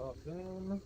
Awesome.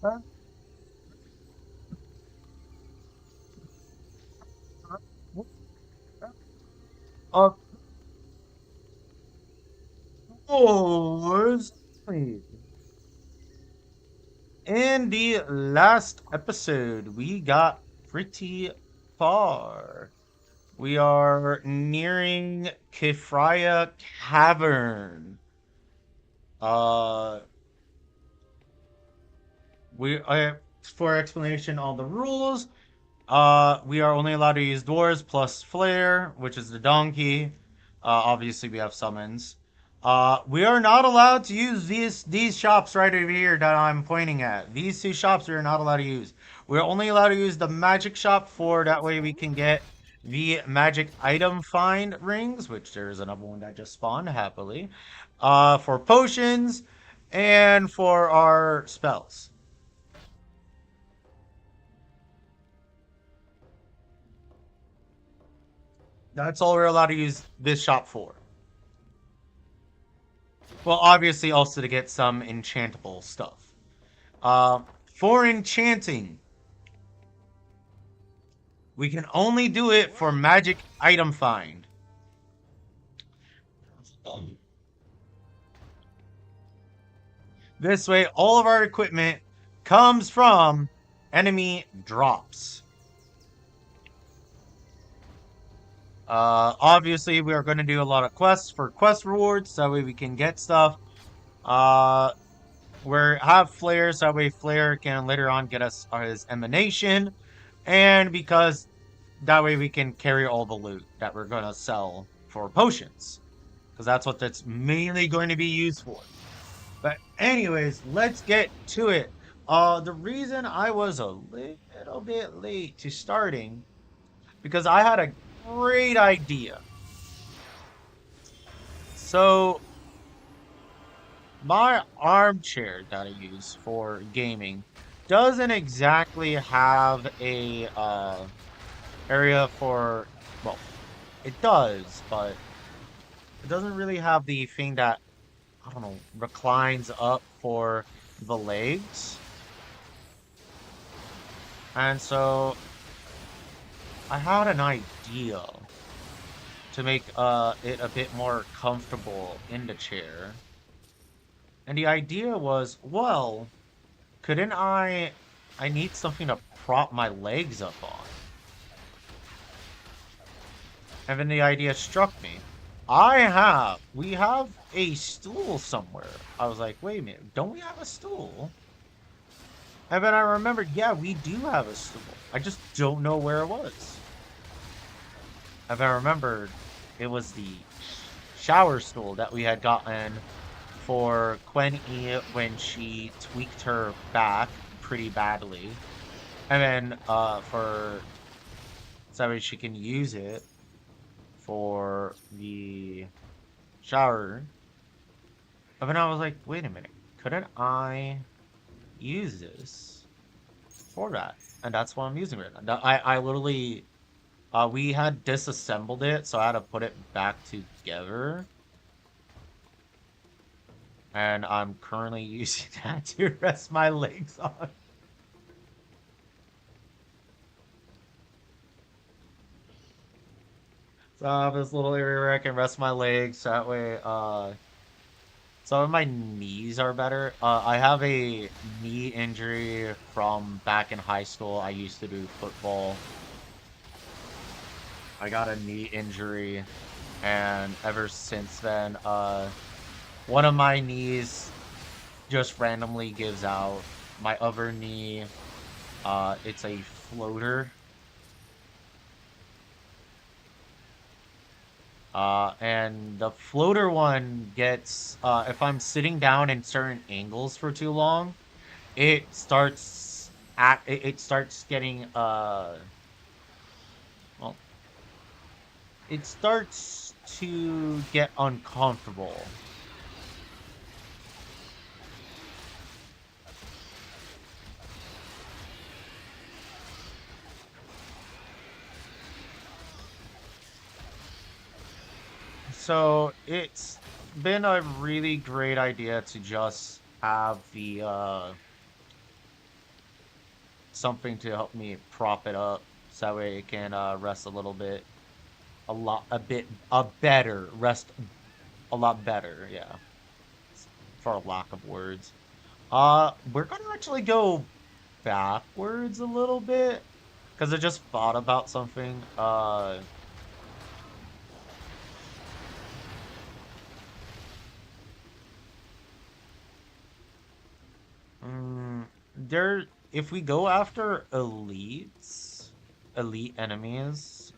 Uh, of course. In the last episode, we got pretty far. We are nearing Kefraya Cavern. Uh, for explanation on the rules, we are only allowed to use Dwarves plus Flare, which is the donkey. Obviously, we have summons. We are not allowed to use these shops right over here that I'm pointing at. These two shops we are not allowed to use. We're only allowed to use the magic shop for that way we can get the magic item find rings, which there's another one that just spawned happily. For potions and for our spells. That's all we're allowed to use this shop for. Well, obviously also to get some enchantable stuff. Uh, for enchanting, we can only do it for magic item find. This way, all of our equipment comes from enemy drops. Obviously, we are going to do a lot of quests for quest rewards, so that way we can get stuff. Uh, we have Flare, so that way Flare can later on get us his emanation. And because that way we can carry all the loot that we're going to sell for potions. Because that's what that's mainly going to be used for. But anyways, let's get to it. The reason I was a little bit late to starting, because I had a great idea. So, my armchair that I use for gaming doesn't exactly have a area for, well, it does, but it doesn't really have the thing that, I don't know, reclines up for the legs. And so I had an idea to make it a bit more comfortable in the chair. And the idea was, well, couldn't I need something to prop my legs up on. And then the idea struck me. We have a stool somewhere. I was like, wait a minute, don't we have a stool? And then I remembered, yeah, we do have a stool. I just don't know where it was. And then I remembered it was the shower stool that we had gotten for Quenny when she tweaked her back pretty badly. And then for so that she can use it for the shower. And then I was like, wait a minute, couldn't I use this for that? And that's what I'm using right now. I literally, we had disassembled it, so I had to put it back together. And I'm currently using that to rest my legs on. So I have this little area where I can rest my legs. That way, some of my knees are better. I have a knee injury from back in high school. I used to do football. I got a knee injury, and ever since then, one of my knees just randomly gives out. My other knee, it's a floater. And the floater one gets, if I'm sitting down in certain angles for too long, it starts getting, well, it starts to get uncomfortable. So it's been a really great idea to just have the, something to help me prop it up so that way it can rest a little bit, a better rest, a lot better. Yeah, for a lack of words. We're gonna actually go backwards a little bit because I just thought about something. Mm, there, if we go after elite enemies,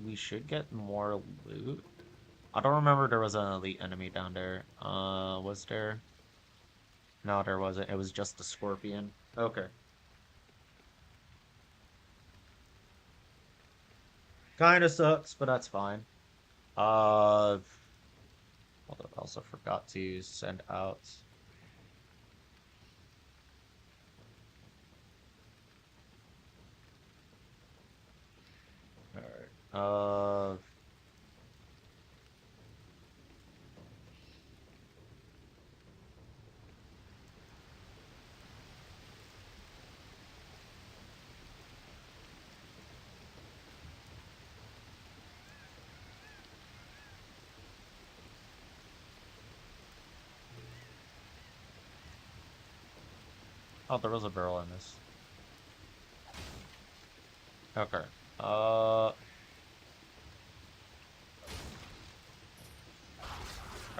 we should get more loot. I don't remember there was an elite enemy down there. Was there? No, there wasn't. It was just the scorpion. Okay. Kind of sucks, but that's fine. Uh, what else I forgot to send out? All right. Oh, there was a barrel in this. Okay. Alright,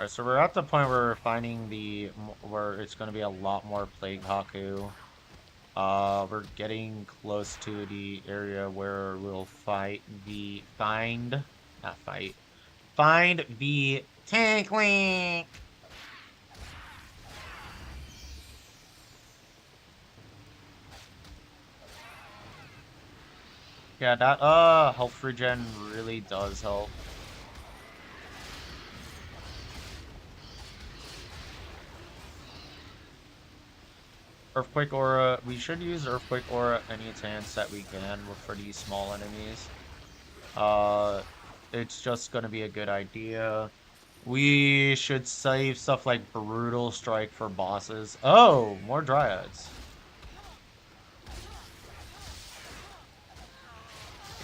so we're at the point where we're finding where it's going to be a lot more Plague Haku. We're getting close to the area where we'll find the tank link. Yeah, that health regen really does help. Earthquake Aura, we should use Earthquake Aura any chance that we can for these small enemies. It's just gonna be a good idea. We should save stuff like Brutal Strike for bosses. Oh, more Dryads.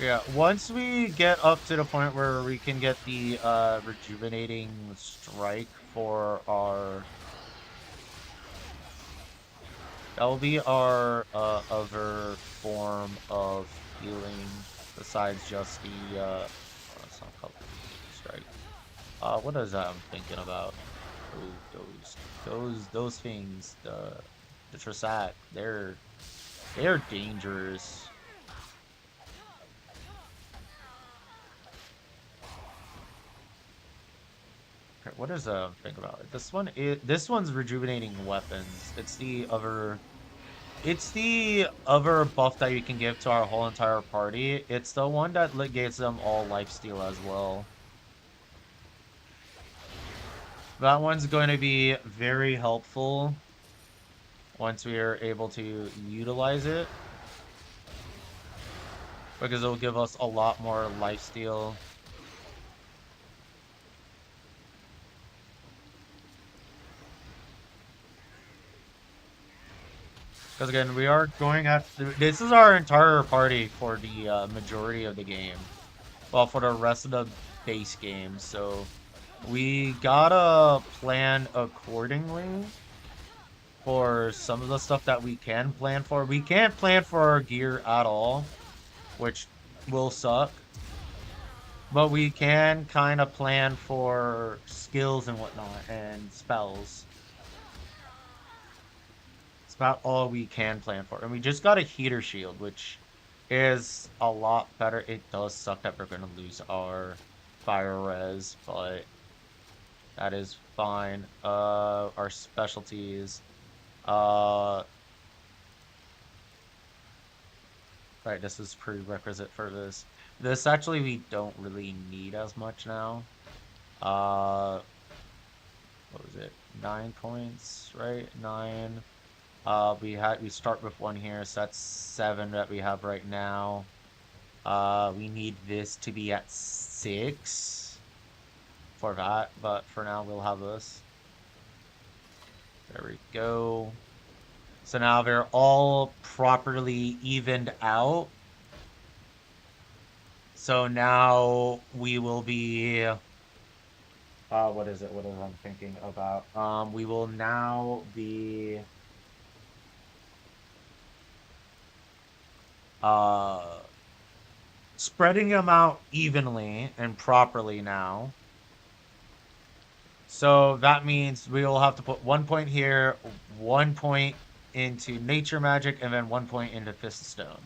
Yeah, once we get up to the point where we can get the Rejuvenating Strike for our... That will be our other form of healing besides just the it's not called strike. What is that I'm thinking about? Oh, those things, the Trisac, they're dangerous. Okay, what is think about it? This one's rejuvenating weapons. It's the other buff that you can give to our whole entire party. It's the one that gives them all lifesteal as well. That one's going to be very helpful once we are able to utilize it. Because it'll give us a lot more lifesteal. Because again, we are going at... This is our entire party for the majority of the game. Well, for the rest of the base game, so... We gotta plan accordingly for some of the stuff that we can plan for. We can't plan for our gear at all, which will suck. But we can kind of plan for skills and whatnot and spells. It's about all we can plan for. And we just got a heater shield, which is a lot better. It does suck that we're going to lose our fire res, but that is fine. Our specialties. Right, this is prerequisite for this. This actually we don't really need as much now. What was it? 9 points, right? 9. We start with 1 here, so that's 7 that we have right now. We need this to be at 6 for that, but for now we'll have this. There we go. So now they're all properly evened out. So now we will be what is it? What is I'm thinking about? We will now be uh spreading them out evenly and properly now. So that means we will have to put 1 point here, 1 point into nature magic, and then 1 point into fist of stone.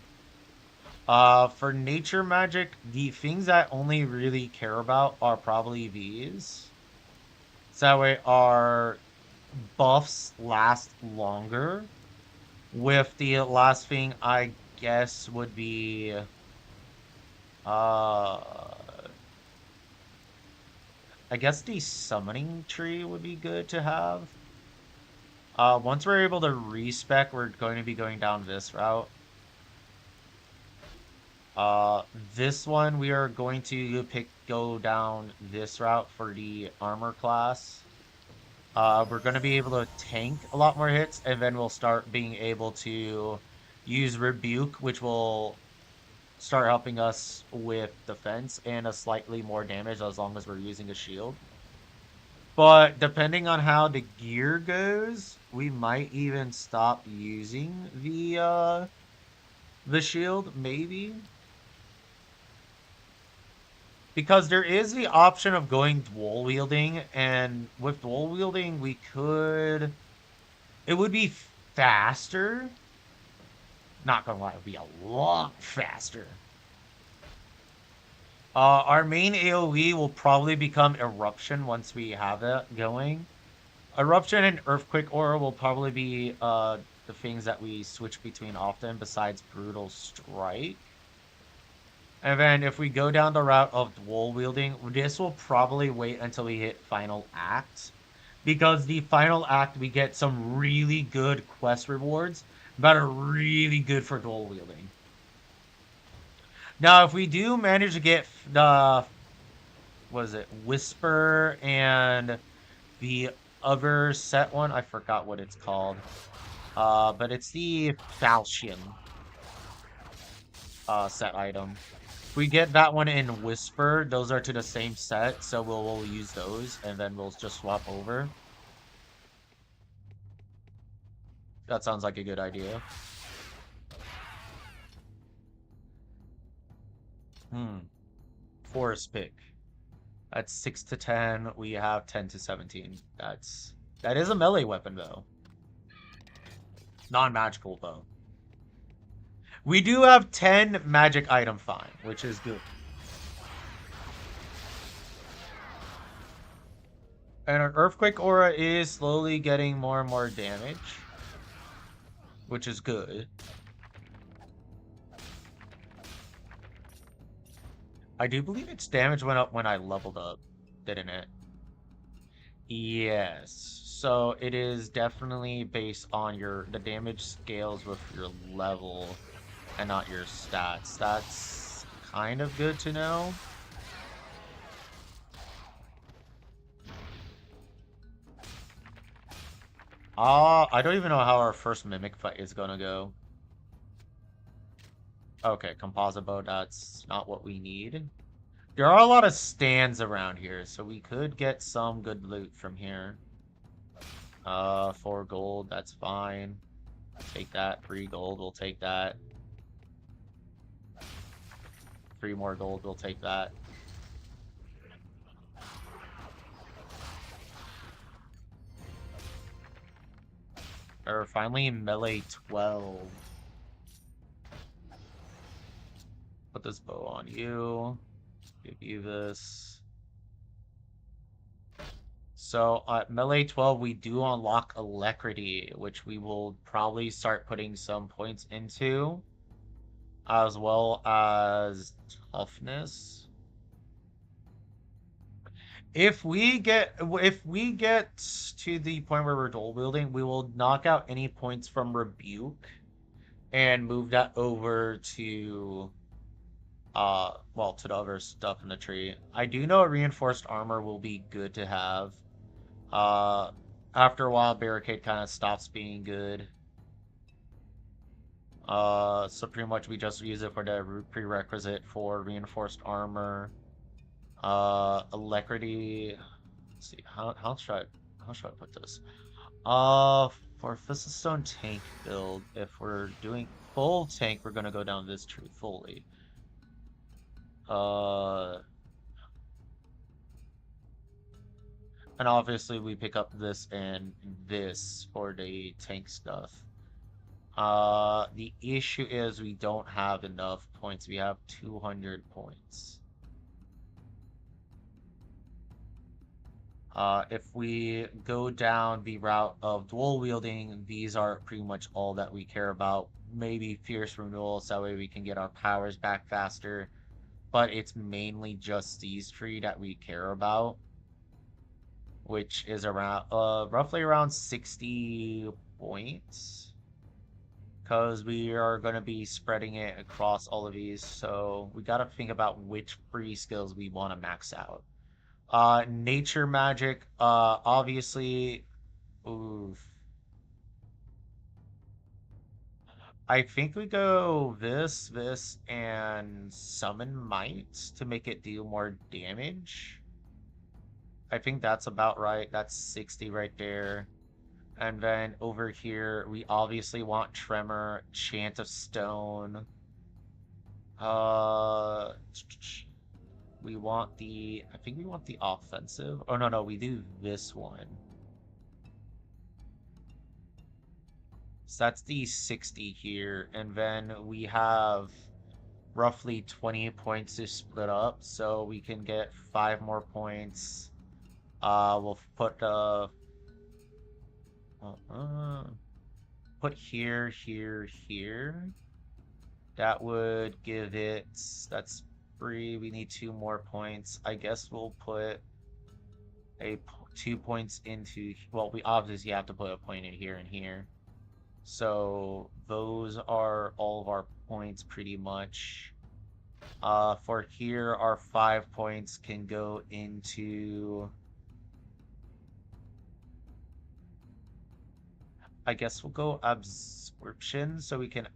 For nature magic, the things that only really care about are probably these. So that way our buffs last longer. With the last thing, I guess would be I guess the summoning tree would be good to have. Once we're able to respec, we're going to be going down this route. This one we are going to go down this route for the armor class. We're going to be able to tank a lot more hits, and then we'll start being able to use rebuke, which will start helping us with defense and a slightly more damage as long as we're using a shield. But depending on how the gear goes, we might even stop using the shield, maybe. Because there is the option of going dual wielding, and with dual wielding we could it would be faster. Not gonna lie, it would be a lot faster. Our main AoE will probably become Eruption once we have it going. Eruption and Earthquake Aura will probably be the things that we switch between often besides Brutal Strike. And then if we go down the route of dual wielding, this will probably wait until we hit Final Act. Because the Final Act, we get some really good quest rewards that are really good for dual wielding. Now, if we do manage to get the, what is it, Whisper and the other set one, I forgot what it's called. But it's the Falchion set item. If we get that one in Whisper, those are to the same set, so we'll use those, and then we'll just swap over. That sounds like a good idea. Forest pick. That's 6 to 10. We have 10 to 17. That is a melee weapon though. Non-magical though. We do have 10 magic item find, which is good. And our Earthquake Aura is slowly getting more and more damage, which is good. I do believe its damage went up when I leveled up, didn't it? Yes. So it is definitely based on the damage scales with your level and not your stats. That's kind of good to know. I don't even know how our first Mimic fight is gonna go. Okay, composite bow, that's not what we need. There are a lot of stands around here, so we could get some good loot from here. 4 gold, that's fine. Take that. 3 gold, we'll take that. 3 more gold, we'll take that. Or finally, melee 12. Put this bow on you. Give you this. So at melee 12, we do unlock Alacrity, which we will probably start putting some points into, as well as toughness. If we get to the point where we're dual wielding, we will knock out any points from Rebuke and move that over to well, to the other stuff in the tree. I do know reinforced armor will be good to have. Uh, After a while, barricade kind of stops being good. So pretty much we just use it for the prerequisite for reinforced armor. Alacrity. Let's see, how should I put this? For Stone tank build, if we're doing full tank, we're gonna go down this tree fully. Uh, and obviously we pick up this and this for the tank stuff. The issue is we don't have enough points. We have 200 points. If we go down the route of dual wielding, these are pretty much all that we care about. Maybe fierce renewal, so that way we can get our powers back faster. But it's mainly just these three that we care about, which is around roughly around 60 points. Because we are going to be spreading it across all of these, so we got to think about which free skills we want to max out. Nature magic, obviously, oof. I think we go this, and summon might to make it deal more damage. I think that's about right. That's 60 right there. And then over here, we obviously want Tremor, Chant of Stone. Uh, I think we want the offensive. Oh, no, we do this one. So that's the 60 here. And then we have roughly 20 points to split up. So we can get 5 more points. We'll uh, put here, here, here. That would give it, that's 3. We need 2 more points. I guess we'll put 2 points into, well, we obviously have to put a point in here and here. So those are all of our points pretty much. For here, our 5 points can go into, I guess we'll go absorption so we can,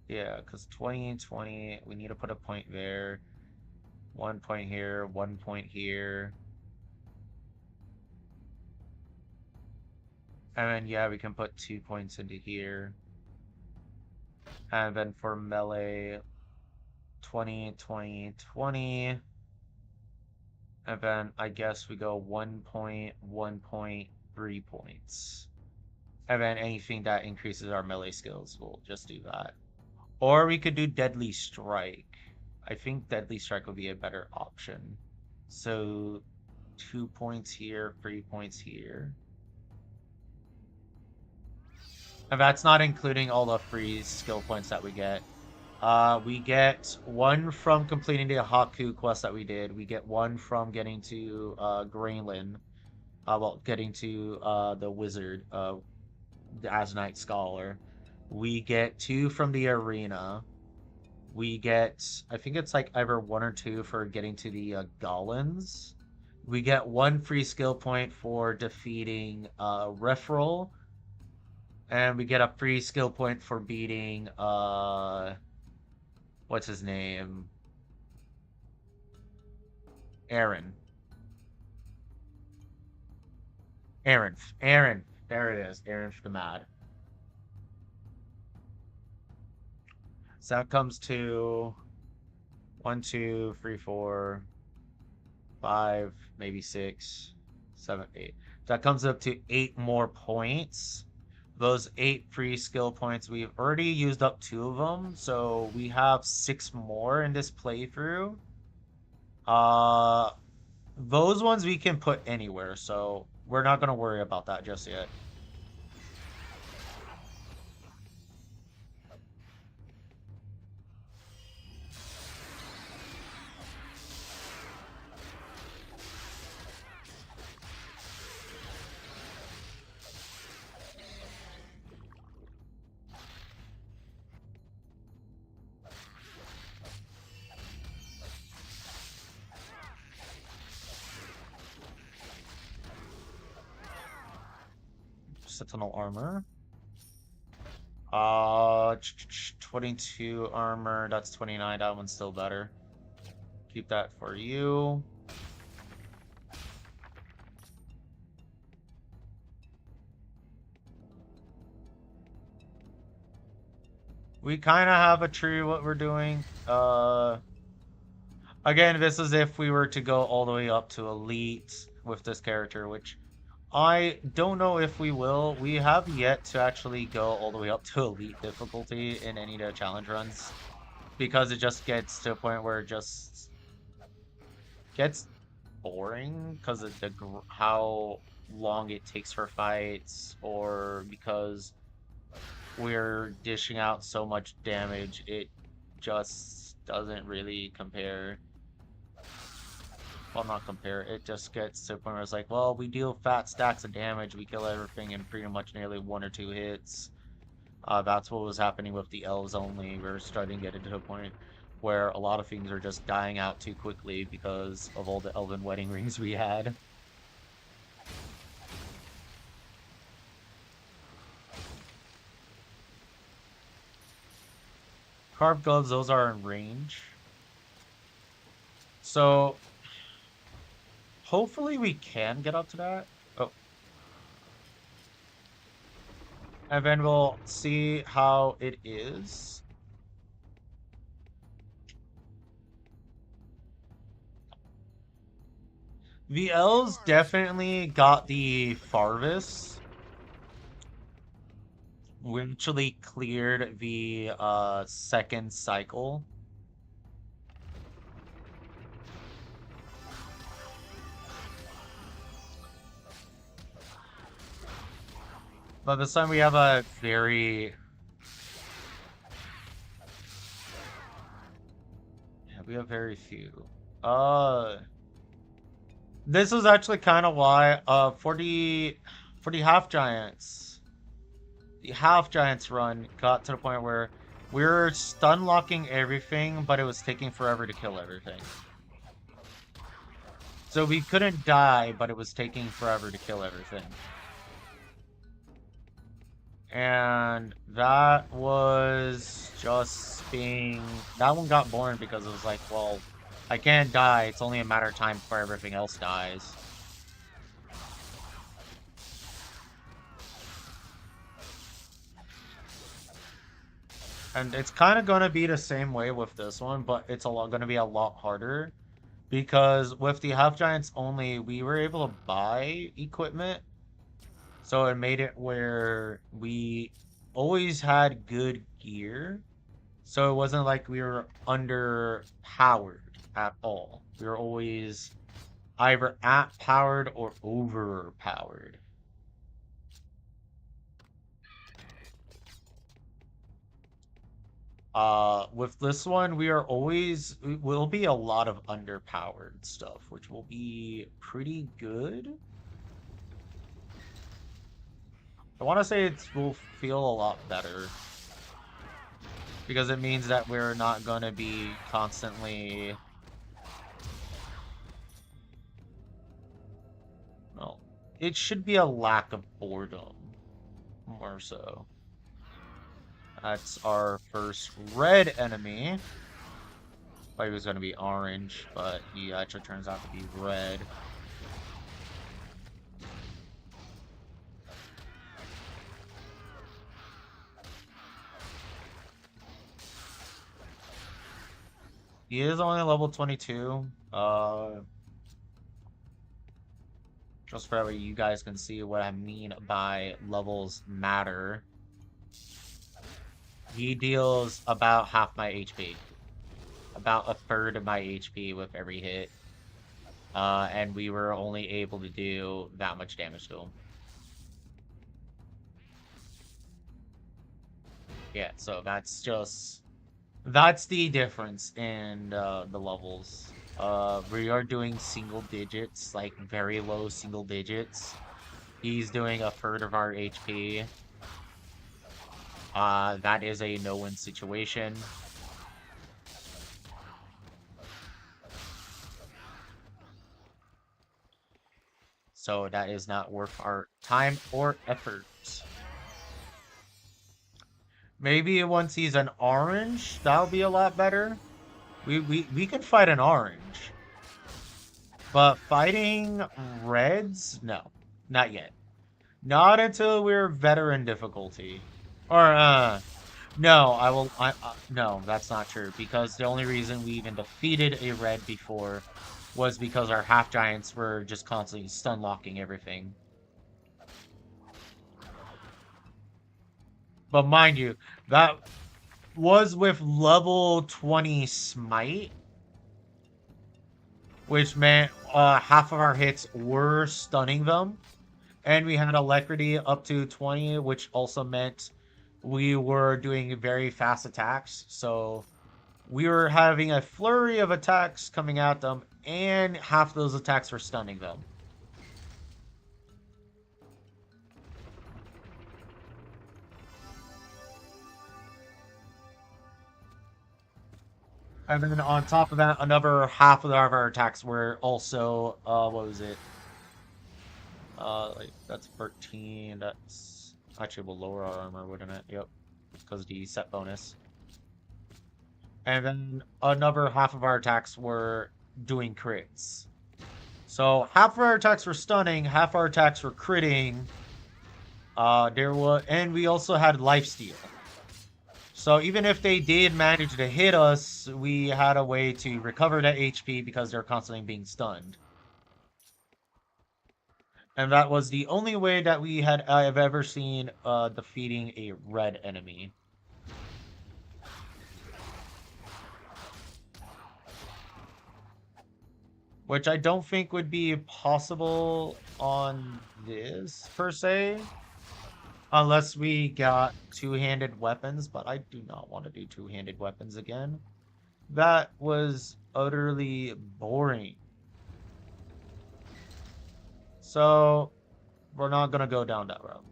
yeah, because 20 and 20, we need to put a point there. 1 point here, 1 point here. And then, yeah, we can put 2 points into here. And then for melee, 20, 20, 20. And then I guess we go 1 point, 1 point, 3 points. And then anything that increases our melee skills, we'll just do that. Or we could do Deadly Strike. I think Deadly Strike would be a better option. So 2 points here, 3 points here. And that's not including all the free skill points that we get. We get 1 from completing the Haku quest that we did. We get 1 from getting to Grainland. Well, getting to the wizard, the Azanite Scholar. We get 2 from the arena. We get, I think it's like either 1 or 2 for getting to the Goblins. We get 1 free skill point for defeating Refrol. And we get a free skill point for beating, what's his name? Aaron. Aaron. There it is. Aaron the Mad. So that comes to 1, 2, 3, 4, 5, maybe 6, 7, 8. That comes up to 8 more points. Those 8 free skill points, we've already used up 2 of them, so we have 6 more in this playthrough. Those ones we can put anywhere, so we're not gonna worry about that just yet. Sentinel armor. Uh, 22 armor. That's 29. That one's still better. Keep that for you. We kind of have a tree what we're doing. Again, this is if we were to go all the way up to elite with this character, which I don't know if we will. We have yet to actually go all the way up to elite difficulty in any of the challenge runs because it just gets to a point where it just gets boring because of how long it takes for fights, or because we're dishing out so much damage, it just doesn't really compare. Well, not compare. It just gets to a point where it's like, well, we deal fat stacks of damage, we kill everything in pretty much nearly 1 or 2 hits. That's what was happening with the elves only. We're starting to get to a point where a lot of things are just dying out too quickly because of all the elven wedding rings we had. Carved gloves, those are in range. So hopefully we can get up to that. Oh, and then we'll see how it is. The elves definitely got the farthest. We actually cleared the second cycle. But this time we have a very... Yeah, we have very few. This was actually kind of why, for the half giants, the half giants run got to the point where we were stun locking everything, but it was taking forever to kill everything. So we couldn't die, but it was taking forever to kill everything. And that was just being... That one got boring because it was like, well, I can't die. It's only a matter of time before everything else dies. And it's kind of going to be the same way with this one, but it's going to be a lot harder. Because with the half giants only, we were able to buy equipment. So it made it where we always had good gear. So it wasn't like we were underpowered at all. We were always either at powered or overpowered. With this one, will be a lot of underpowered stuff, which will be pretty good. I want to say it will feel a lot better because it means that we're not going to be constantly... Well, it should be a lack of boredom, more so. That's our first red enemy. Thought he was going to be orange, but he actually turns out to be red. He is only level 22. Just for that you guys can see what I mean by levels matter. He deals about half my HP. About a third of my HP with every hit. And we were only able to do that much damage to him. Yeah, so that's the difference in the levels. We are doing single digits, like very low single digits. He's doing a third of our HP. That is a no-win situation. So that is not worth our time or effort. Maybe once he's an orange, that'll be a lot better. We can fight an orange. But fighting reds? No. Not yet. Not until we're veteran difficulty. Or, no, no, that's not true. Because the only reason we even defeated a red before was because our half giants were just constantly stun locking everything. But mind you, that was with level 20 smite, which meant half of our hits were stunning them. And we had alacrity up to 20, which also meant we were doing very fast attacks. So we were having a flurry of attacks coming at them, and half those attacks were stunning them. And then on top of that, another half of our attacks were also, what was it? Like, that's 13, that's... Actually, will lower our armor, wouldn't it? Yep, because of the set bonus. And then another half of our attacks were doing crits. So half of our attacks were stunning, half our attacks were critting. And we also had lifesteal. So even if they did manage to hit us, we had a way to recover that HP because they're constantly being stunned. And that was the only way that I've ever seen defeating a red enemy. Which I don't think would be possible on this, per se. Unless we got two-handed weapons, but I do not want to do two-handed weapons again. That was utterly boring. So, we're not going to go down that route.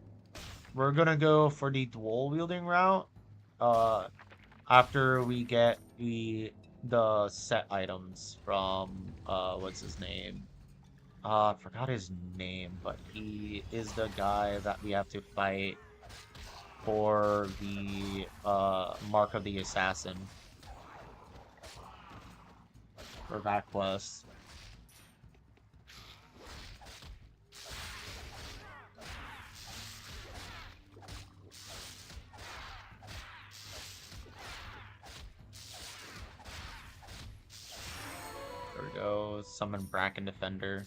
We're going to go for the dual-wielding route. After we get the set items from, what's his name? I forgot his name, but he is the guy that we have to fight for the Mark of the Assassin. For that quest. There we go. Summon Bracken Defender.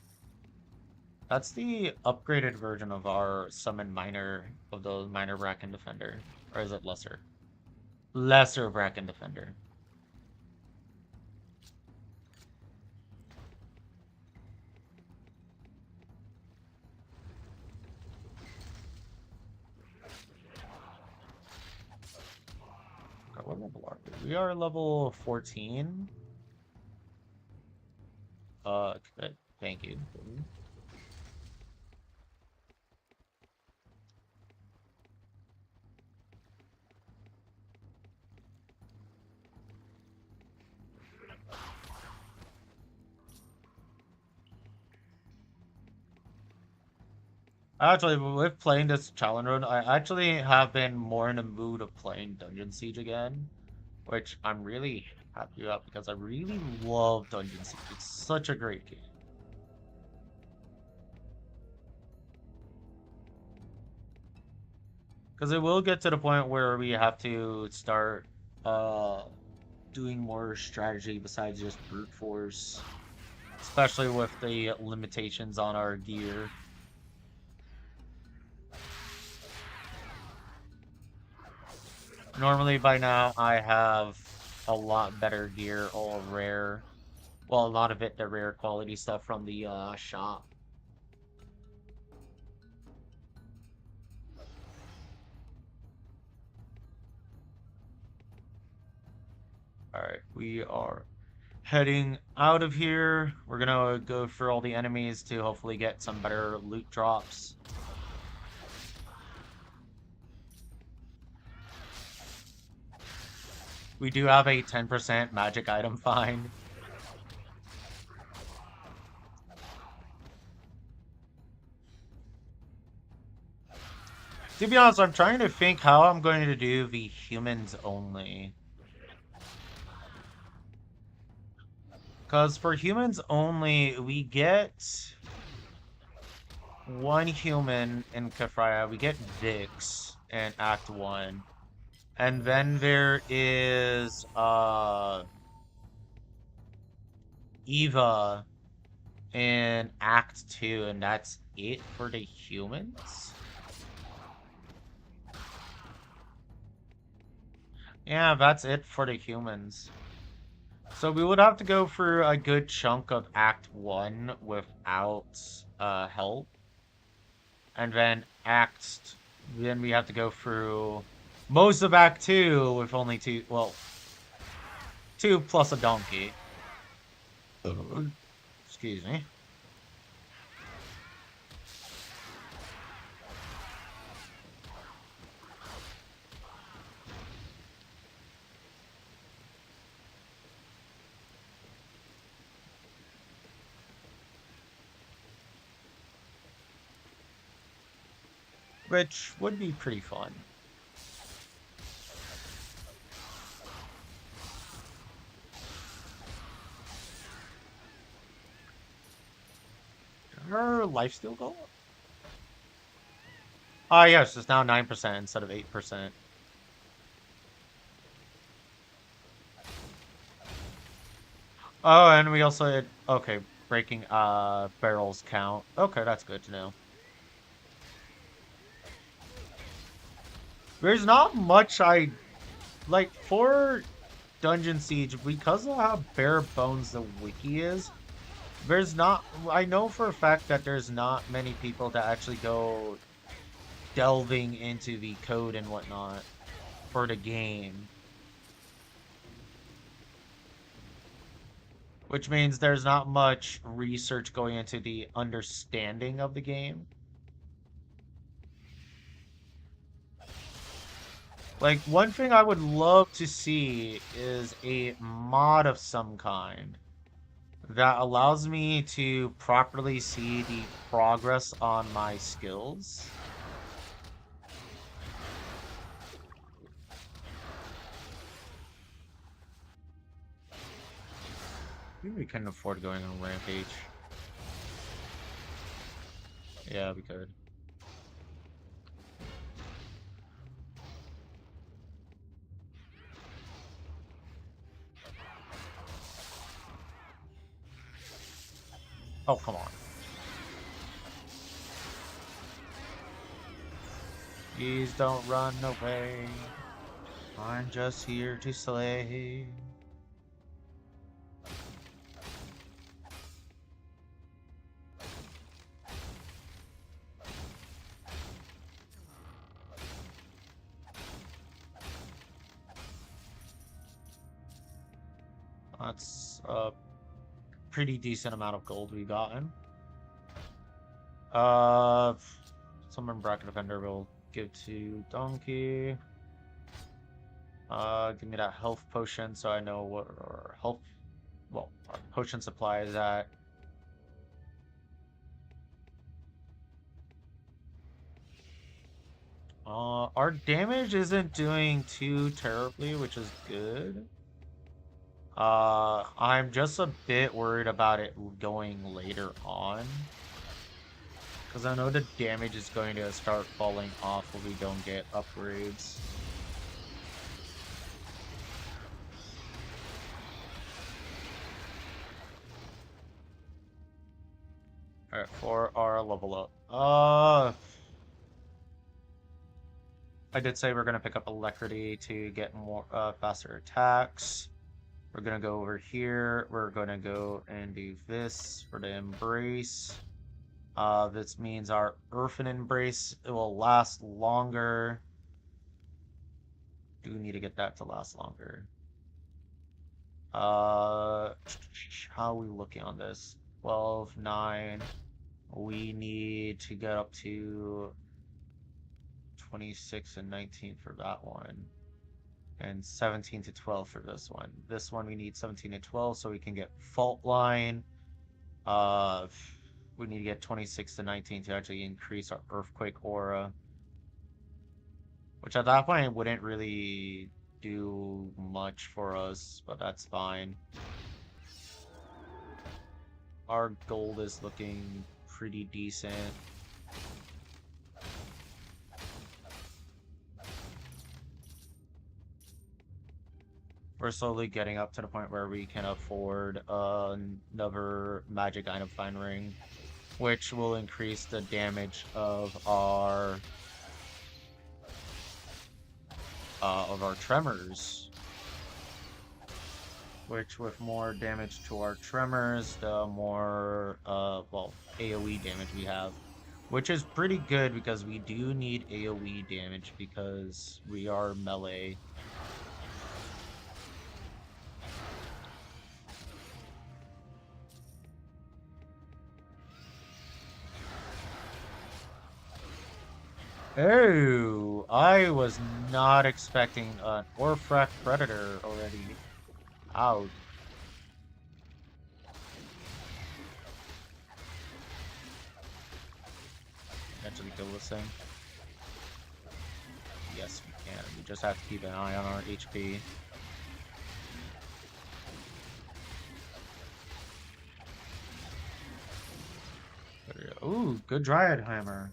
That's the upgraded version of our summon minor, of the minor Bracken Defender. Or is it lesser? Lesser Bracken Defender. God, what level are we? We are level 14. Thank you. Actually, with playing this challenge run, I actually have been more in the mood of playing Dungeon Siege again, which I'm really happy about because I really love Dungeon Siege. It's such a great game. Because it will get to the point where we have to start doing more strategy besides just brute force, especially with the limitations on our gear. Normally by now I have a lot better gear, all rare. Well, a lot of it, the rare quality stuff from the shop. Alright, we are heading out of here. We're gonna go for all the enemies to hopefully get some better loot drops. We do have a 10% magic item find. To be honest, I'm trying to think how I'm going to do the humans only. Because for humans only, we get one human in Kefraya. We get Vix in Act 1. And then there is Eva in Act 2, and that's it for the humans? Yeah, that's it for the humans. So we would have to go through a good chunk of Act 1 without help. And then we have to go through most of Act 2 with only two, well, two plus a donkey. Excuse me. Which would be pretty fun. Her life steal go up? Ah, yes, it's now 9% instead of 8%. Oh, and we also had, okay, breaking barrels count. Okay, that's good to know. There's not much I like for Dungeon Siege because of how bare bones the wiki is. There's not, I know for a fact that there's not many people that actually go delving into the code and whatnot for the game. Which means there's not much research going into the understanding of the game. Like, one thing I would love to see is a mod of some kind that allows me to properly see the progress on my skills. Maybe we couldn't afford going on a rampage. Yeah, we could. Oh, come on. Please don't run away. I'm just here to slay. That's a pretty decent amount of gold we've gotten. Uh, Summon Bracket Defender will give to Donkey. Give me that health potion so I know what our health, well, our potion supply is at. Our damage isn't doing too terribly, which is good. I'm just a bit worried about it going later on. Because I know the damage is going to start falling off if we don't get upgrades. Alright, for our level up. I did say we're going to pick up Alacrity to get more faster attacks. We're going to go over here. We're going to go and do this for the Embrace. This means our Earthen Embrace, it will last longer. Do need to get that to last longer. How are we looking on this? 12, 9. We need to get up to 26 and 19 for that one. And 17 to 12 for this one. This one we need 17 to 12 so we can get Fault Line. We need to get 26 to 19 to actually increase our Earthquake Aura. Which at that point wouldn't really do much for us, but that's fine. Our gold is looking pretty decent. We're slowly getting up to the point where we can afford another magic item find ring, which will increase the damage of our tremors. Which, with more damage to our tremors, the more well, AoE damage we have. Which is pretty good because we do need AoE damage because we are melee. Oh, I was not expecting an Orphrak Predator already out. Actually kill this thing. Yes, we can. We just have to keep an eye on our HP. Ooh, good Dryad Hammer.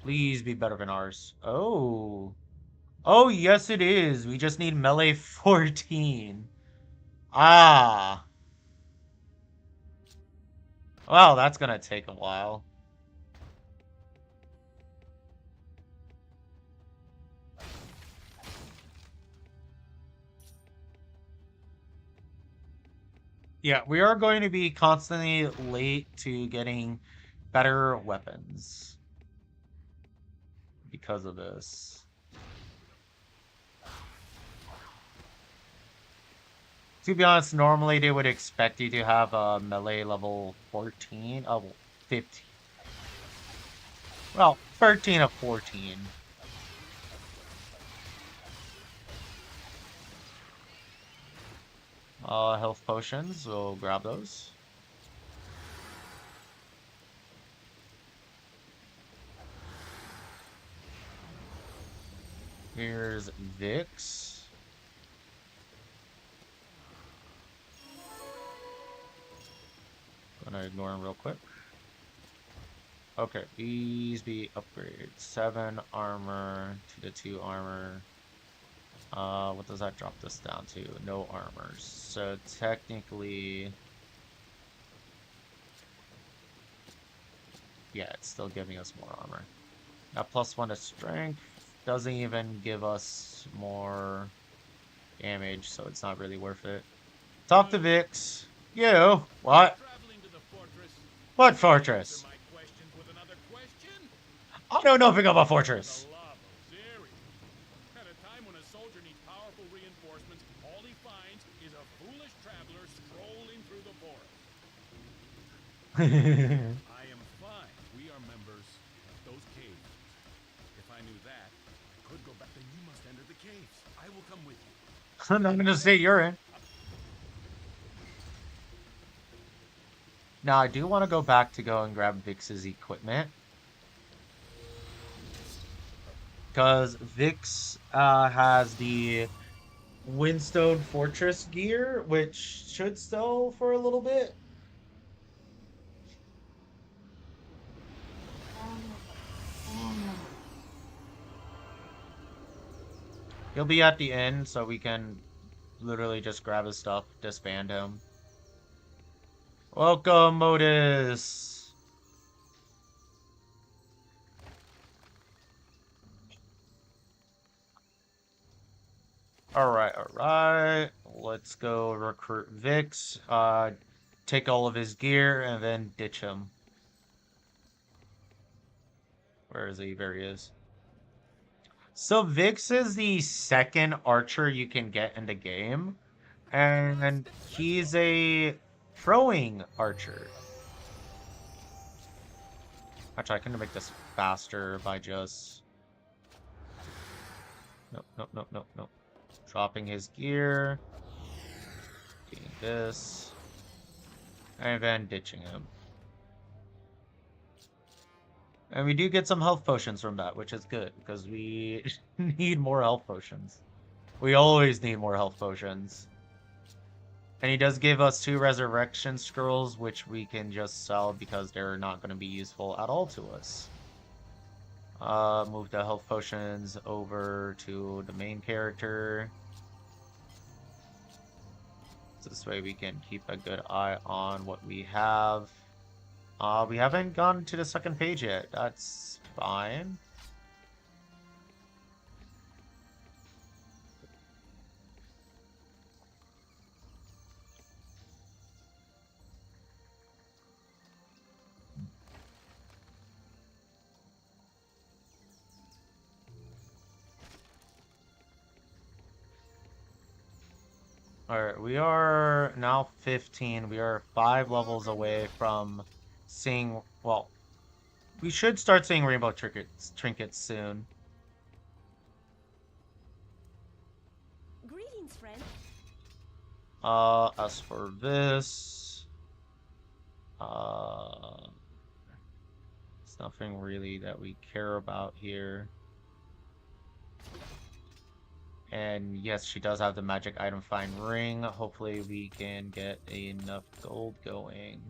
Please be better than ours. Oh. Oh, yes it is. We just need melee 14. Ah. Well, that's gonna take a while. Yeah, we are going to be constantly late to getting better weapons because of this. To be honest, normally they would expect you to have a melee level 14. Oh, 15. Well, 13 of 14. Health potions, we'll grab those. Here's Vix. Gonna ignore him real quick. Okay, these be upgrades. 7 armor to the 2 armor. What does that drop this down to? No armors. So technically, yeah, it's still giving us more armor. Now +1 to strength doesn't even give us more damage, so it's not really worth it. Talk to Vix. You. What? What fortress? I know nothing of a fortress. I am fine. We are members of those caves. If I knew that, I could go back. Then you must enter the caves. I will come with you. I'm not gonna say you're in. Now, I do want to go back to go and grab Vix's equipment. Because Vix has the Windstone Fortress gear, which should sell for a little bit. He'll be at the end, so we can literally just grab his stuff, disband him. Welcome, Modus! Alright. Let's go recruit Vix, take all of his gear, and then ditch him. Where is he? There he is. So Vix is the second archer you can get in the game, and he's a throwing archer. Actually, I can make this faster by just... Nope. Dropping his gear. Getting this. And then ditching him. And we do get some health potions from that, which is good, because we need more health potions. We always need more health potions. And he does give us 2 resurrection scrolls, which we can just sell because they're not going to be useful at all to us. Move the health potions over to the main character. So this way we can keep a good eye on what we have. We haven't gone to the second page yet. That's fine. Alright, we are now 15. We are 5 levels away from seeing, well, we should start seeing rainbow trinkets soon. Greetings, friend. As for this, it's nothing really that we care about here. And yes, she does have the magic item find ring. Hopefully we can get enough gold going.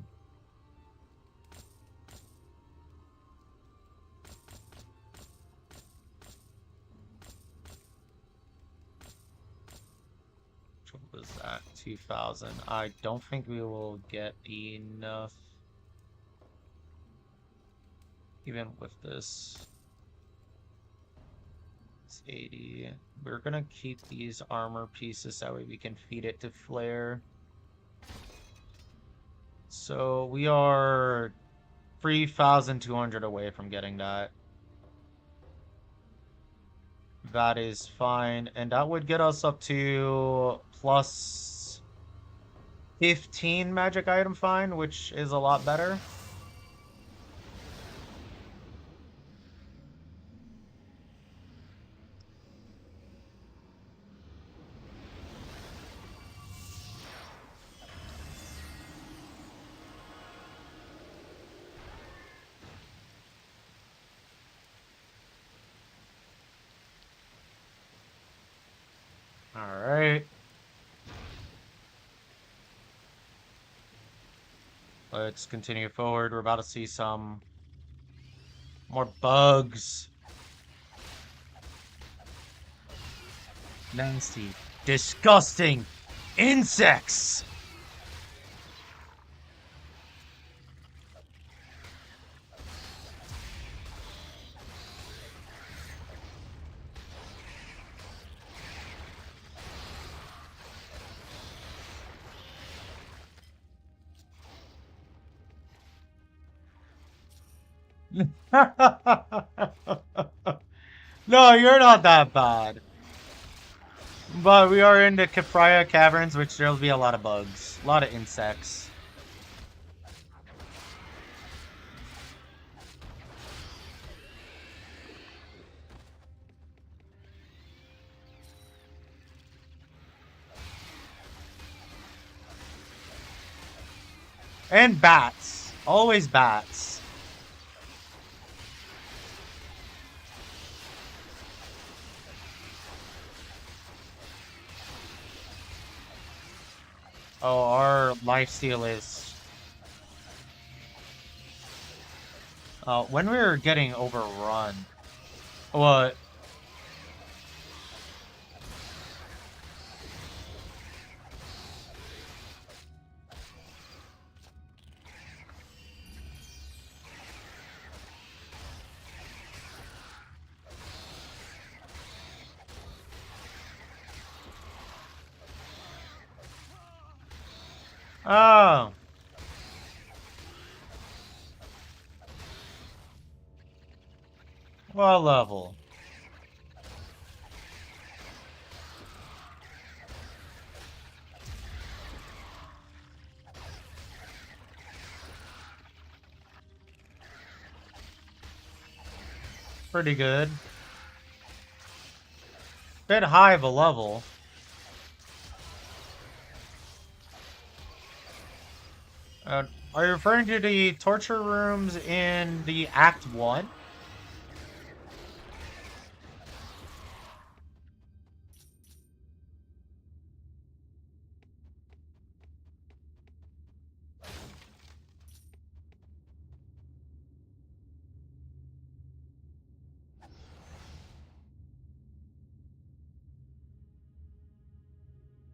What was that? 2,000. I don't think we will get enough. Even with this. It's 80. We're gonna keep these armor pieces, that way we can feed it to Flare. So we are 3,200 away from getting that. That is fine, and that would get us up to plus 15 magic item find, which is a lot better. Alright. Let's continue forward. We're about to see some more bugs. Nasty, disgusting insects! No, you're not that bad. But we are in the Capriya Caverns, which there'll be a lot of bugs. A lot of insects. And bats. Always bats. Oh, our lifesteal is... when we were getting overrun... What? Oh. What level? Pretty good. Bit high of a level. Are you referring to the torture rooms in the Act 1?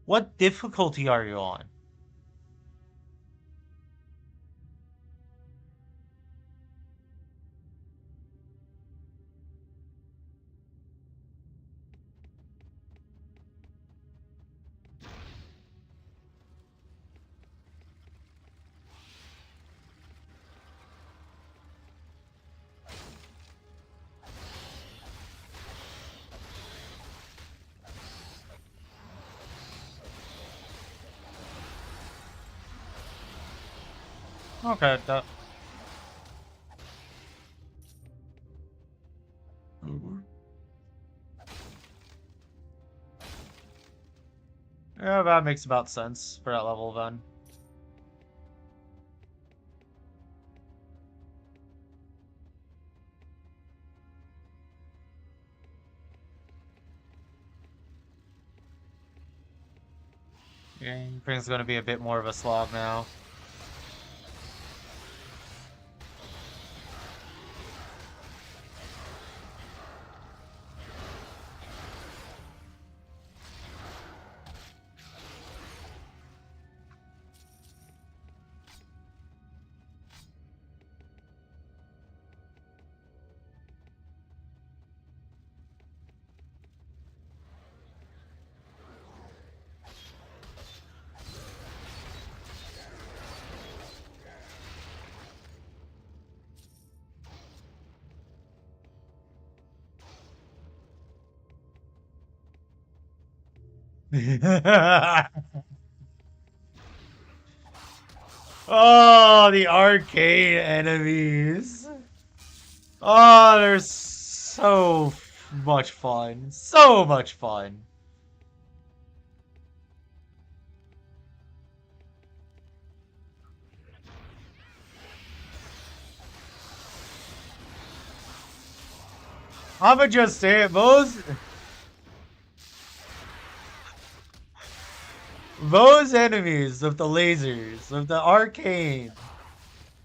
What difficulty are you on? Okay, that... Yeah, that makes about sense for that level then. Yeah, things gonna be a bit more of a slog now. Oh, the arcade enemies. Oh, they're so much fun. So much fun. I'ma just say it, those enemies of the lasers, of the arcane.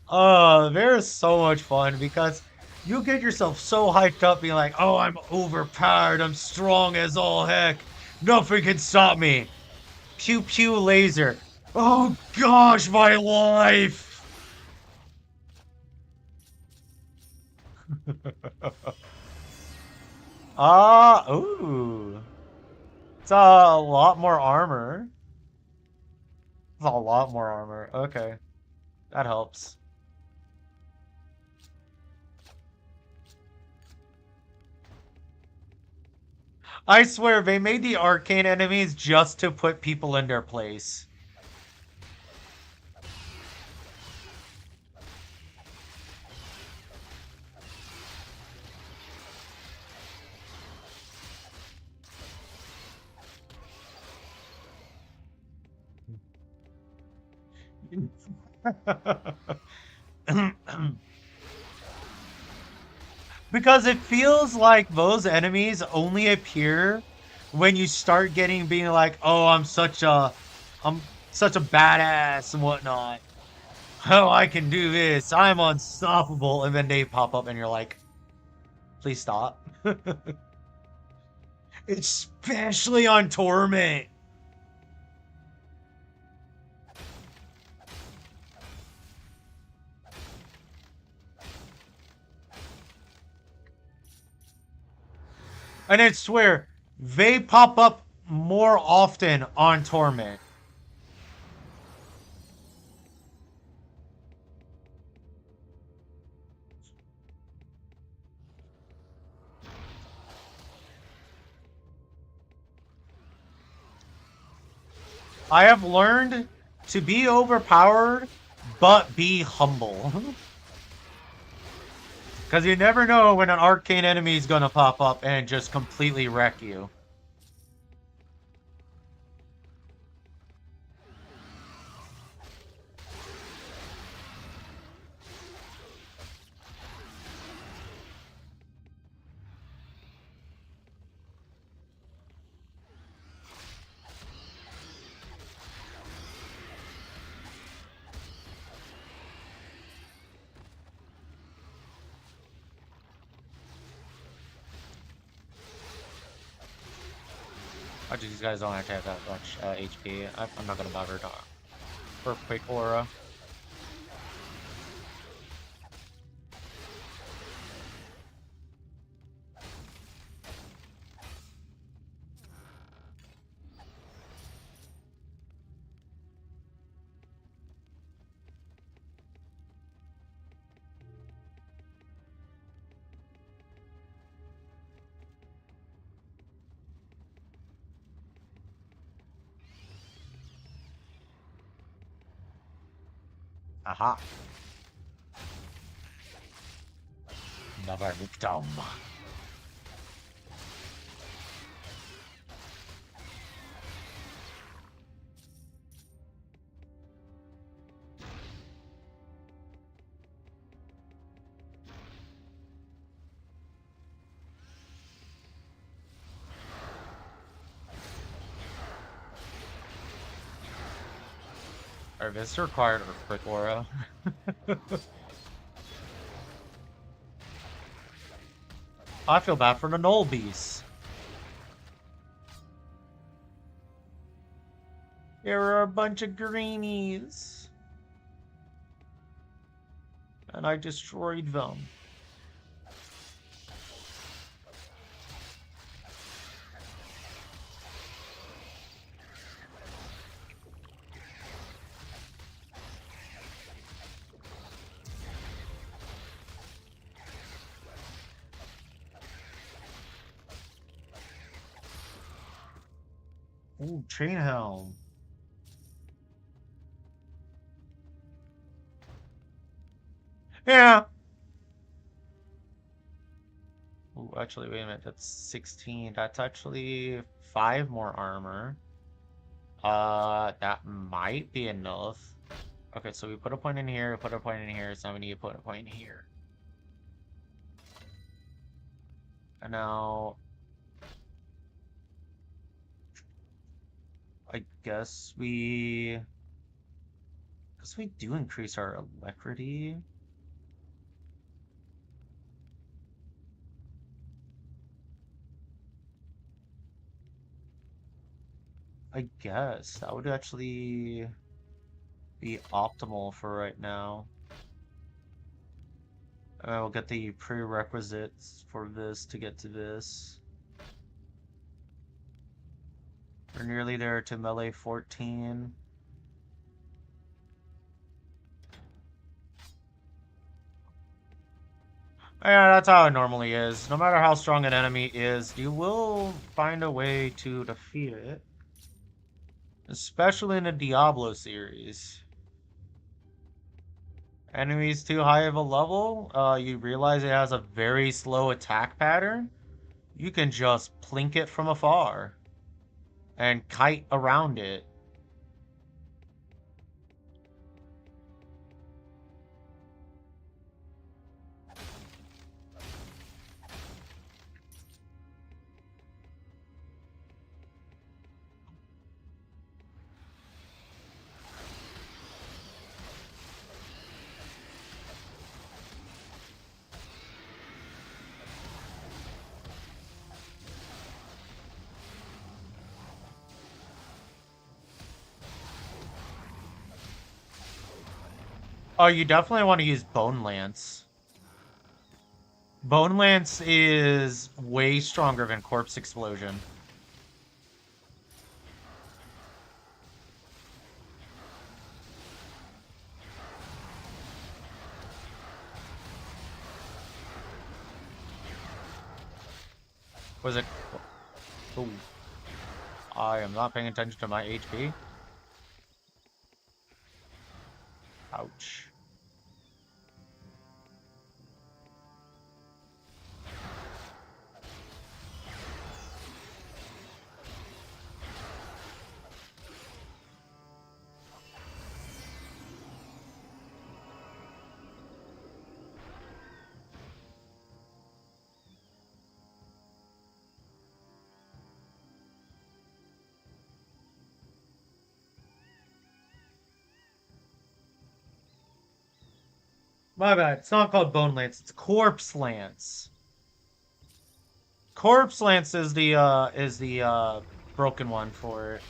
Oh, they're so much fun because you get yourself so hyped up being like, oh, I'm overpowered, I'm strong as all heck. Nothing can stop me. Pew pew laser. Oh gosh, my life. Ooh. It's a lot more armor. It's a lot more armor. Okay, that helps. I swear, they made the arcane enemies just to put people in their place. Because it feels like those enemies only appear when you start getting being like, oh, I'm such a badass and whatnot. Oh, I can do this. I'm unstoppable. And then they pop up and you're like, please stop. Especially on Torment. And I swear, they pop up more often on Torment. I have learned to be overpowered, but be humble. Because you never know when an arcane enemy is going to pop up and just completely wreck you. Actually, these guys don't actually have that much HP. I'm not gonna bother to for quick aura. Aha. Never victim. Alright, this required Earthquake Aura. I feel bad for the Null Beasts. There are a bunch of greenies. And I destroyed them. Ooh, Chain Helm. Yeah. Ooh, actually, wait a minute. That's 16. That's actually 5 more armor. That might be enough. Okay, so we put a point in here, put a point in here, so we need to put a point in here. And now... I guess we... Guess we do increase our alacrity. I guess that would actually be optimal for right now. And I will get the prerequisites for this to get to this. We're nearly there to melee 14. Yeah, that's how it normally is. No matter how strong an enemy is, you will find a way to defeat it. Especially in the Diablo series. Enemies too high of a level, you realize it has a very slow attack pattern. You can just plink it from afar and kite around it. Oh, you definitely want to use Bone Lance. Bone Lance is way stronger than Corpse Explosion. Was it? Ooh. I am not paying attention to my HP. Ouch. My bad. It's not called Bone Lance. It's Corpse Lance. Corpse Lance is the broken one for it.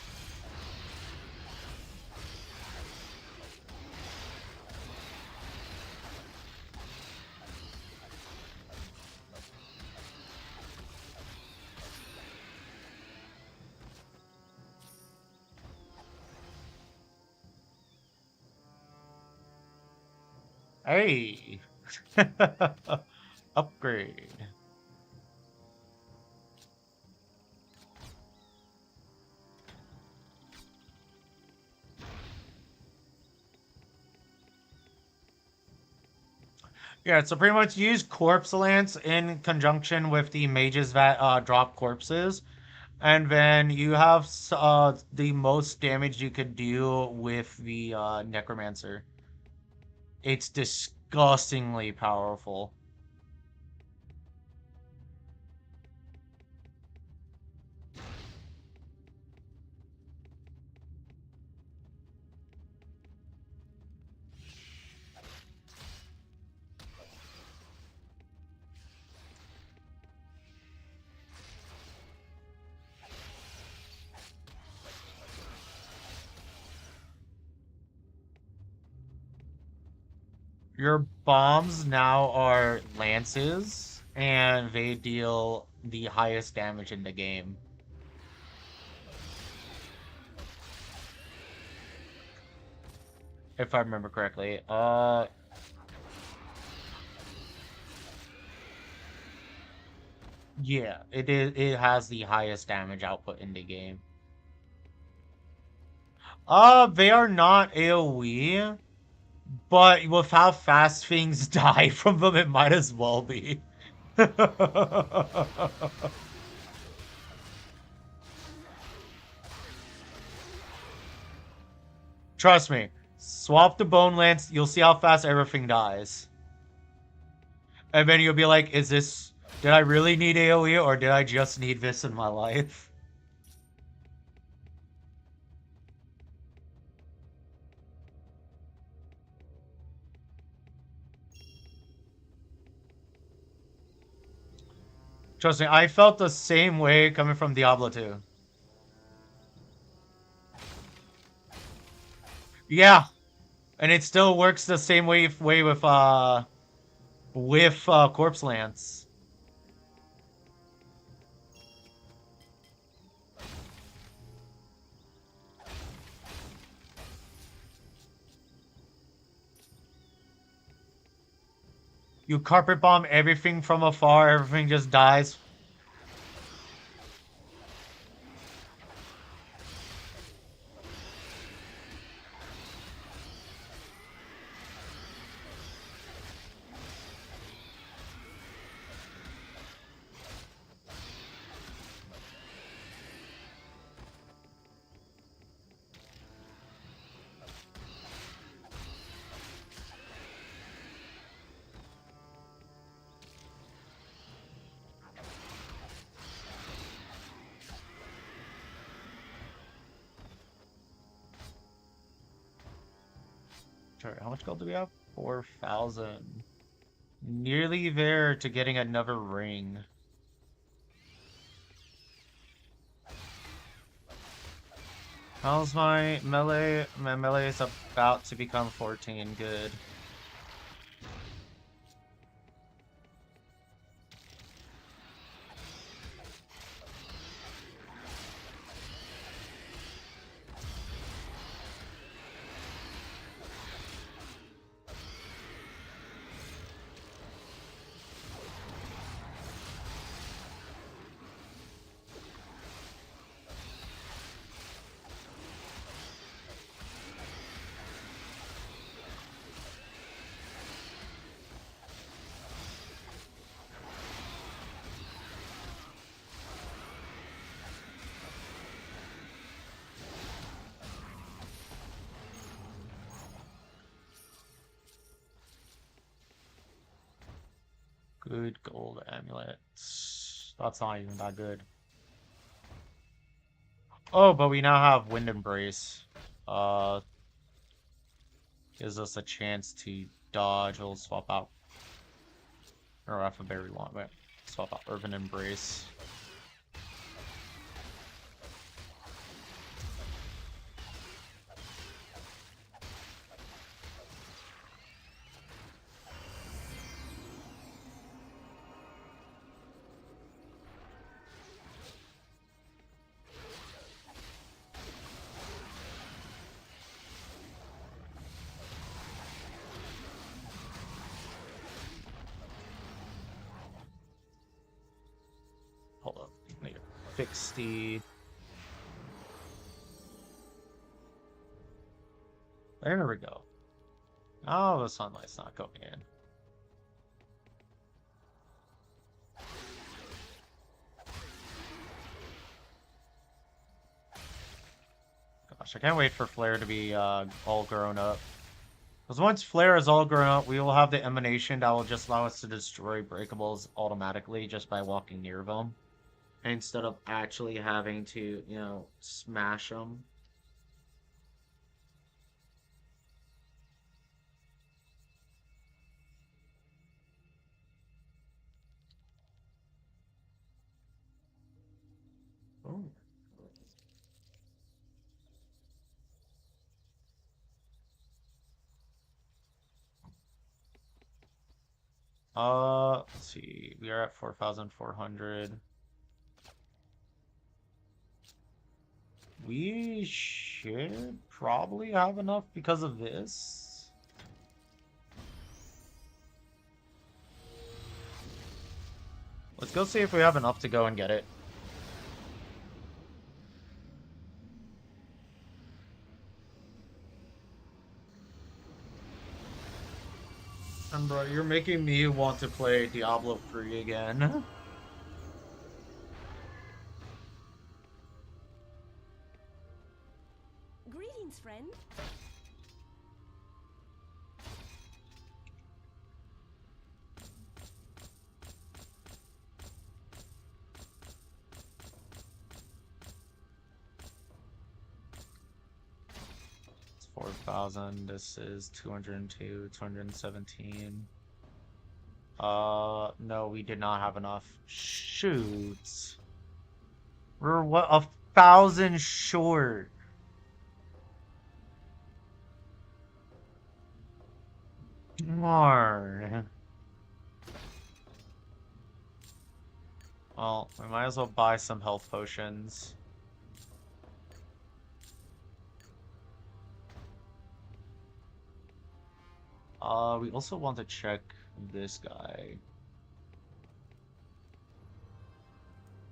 Hey! Upgrade. Yeah, so pretty much use Corpse Lance in conjunction with the mages that drop corpses. And then you have the most damage you could do with the Necromancer. It's disgustingly powerful. Your bombs now are lances, and they deal the highest damage in the game. If I remember correctly. Yeah, it has the highest damage output in the game. They are not AoE, but with how fast things die from them, it might as well be. Trust me. Swap the Bone Lance, you'll see how fast everything dies. And then you'll be like, is this... Did I really need AoE, or did I just need this in my life? Trust me, I felt the same way coming from Diablo 2. Yeah, and it still works the same way with Corpse Lance. You carpet bomb everything from afar, everything just dies. Sorry, how much gold do we have? 4,000. Nearly there to getting another ring. How's my melee? My melee is about to become 14. Good. Good gold amulets. That's not even that good. Oh, but we now have Wind Embrace. Uh, gives us a chance to dodge. We'll swap out. Or if we want, but swap out Urban Embrace. 60. There we go. Oh, the sunlight's not going in. Gosh, I can't wait for Flare to be all grown up. Because once Flare is all grown up, we will have the emanation that will just allow us to destroy breakables automatically just by walking near them. Instead of actually having to, you know, smash them. Oh. Let's see. We are at 4,400. We should probably have enough because of this. Let's go see if we have enough to go and get it. And bro, you're making me want to play Diablo 3 again. Greetings, friend. It's 4,000. This is 202, 217. No, we did not have enough. Shoots. We're what, 1,000 short. Darn. Well, we might as well buy some health potions. We also want to check this guy.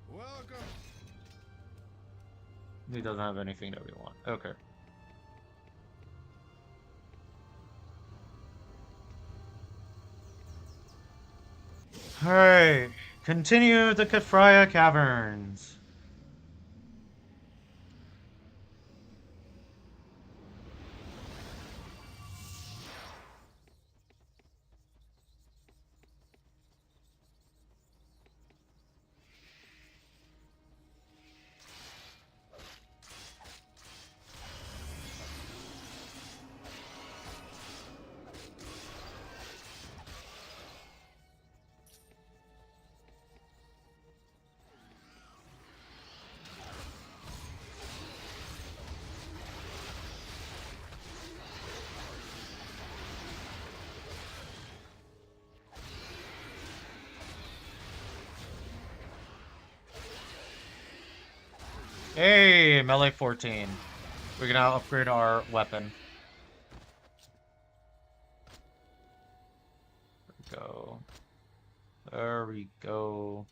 Welcome. He doesn't have anything that we want. Okay. Alright. Continue the Kafraya Caverns. Hey, melee 14. We can now upgrade our weapon. There we go. There we go.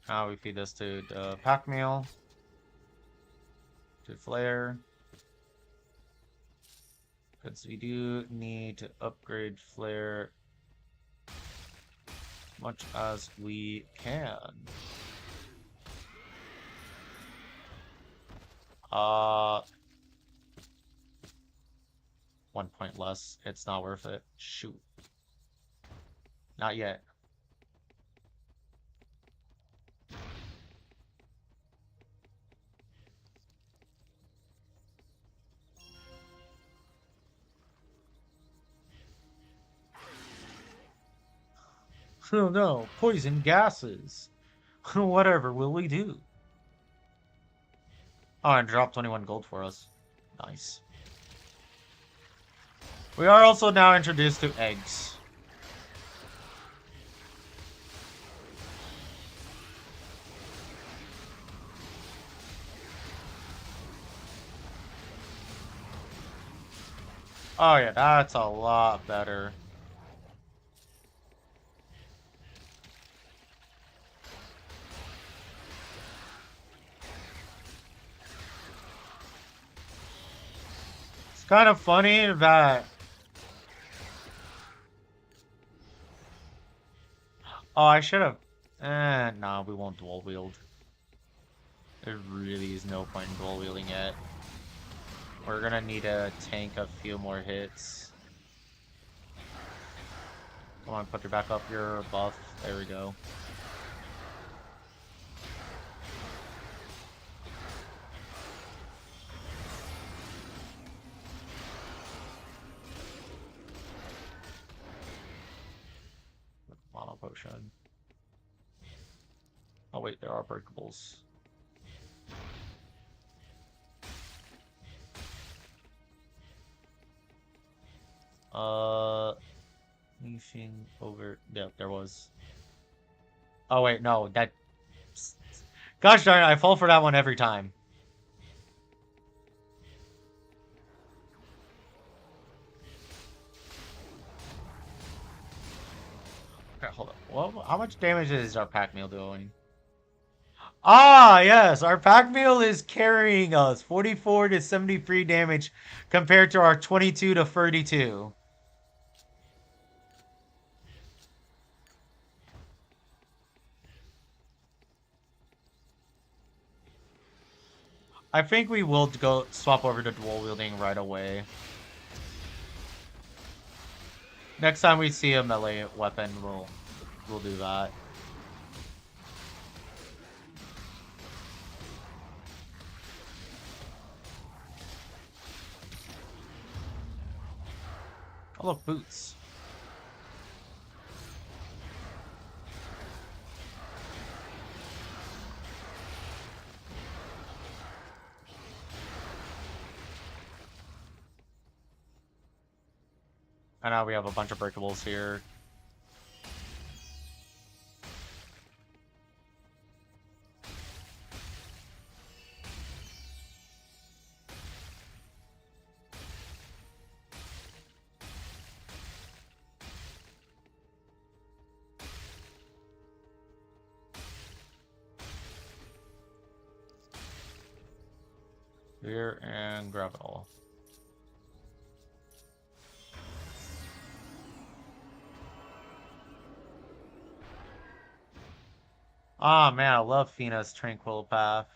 Now we feed this to the pack meal. To Flare. Because we do need to upgrade Flare as much as we can. 1 point less. It's not worth it. Shoot. Not yet. Oh no, poison gases. Whatever will we do? Oh, and dropped 21 gold for us. Nice. We are also now introduced to eggs. Oh yeah, that's a lot better. kind of funny that... Oh, I should have... nah, we won't dual wield. There really is no point in dual wielding yet. We're gonna need to tank a few more hits. Come on, put your back up your buff. There we go. Mono potion. Oh wait, there are breakables. Anything over... Yeah, there was. Oh wait, no, that... Gosh darn it, I fall for that one every time. Okay, hold on. Well, how much damage is our pack meal doing? Ah, yes, our pack meal is carrying us 44 to 73 damage compared to our 22 to 32. I think we will go swap over to dual wielding right away. Next time we see a melee weapon, we'll do that. Oh look, boots. And now we have a bunch of breakables here. Here and grab it all. Ah man, I love Fina's Tranquil Path.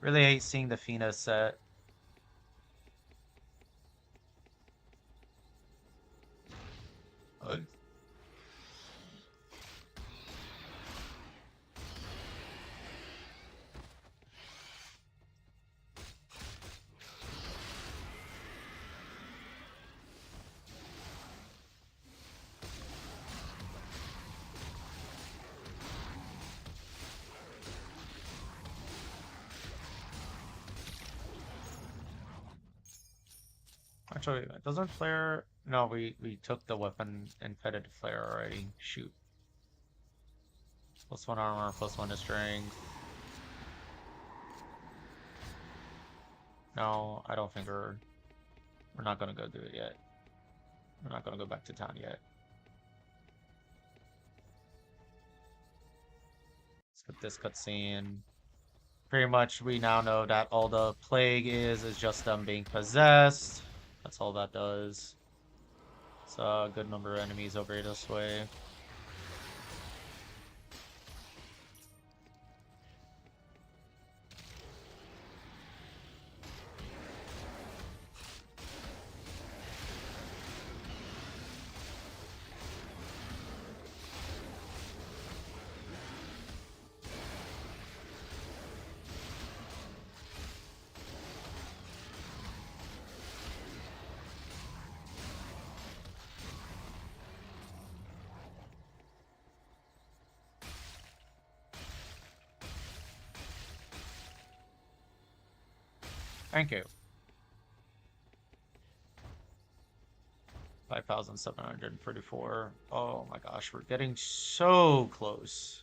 Really hate seeing the Fina set. Actually, doesn't flare... No, we took the weapon and fed it to flare already. Shoot. +1 armor, +1 to strength. No, I don't think we're not gonna go do it yet. We're not gonna go back to town yet. Skip this cutscene. Pretty much we now know that all the plague is just them being possessed. That's all that does. It's a good number of enemies over this way. Thank you. 5,734. Oh my gosh, we're getting so close.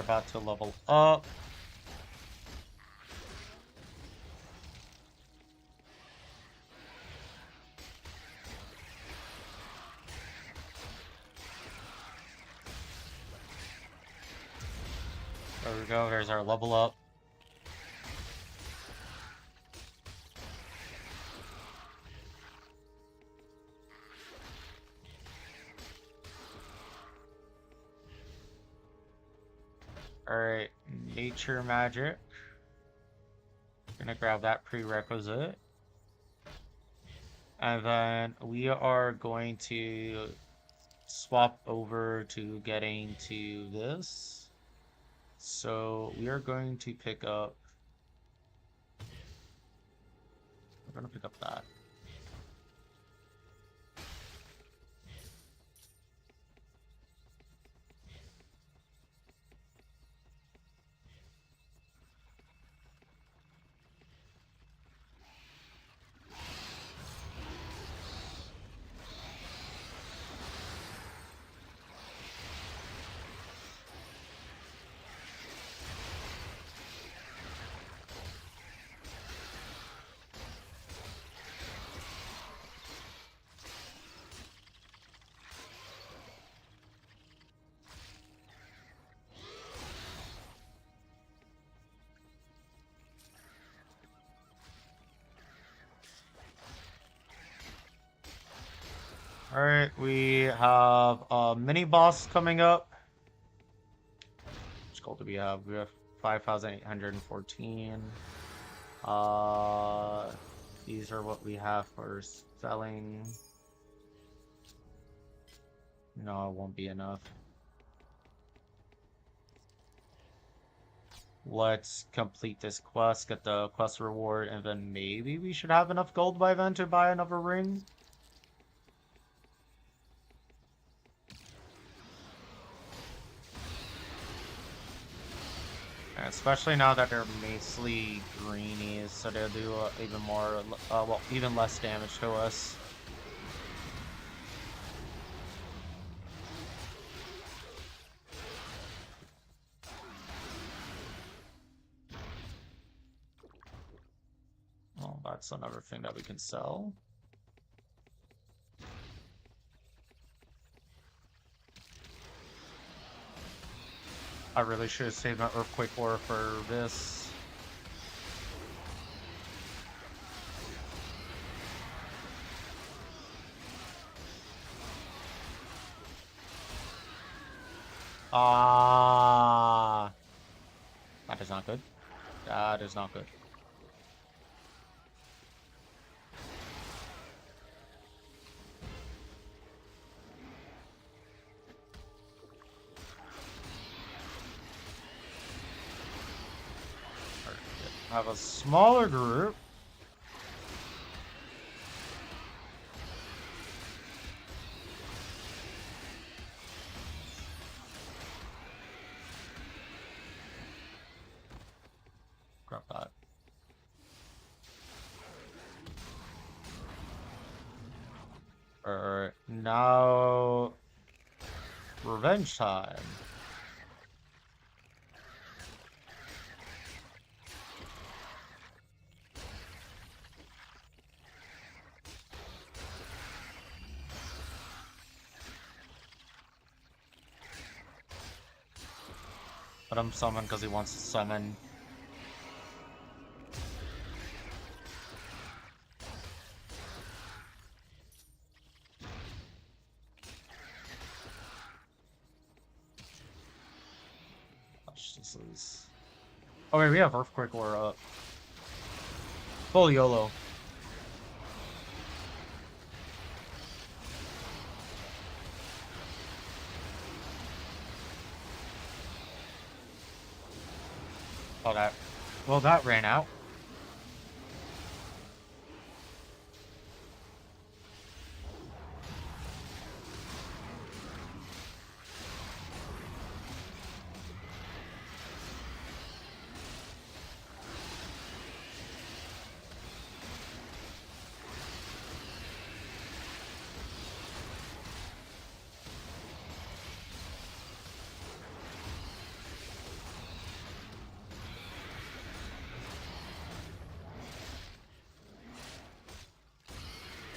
about to level up. There we go, there's our level up. Alright, nature magic. Gonna grab that prerequisite. And then we are going to swap over to getting to this. So we are going to pick up. We're gonna pick up that. Alright, we have a mini boss coming up. Which gold do we have? We have 5,814. These are what we have for selling. No, it won't be enough. Let's complete this quest, get the quest reward, and then maybe we should have enough gold by then to buy another ring. Especially now that they're mostly greenies, so they'll do even more, well, even less damage to us. Well, that's another thing that we can sell. I really should have saved my Earthquake Ore for this. That is not good. That is not good. Have a smaller group. Grab that. Alright, now revenge time. Let him summon because he wants to summon. This is... Oh wait, we have Earthquake Ore up. Full YOLO. Oh, that... Well, that ran out.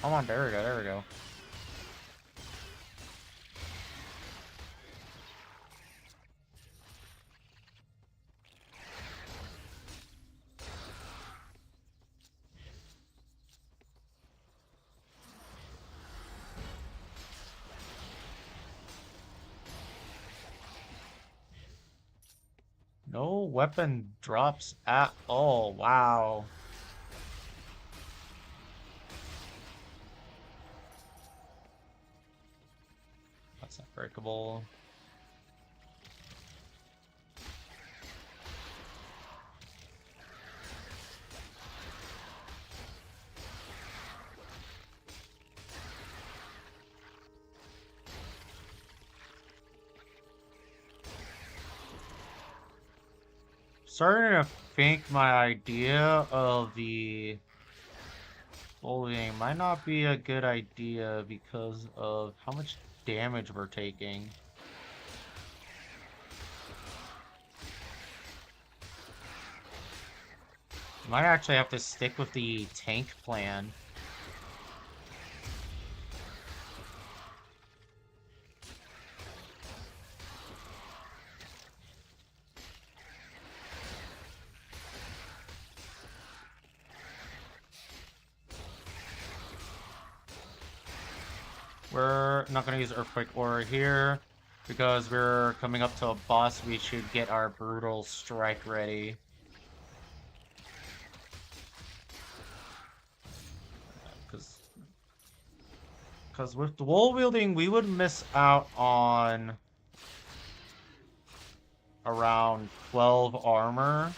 Come on, there we go, there we go. No weapon drops at all. Wow. That's not breakable. Starting to think my idea of the bullying might not be a good idea because of how much damage we're taking. Might actually have to stick with the tank plan. We're not going to use Earthquake Aura here because we're coming up to a boss. We should get our Brutal Strike ready. Because with dual wielding, we would miss out on around 12 armor.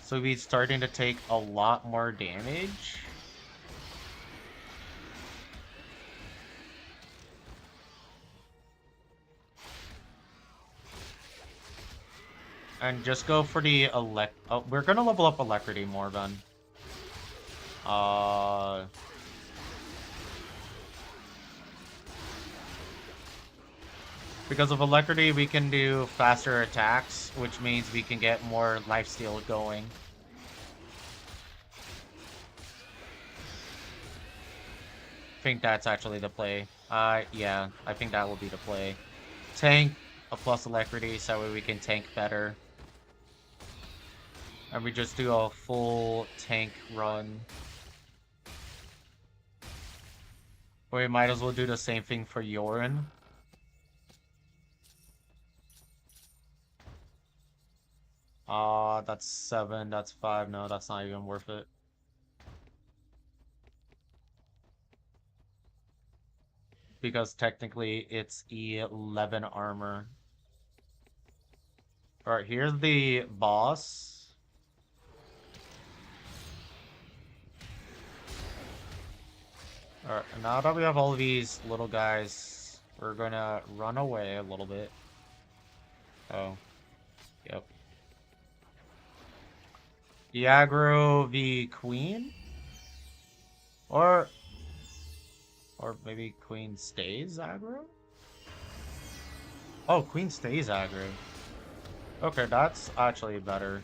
So we'd be starting to take a lot more damage. And just go for the we're gonna level up Alacrity more then. Because of Alacrity, we can do faster attacks, which means we can get more lifesteal going. I think that's actually the play. Yeah, I think that will be the play. Tank a plus Alacrity, so that way we can tank better. And we just do a full tank run. We might as well do the same thing for Yorin. That's 7, that's 5. No, that's not even worth it. Because technically it's 11 armor. Alright, here's the boss. Alright, now that we have all of these little guys, we're gonna run away a little bit. Oh. Yep. You aggro the queen? Or maybe queen stays aggro? Oh, queen stays aggro. Okay, that's actually better.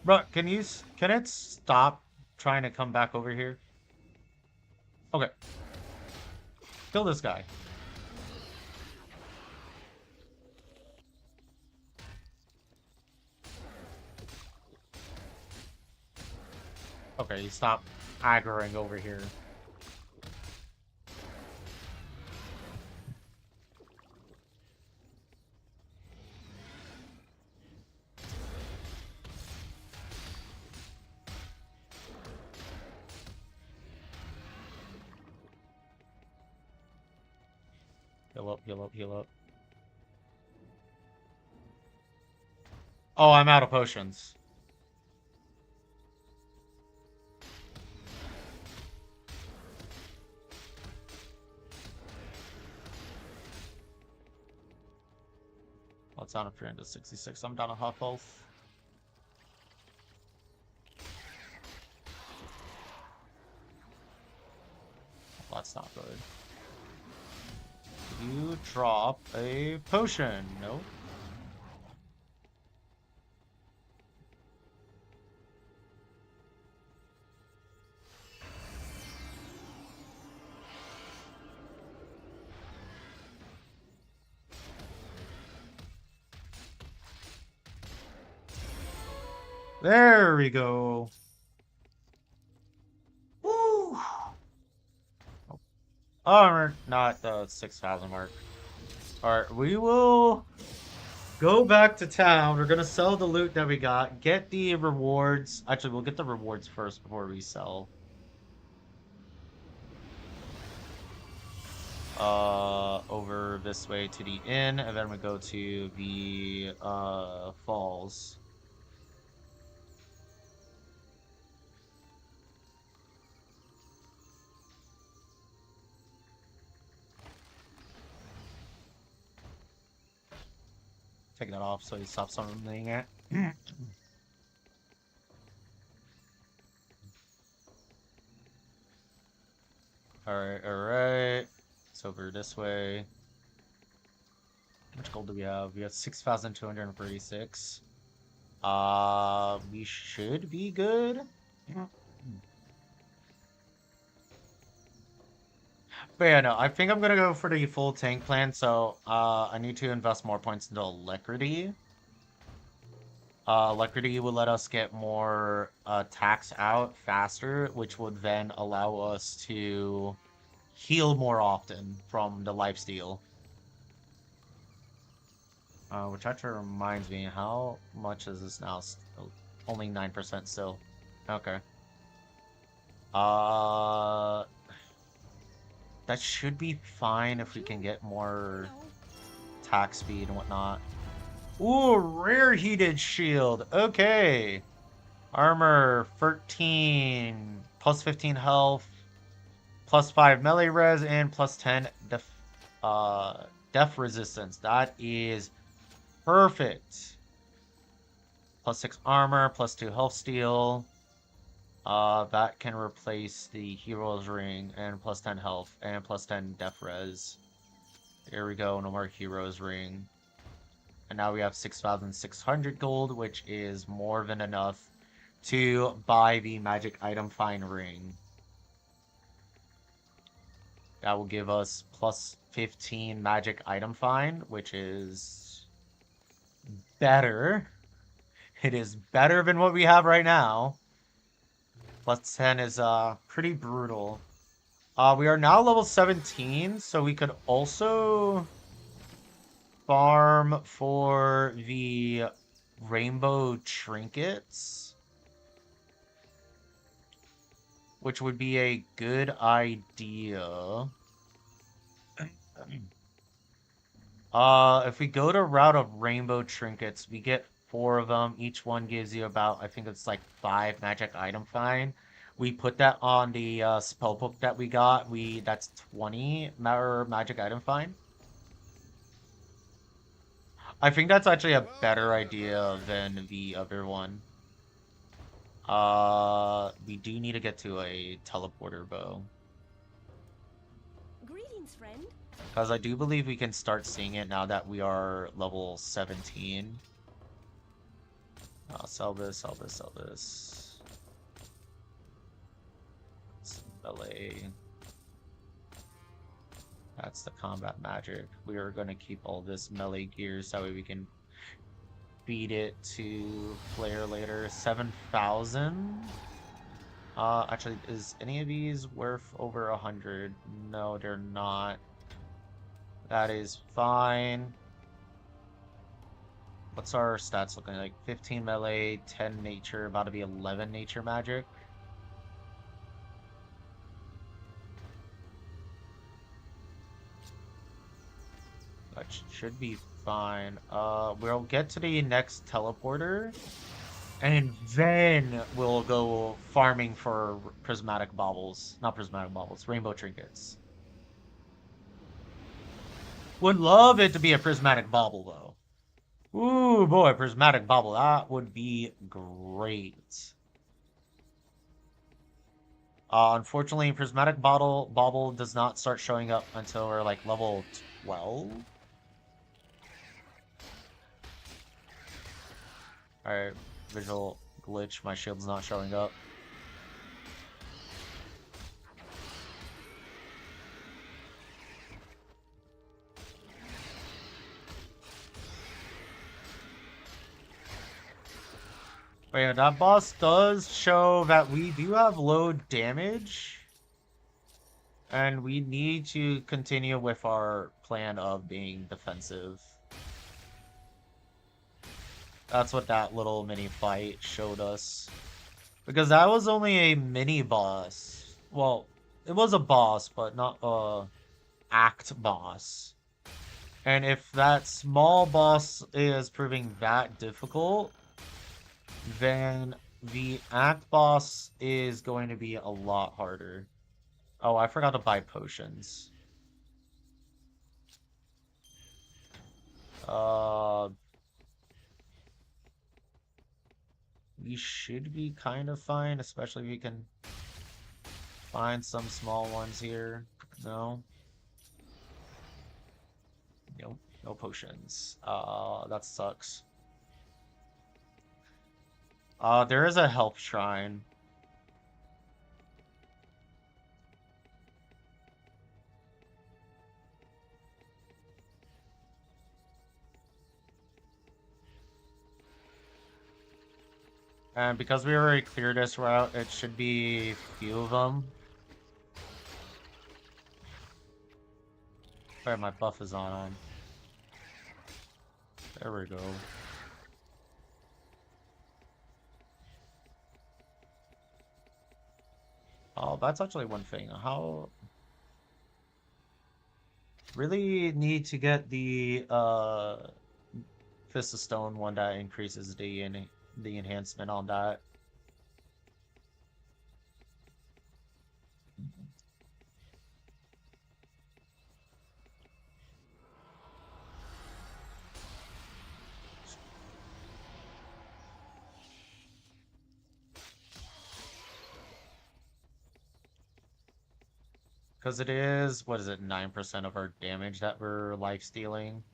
Bro, can it stop trying to come back over here? Okay. Kill this guy. Okay, you stop aggroing over here. Heal up, heal up, heal up. Oh, I'm out of potions. it's down to 366. I'm down to half health. That's not good. You drop a potion. Nope. There we go. Woo! Oh, we're not the 6,000 mark. Alright, we will go back to town. We're gonna sell the loot that we got. Get the rewards. Actually, we'll get the rewards first before we sell. Over this way to the inn, and then we go to the falls. Taking it off so he stops summoning it. Alright, alright. It's over this way. How much gold do we have? We have 6,236. We should be good. But yeah, no, I think I'm gonna go for the full tank plan, so I need to invest more points into Alacrity. Alacrity will let us get more attacks out faster, which would then allow us to heal more often from the lifesteal. Which actually reminds me, how much is this now? Only 9% still. Okay. That should be fine if we can get more attack speed and whatnot. Ooh, rare heated shield. Okay. Armor 13, plus 15 health, plus 5 melee res, and plus 10 def resistance. That is perfect. Plus 6 armor, plus 2 health steal. That can replace the hero's ring, and plus 10 health, and plus 10 def res. There we go, no more hero's ring. And now we have 6,600 gold, which is more than enough to buy the magic item find ring. That will give us plus 15 magic item find, which is better. It is better than what we have right now. Plus 10 is pretty brutal. We are now level 17, so we could also farm for the rainbow trinkets, which would be a good idea. If we go to route of rainbow trinkets, we get 4 of them. Each one gives you about, I think it's like 5 magic item find. We put that on the spell book that we got. That's 20 magic item find. I think that's actually a better idea than the other one. We do need to get to a teleporter bow. Greetings, friend. Because I do believe we can start seeing it now that we are level 17. Sell this, sell this, sell this. Melee. That's the combat magic. We are going to keep all this melee gear so that way we can beat it to flare later. 7,000. Actually, is any of these worth over 100? No, they're not. That is fine. What's our stats looking like? 15 melee, 10 nature, about to be 11 nature magic. That should be fine. We'll get to the next teleporter, and then we'll go farming for prismatic baubles. Not prismatic baubles, rainbow trinkets. Would love it to be a prismatic bauble, though. Ooh, boy, prismatic bubble. That would be great. Unfortunately, prismatic bauble does not start showing up until we're like level 12. Alright, visual glitch. My shield's not showing up. But yeah, that boss does show that we do have low damage. And we need to continue with our plan of being defensive. That's what that little mini fight showed us. Because that was only a mini boss. Well, it was a boss, but not a act boss. And if that small boss is proving that difficult, then the act boss is going to be a lot harder. Oh, I forgot to buy potions. Uh, we should be kind of fine, especially if we can find some small ones here. No? Nope, no potions. That sucks. There is a health shrine. And because we already cleared this route, it should be a few of them. Sorry, my buff is on. There we go. Oh, that's actually one thing. How... Really need to get the Fist of Stone one that increases the enhancement on that. Because it is, what is it, 9% of our damage that we're life stealing?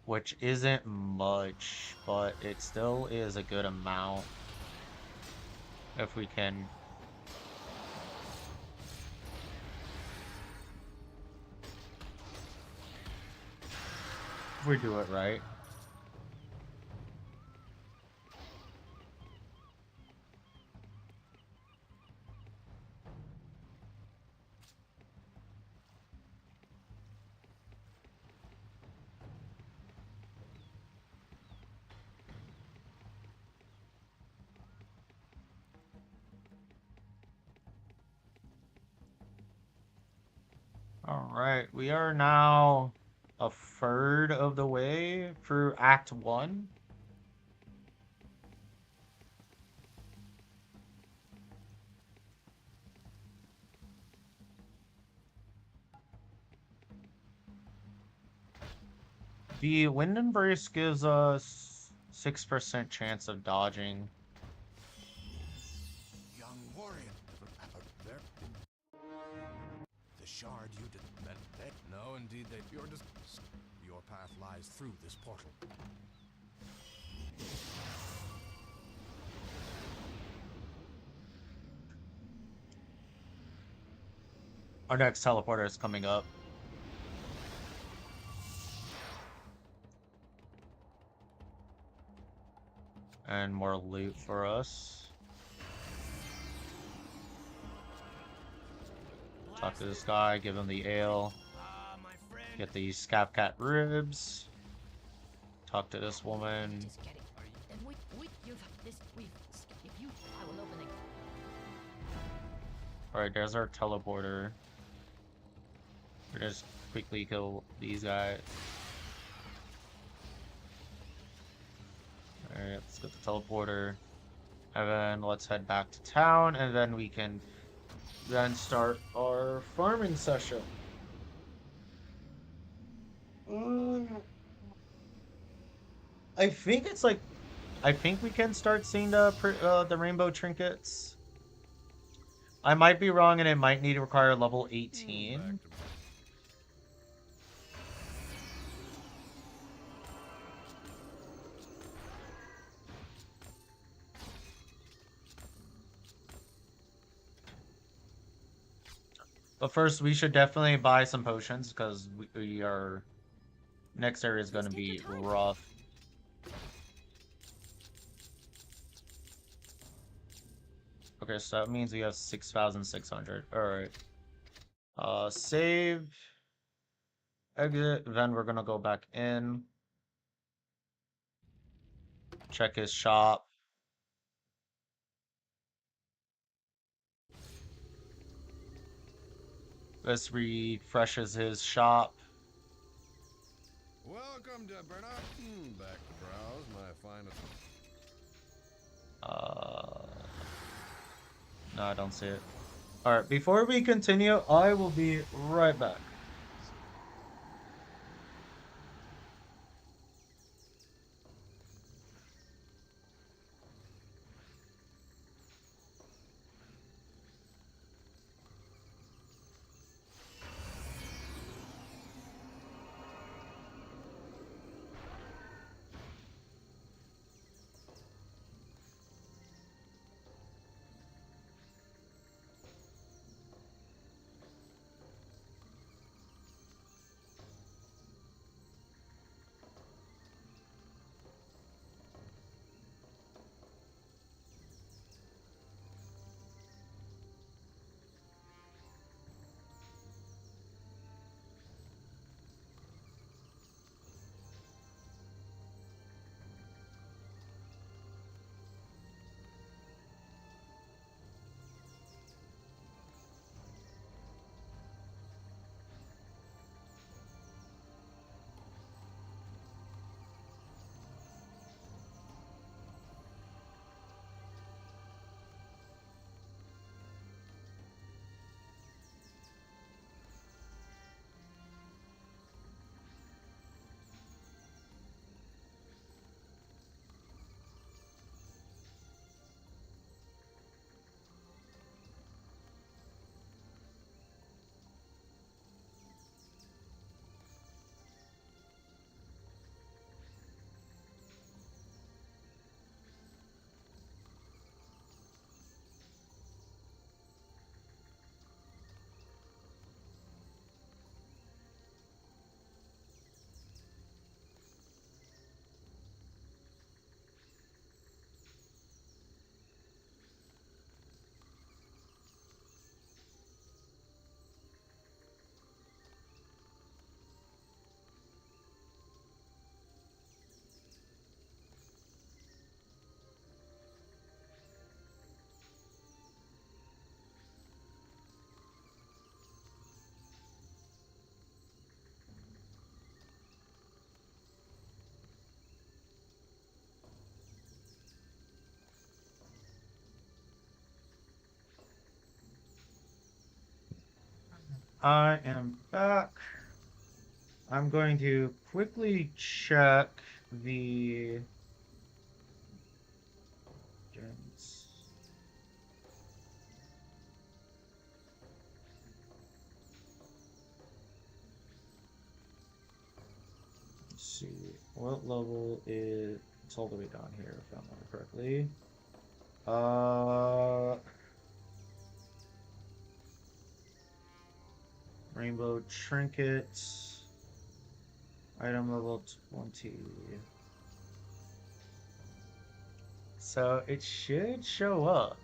Which isn't much, but it still is a good amount. If we can... If we do it right. Alright, we are now a third of the way through Act 1. The Wind Embrace gives us 6% chance of dodging. Young warrior. There. The shard you did that. No, indeed, you're just. Your path lies through this portal. Our next teleporter is coming up. And more loot for us. Talk to this guy, give him the ale. Get these Scabcat ribs. Talk to this woman. Just get it. Alright, there's our teleporter. We're just quickly kill these guys. Alright, let's get the teleporter. And then let's head back to town, and then we can then start our farming session. Mm, I think it's like I think we can start seeing the rainbow trinkets. I might be wrong, and it might need to require level Back 18. to But first, we should definitely buy some potions because we are next area is going Please to take your be time. rough. Okay, so that means we have 6,600. All right. Save, exit. Then we're gonna go back in, check his shop. This refreshes his shop. welcome to Bernard. Back to browse my finest. No, I don't see it. All right, before we continue, I will be right back. I am back. I'm going to quickly check the gens. Let's see what level is. It's all the way down here, if I remember correctly. Uh, Rainbow trinkets. Item level 20. So it should show up.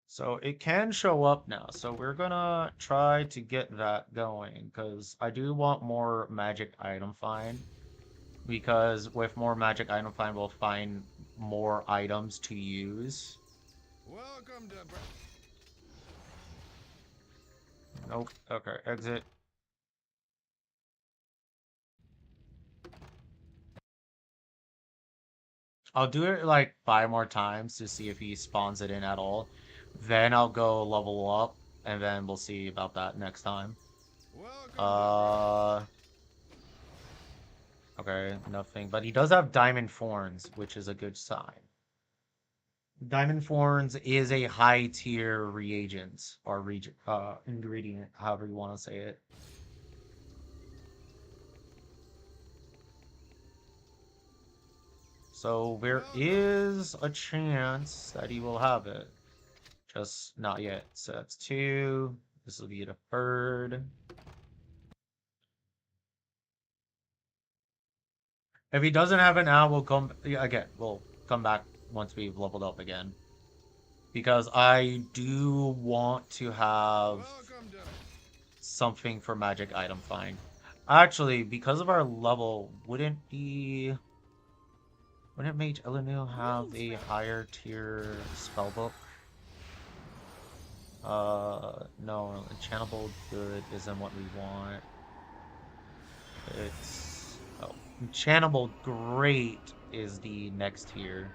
So it can show up now. So we're gonna try to get that going because I do want more magic item find. Because with more magic item find, we'll find more items to use. Welcome to Nope. Okay, exit. I'll do it like 5 more times to see if he spawns it in at all. Then I'll go level up and then we'll see about that next time. Welcome. Okay, nothing. But he does have diamond thorns, which is a good sign. Diamond thorns is a high tier reagent or ingredient, however you want to say it. So there is a chance that he will have it. Just not yet. So that's 2. This will be the 3rd. If he doesn't have it now, we'll come again. We'll come back once we've leveled up again. Because I do want to have something for magic item find. Actually, because of our level, wouldn't Mage Elenu have a higher tier spellbook? No, enchantable good isn't what we want. It's enchantable great is the next tier.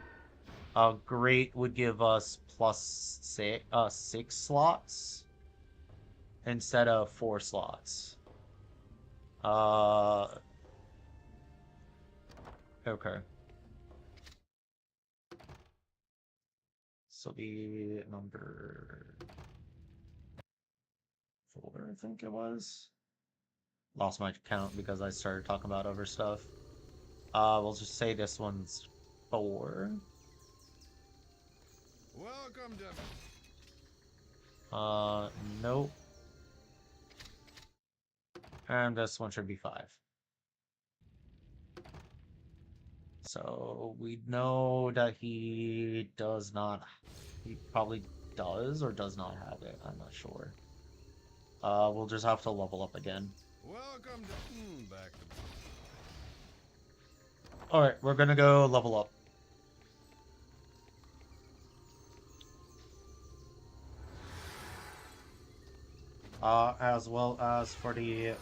Great would give us plus 6 slots instead of 4 slots. Okay. So the number 4, I think it was. Lost my count because I started talking about other stuff. We'll just say this one's 4. Welcome, Nope. And this one should be 5. So we know that he does not. He probably does or does not have it. I'm not sure. We'll just have to level up again. Welcome back to. All right, we're gonna go level up. As well as for the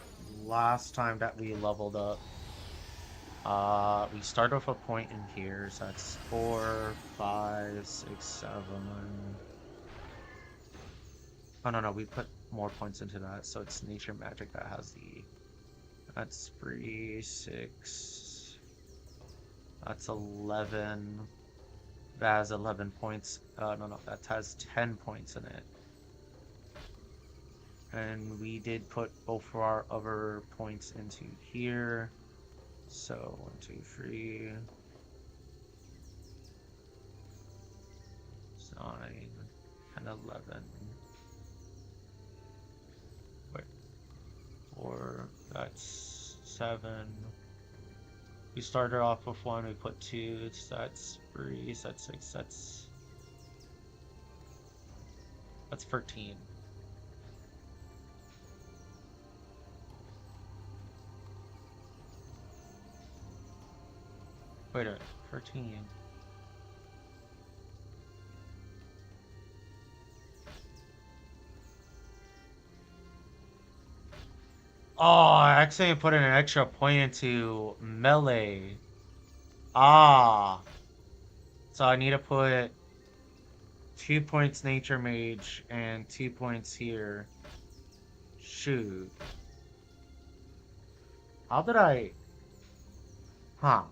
last time that we leveled up. We start off a point in here, so that's 4, 5, 6, 7. Oh no, we put more points into that, so it's nature magic that has the. That's 3, 6. That's 11. That has 11 points. No, that has 10 points in it. And we did put both of our other points into here. So 1, 2, 3. 9 and 11. Wait. 4. That's 7. We started off with 1. We put 2. So that's 3. So that's 6. That's 13. Wait a minute. 13. Oh, I accidentally put in an extra point into melee. Ah. So I need to put 2 points nature mage and 2 points here. Shoot. How did I... Huh.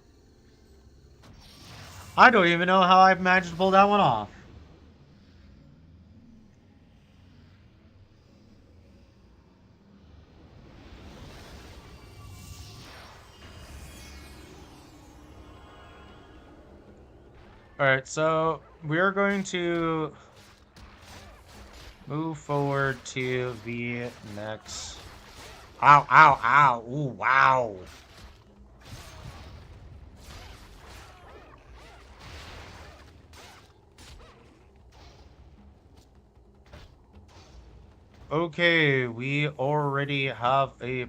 I don't even know how I managed to pull that one off. Alright, so we're going to move forward to the next... Ow, ow, ow. Ooh, wow. Okay, we already have a...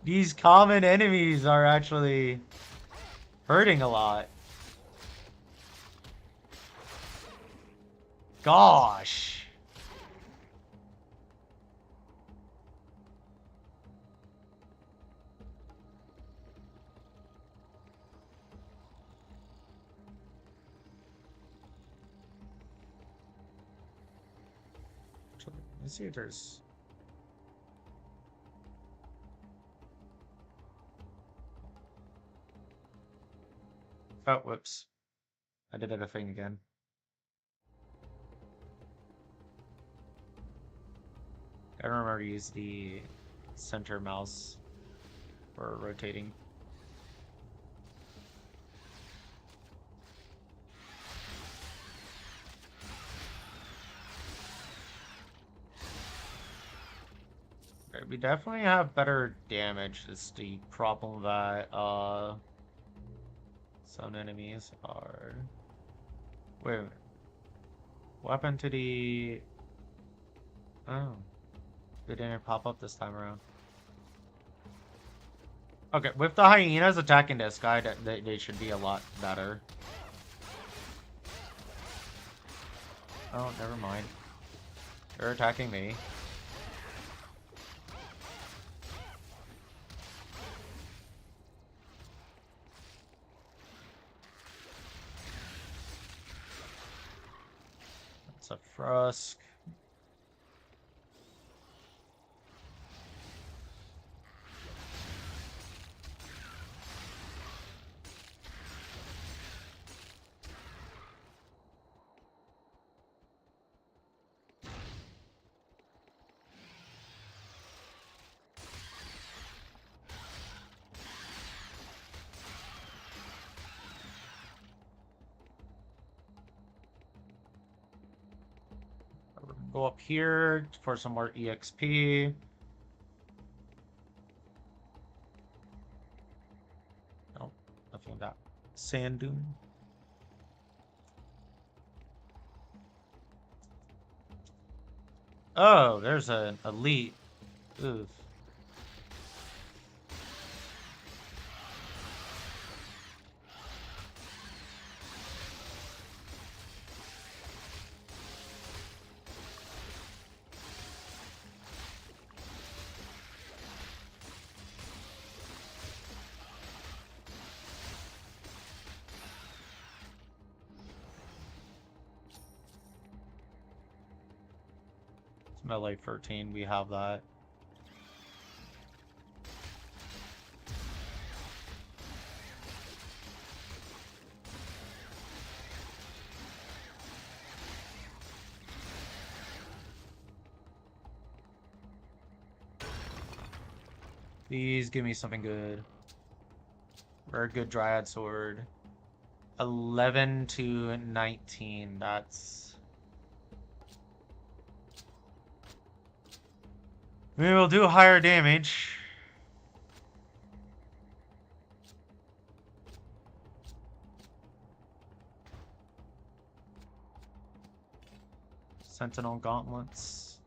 These common enemies are actually hurting a lot. Gosh. Actually, let's see if there's... Oh, whoops. I did a thing again. I remember to use the center mouse for rotating. Okay, we definitely have better damage. It's the problem that some enemies are... Wait a minute. What happened to the... Oh. They didn't pop up this time around. Okay, with the hyenas attacking this guy, they should be a lot better. Oh, never mind. They're attacking me. That's a Frusk. Go up here for some more EXP. No, nothing like that. Sand dune. Oh, there's an elite. Oof. It's melee 13, we have that. Please give me something good. Very good Dryad Sword. 11 to 19, that's... We will do higher damage. Sentinel gauntlets.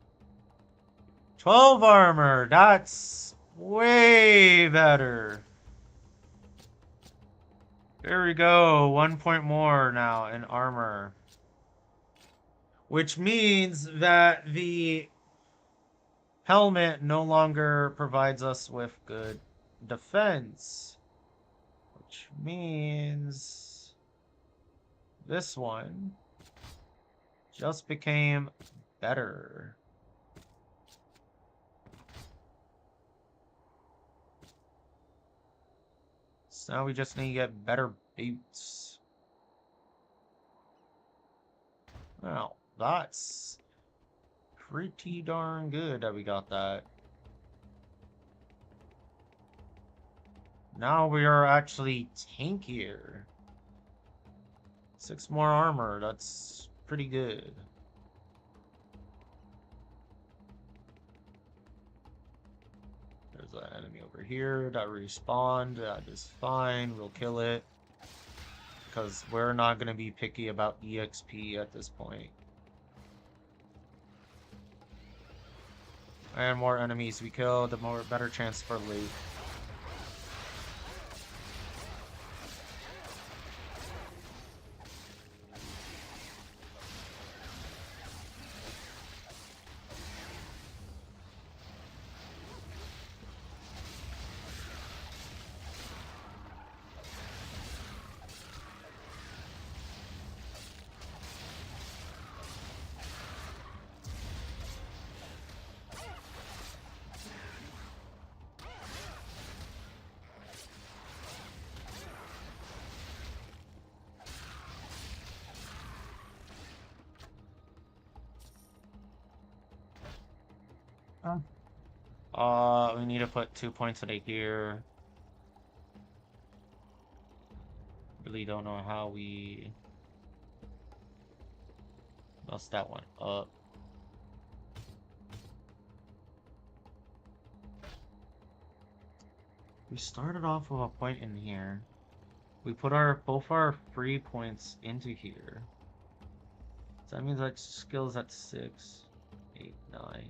12 armor, that's way better. There we go, 1 point more now in armor. Which means that the helmet no longer provides us with good defense. Which means this one just became better. So now we just need to get better boots. Well, that's pretty darn good that we got that. Now we are actually tankier. 6 more armor, that's pretty good. There's an enemy over here that respawned. That is fine, we'll kill it. Because we're not going to be picky about EXP at this point. And more enemies we kill, the better chance for loot. We need to put 2 points in it here. Really don't know how we messed that one up. We started off with a point in here. We put both our free points into here. So that means like skills at 6, 8, 9.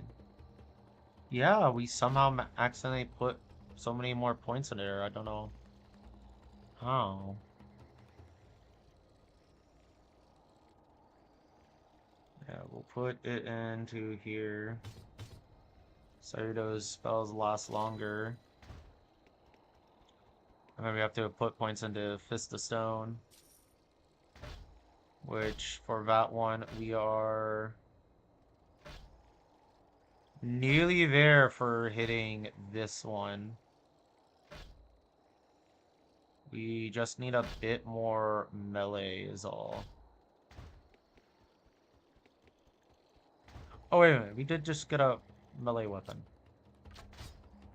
Yeah, we somehow accidentally put so many more points in there. I don't know how. Yeah, we'll put it into here. So those spells last longer. And then we have to put points into Fist of Stone. Which, for that one, we are nearly there for hitting this one. We just need a bit more melee is all. Oh, wait a minute. We did just get a melee weapon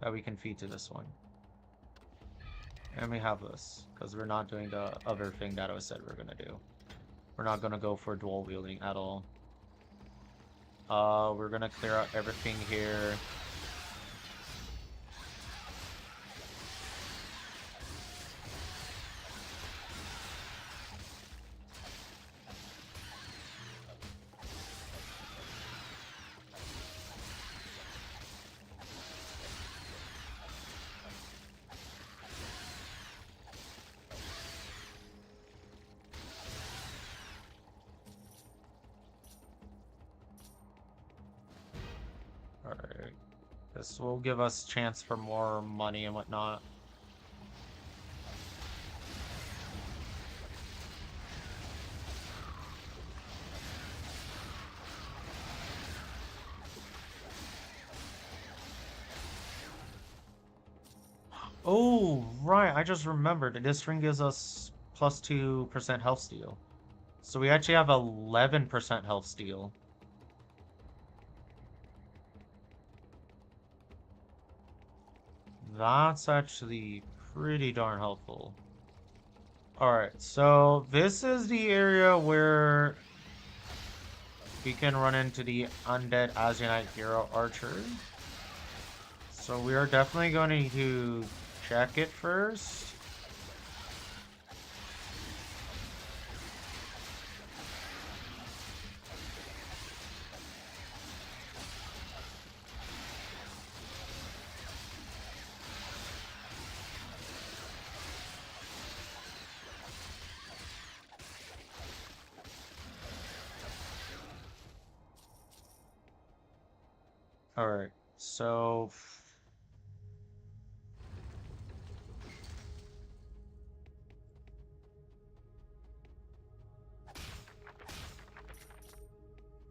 that we can feed to this one. And we have this, because we're not doing the other thing that I said we're going to do. We're not going to go for dual wielding at all. We're going to clear out everything here. Alright. This will give us chance for more money and whatnot. Oh, right. I just remembered. This ring gives us plus 2% health steal. So we actually have 11% health steal. That's actually pretty darn helpful. Alright, so this is the area where we can run into the undead Azionite hero archer. So we are definitely going to check it first. Alright, so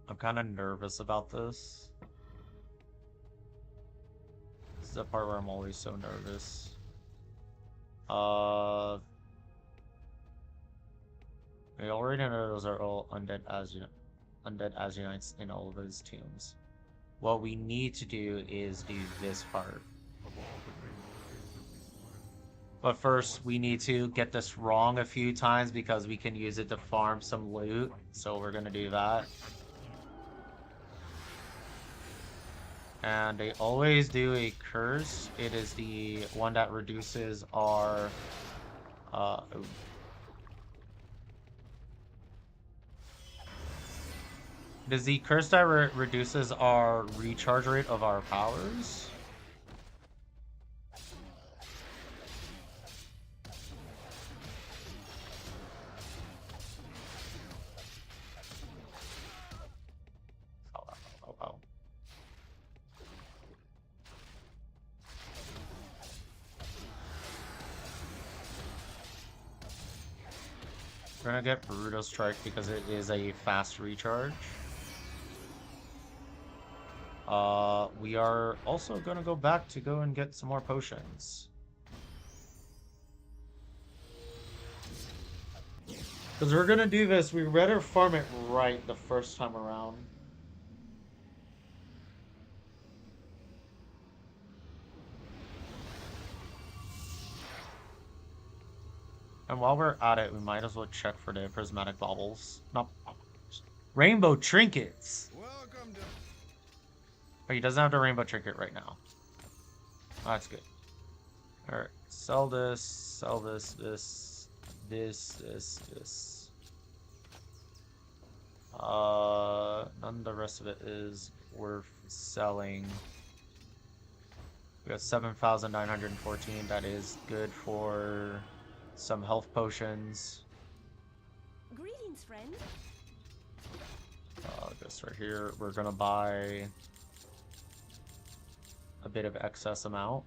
I'm kind of nervous about this. This is the part where I'm always so nervous. We already know those are all undead Azionites in all of those tombs. What we need to do is do this part. But first, we need to get this wrong a few times because we can use it to farm some loot. So we're gonna do that. And they always do a curse. It is the one that reduces our... It is the curse that reduces our recharge rate of our powers. Oh. We're gonna get Brutal Strike because it is a fast recharge. We are also gonna go back to go and get some more potions. Because we're gonna do this, we better farm it right the first time around. And while we're at it, we might as well check for the prismatic baubles. Not baubles. Rainbow trinkets! Welcome to... Oh, he doesn't have the rainbow trinket right now. Oh, that's good. Alright, sell this, this. None of the rest of it is worth selling. We got 7,914. That is good for some health potions. Greetings, friend. This right here, we're gonna buy a bit of excess amount.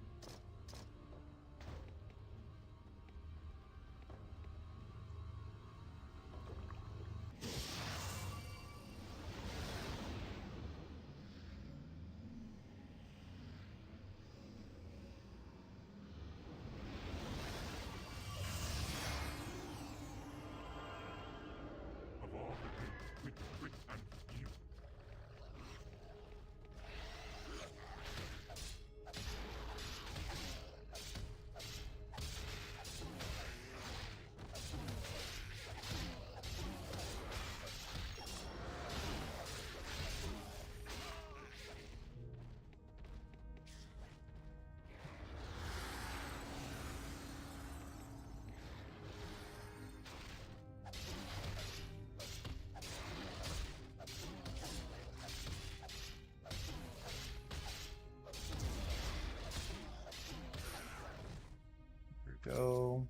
Go.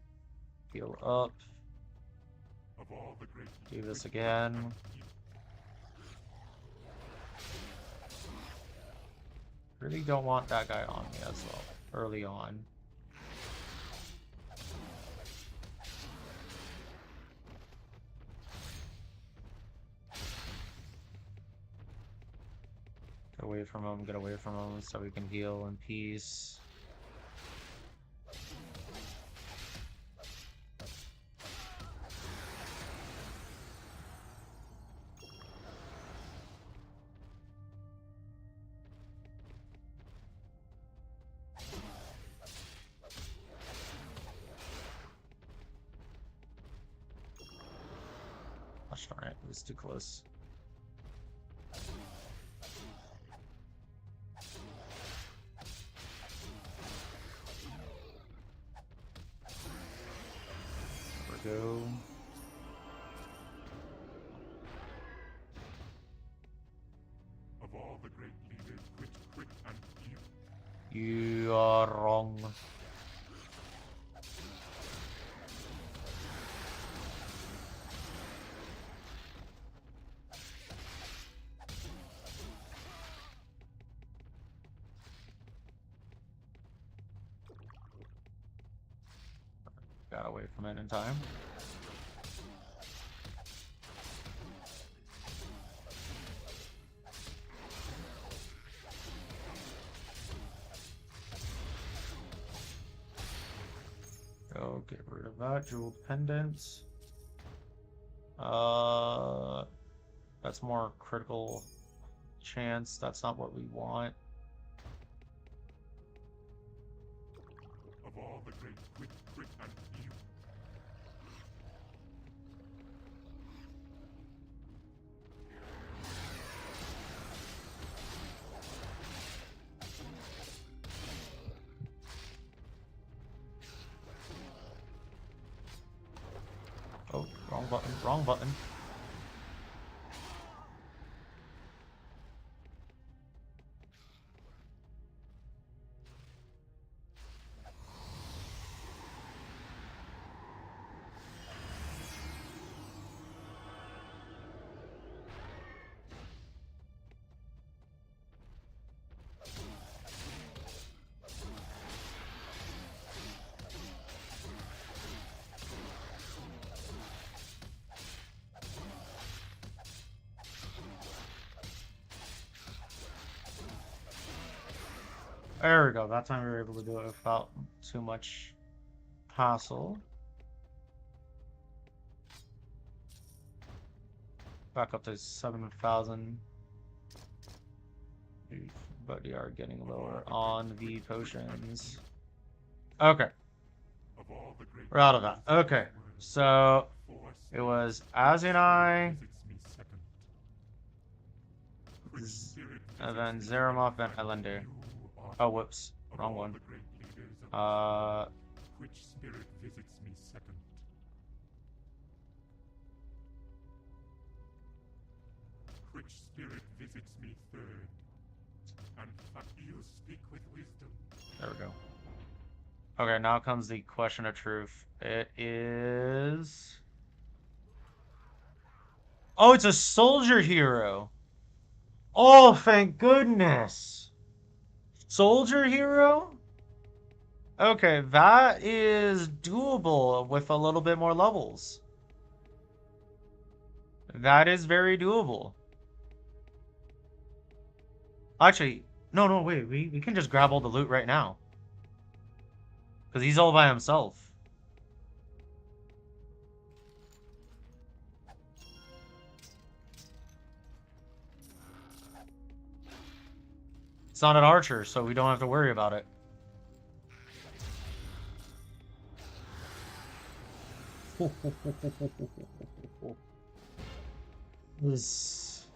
Heal up. Do this again. Really don't want that guy on me as well, early on. Get away from him so we can heal in peace. Gosh darn it, it was too close. There we go. Of all the great leaders, which quick and evil. You are wrong. Got away from it in time. Go get rid of that jeweled pendant. That's more critical chance. That's not what we want. Of all the great quick and evil. Oh, wrong button, wrong button. There we go. That time we were able to do it without too much hassle. Back up to 7,000. But we are getting lower on the potions. Okay. We're out of that. Okay. So Four it was spirits Az and I, visits me second. Which spirit and visits then me Zeramov and when Elender. you are Oh, whoops, of wrong all one. the great leaders of Uh, which spirit visits me second? Which spirit visits me third? And you speak with wisdom. there we go. Okay, now comes the question of truth. It is. Oh, it's a soldier hero. Oh, thank goodness. Soldier hero? Okay, that is doable with a little bit more levels. That is very doable. Actually, no, wait. We can just grab all the loot right now. Because he's all by himself. It's not an archer, so we don't have to worry about it. This...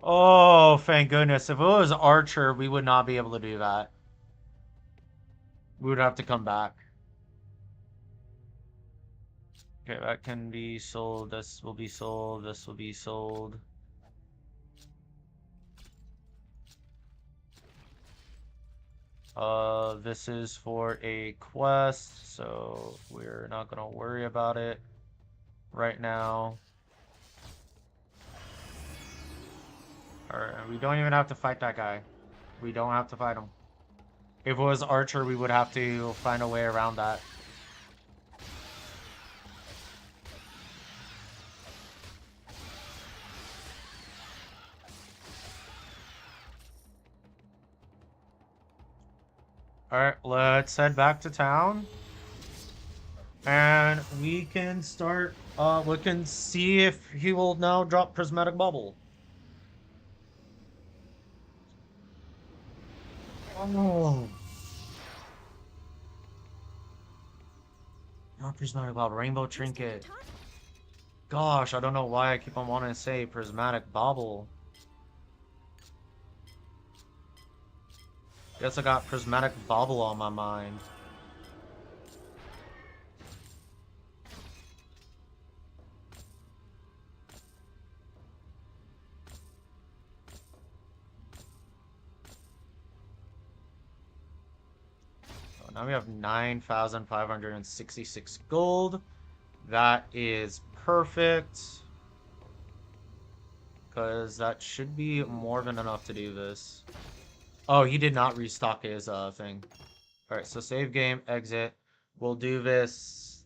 Oh, thank goodness. If it was archer, we would not be able to do that. We would have to come back. Okay, that can be sold. This will be sold. This will be sold. This is for a quest, so we're not gonna worry about it right now. Alright, we don't even have to fight that guy. We don't have to fight him. If it was Archer, we would have to find a way around that. Alright, let's head back to town. And we can start, we can see if he will now drop Prismatic Bubble. Oh. Not Prismatic Bubble, Rainbow Please take your Trinket. time. Gosh, I don't know why I keep on wanting to say Prismatic Bauble. Guess I got Prismatic Bauble on my mind. So now we have 9,566 gold. That is perfect. Because that should be more than enough to do this. Oh, he did not restock his thing. Alright, so save game, exit. We'll do this.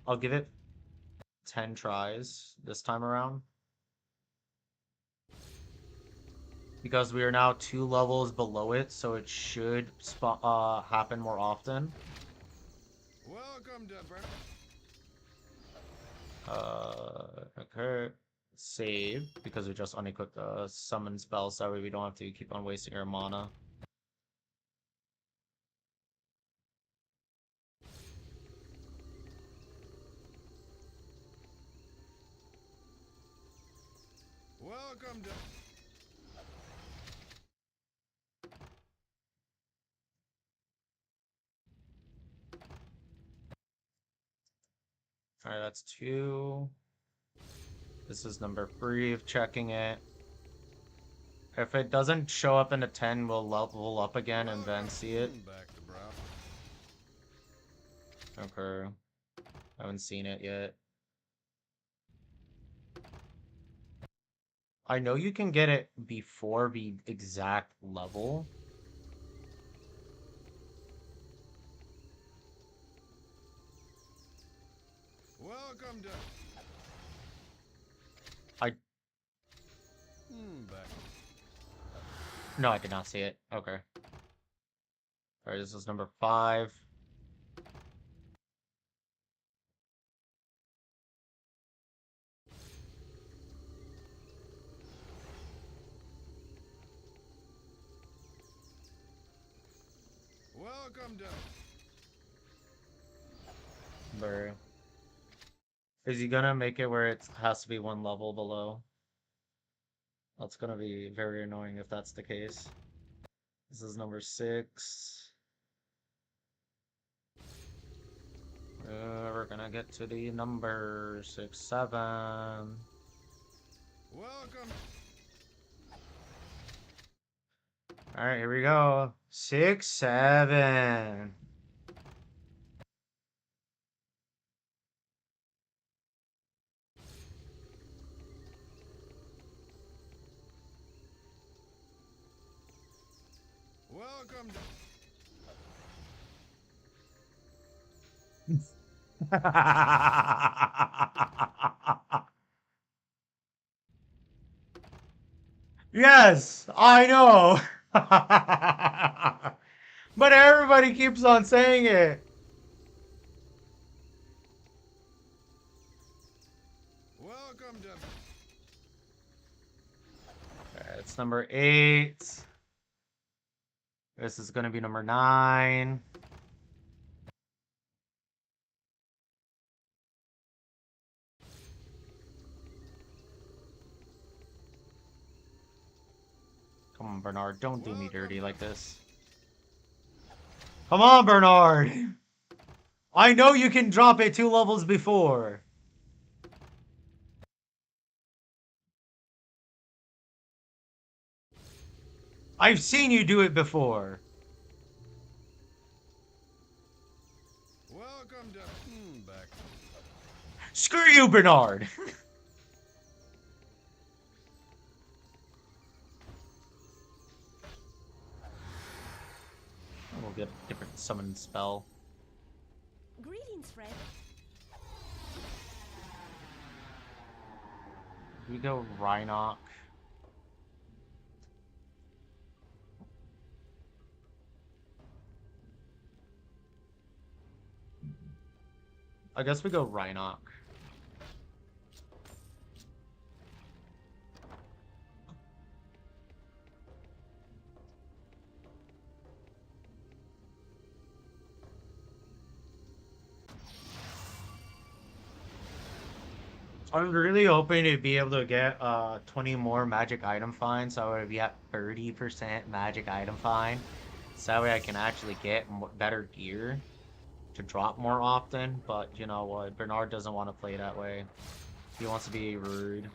I'll give it 10 tries this time around. Because we are now 2 levels below it, so it should happen more often. Welcome, Dupper. Okay. Save, because we just unequipped the summon spell, so that way we don't have to keep on wasting our mana. Welcome, Dupper. Alright, that's 2. This is number 3 of checking it. If it doesn't show up in a 10, we'll level up again and then see it. Back to brow. Okay. Haven't seen it yet. I know you can get it before the exact level. Welcome, Dupper. Back. No, I did not see it. Okay. Alright, this is number 5. Welcome, Dupper. Number Is he gonna make it where it has to be one level below? That's gonna be very annoying if that's the case. This is number 6. We're gonna get to the number 6, 7. Welcome. Alright, here we go. 6, 7. Welcome. Yes, I know. But everybody keeps on saying it. Welcome to. Alright, it's number 8. This is gonna be number 9. Come on, Bernard, don't do me dirty like this. Come on, Bernard! I know you can drop it 2 levels before. I've seen you do it before. Welcome to. Back. Screw you, Bernard! We'll get a different summon spell. Greetings, friend. We go Rhinoc. I guess we go Rhinoc. I'm really hoping to be able to get 20 more magic item finds, so I would be at 30% magic item find. So that way I can actually get better gear to drop more often, but you know what? Bernard doesn't want to play that way. He wants to be rude.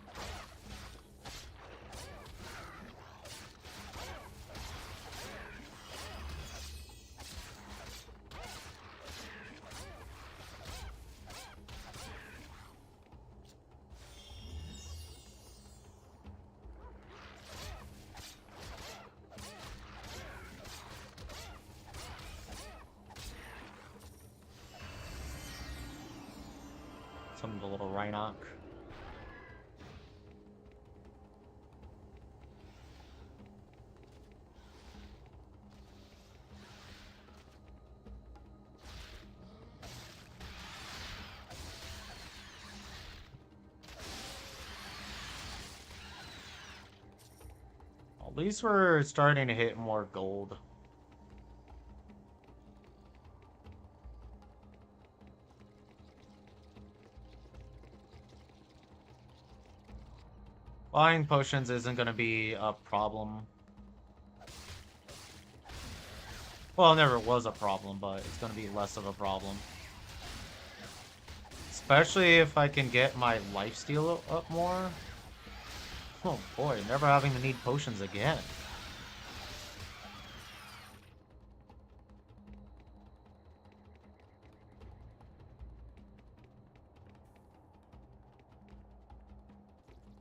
Some of the little Rhinoc. At least we're starting to hit more gold. Buying potions isn't going to be a problem. Well, it never was a problem, but it's going to be less of a problem. Especially if I can get my lifesteal up more. Oh boy, never having to need potions again.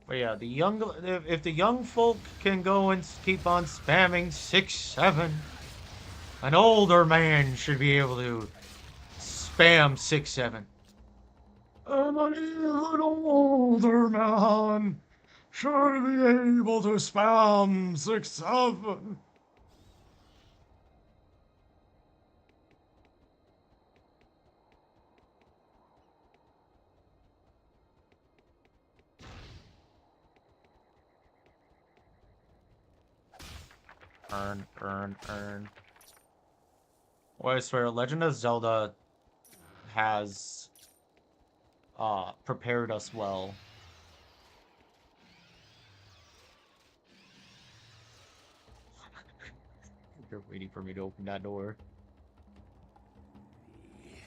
But yeah, the young if the young folk can go and keep on spamming 6, 7, an older man should be able to spam 6, 7. And an older man should be able to spam 6, 7. Earn, earn, earn. Well, I swear, Legend of Zelda has prepared us well. You're waiting for me to open that door.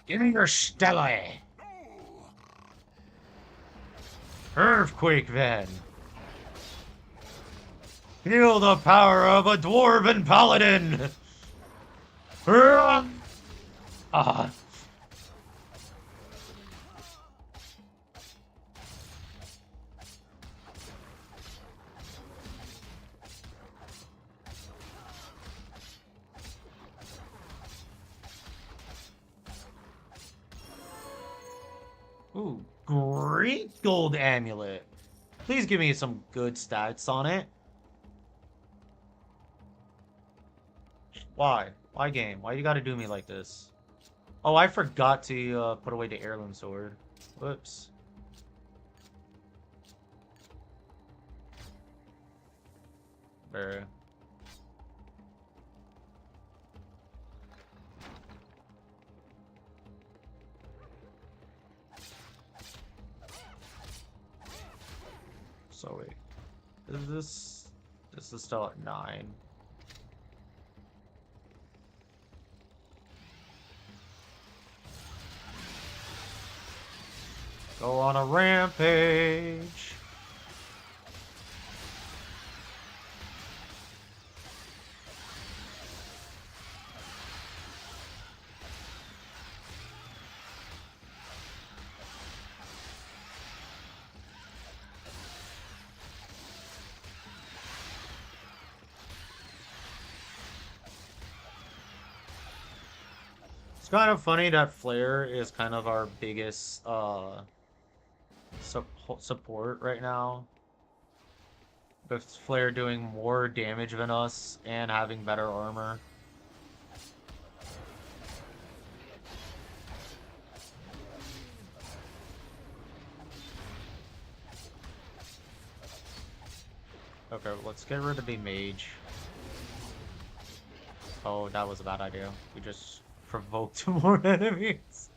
Give me your stele! Earthquake, then! Feel the power of a dwarven paladin! Ah. Ooh, great gold amulet. Please give me some good stats on it. Why? Why, game? Why you gotta do me like this? Oh, I forgot to put away the heirloom sword. Whoops. There. So wait. This is still at 9. Go on a rampage. It's kind of funny that Flare is kind of our biggest support right now. With Flare doing more damage than us and having better armor. Okay, let's get rid of the mage. Oh, that was a bad idea. We just provoked more enemies.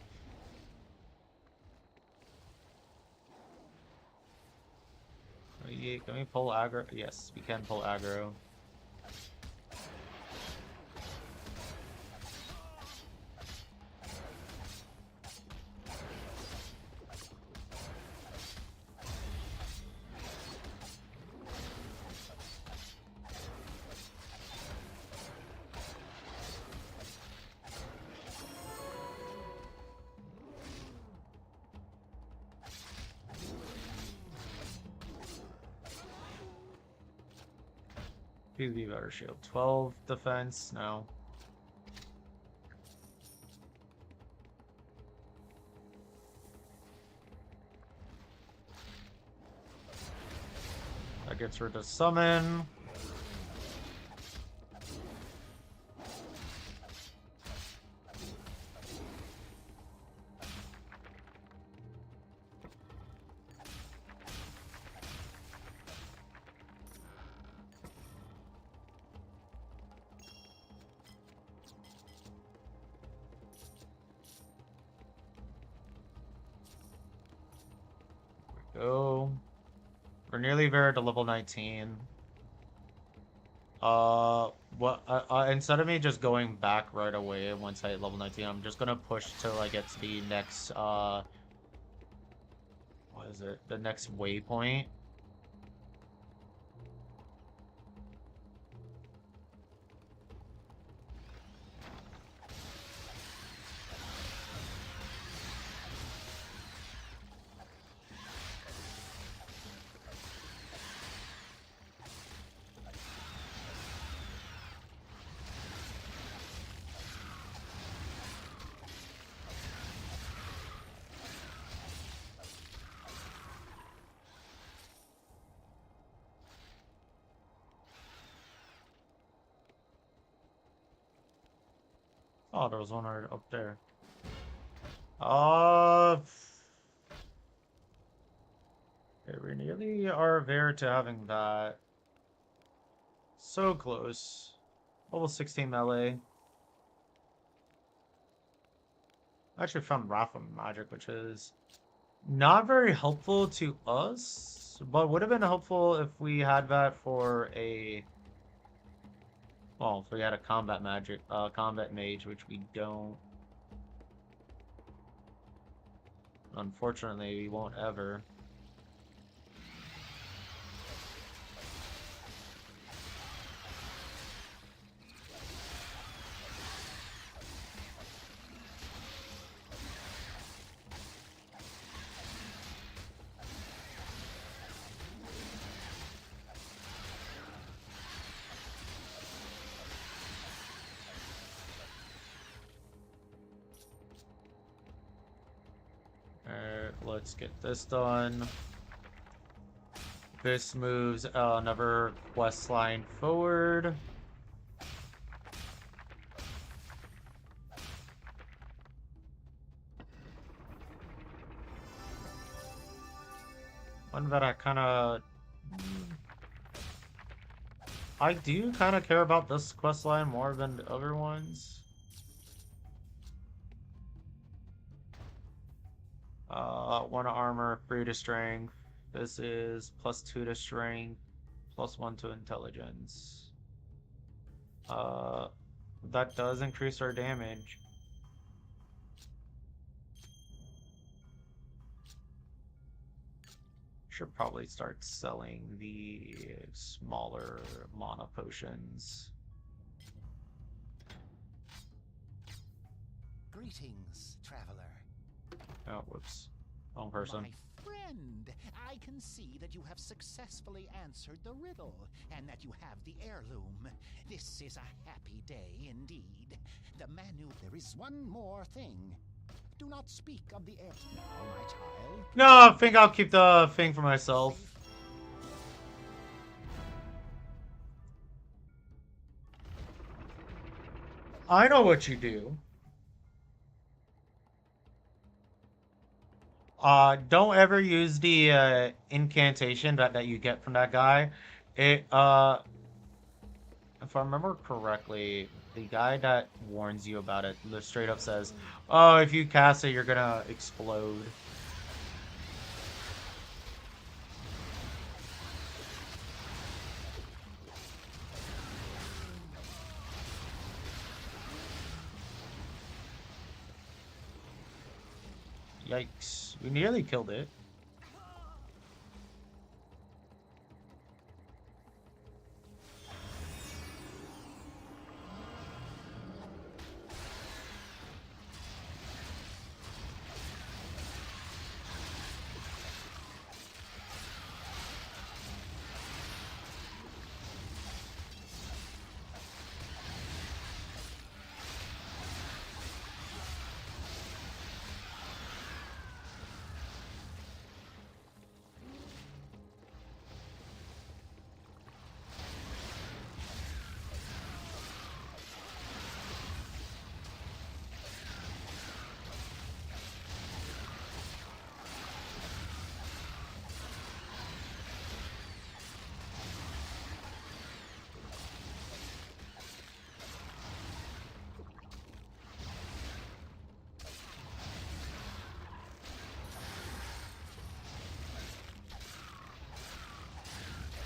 Can we pull aggro? Yes, we can pull aggro. Please be better shield. 12 defense, no. That gets rid of summon. Go. We're nearly there to level 19. What? Instead of me just going back right away once I hit level 19, I'm just gonna push till I get to the next, what is it? The next waypoint. Oh, there was one right up there. Okay, we nearly are there to having that. So close. Level 16 melee. I actually found Wrath of Magic, which is Not very helpful to us, but would have been helpful if we had that for a. Well, if we had a combat mage, which we don't. Unfortunately, we won't ever. Alright, let's get this done. This moves another quest line forward. One that I do kind of care about this quest line more than the other ones. 1 armor, 3 to strength. This is +2 to strength, +1 to intelligence. That does increase our damage. Should probably start selling the smaller mana potions. Greetings, traveler. Oh, whoops. Wrong person. My friend, I can see that you have successfully answered the riddle, and that you have the heirloom. This is a happy day indeed. The manual. There is one more thing. Do not speak of the heir. Now, my child. No, I think I'll keep the thing for myself. I know what you do. Don't ever use the incantation that you get from that guy. It if I remember correctly, the guy that warns you about it straight up says, "Oh, if you cast it, you're gonna explode." Yikes! We nearly killed it.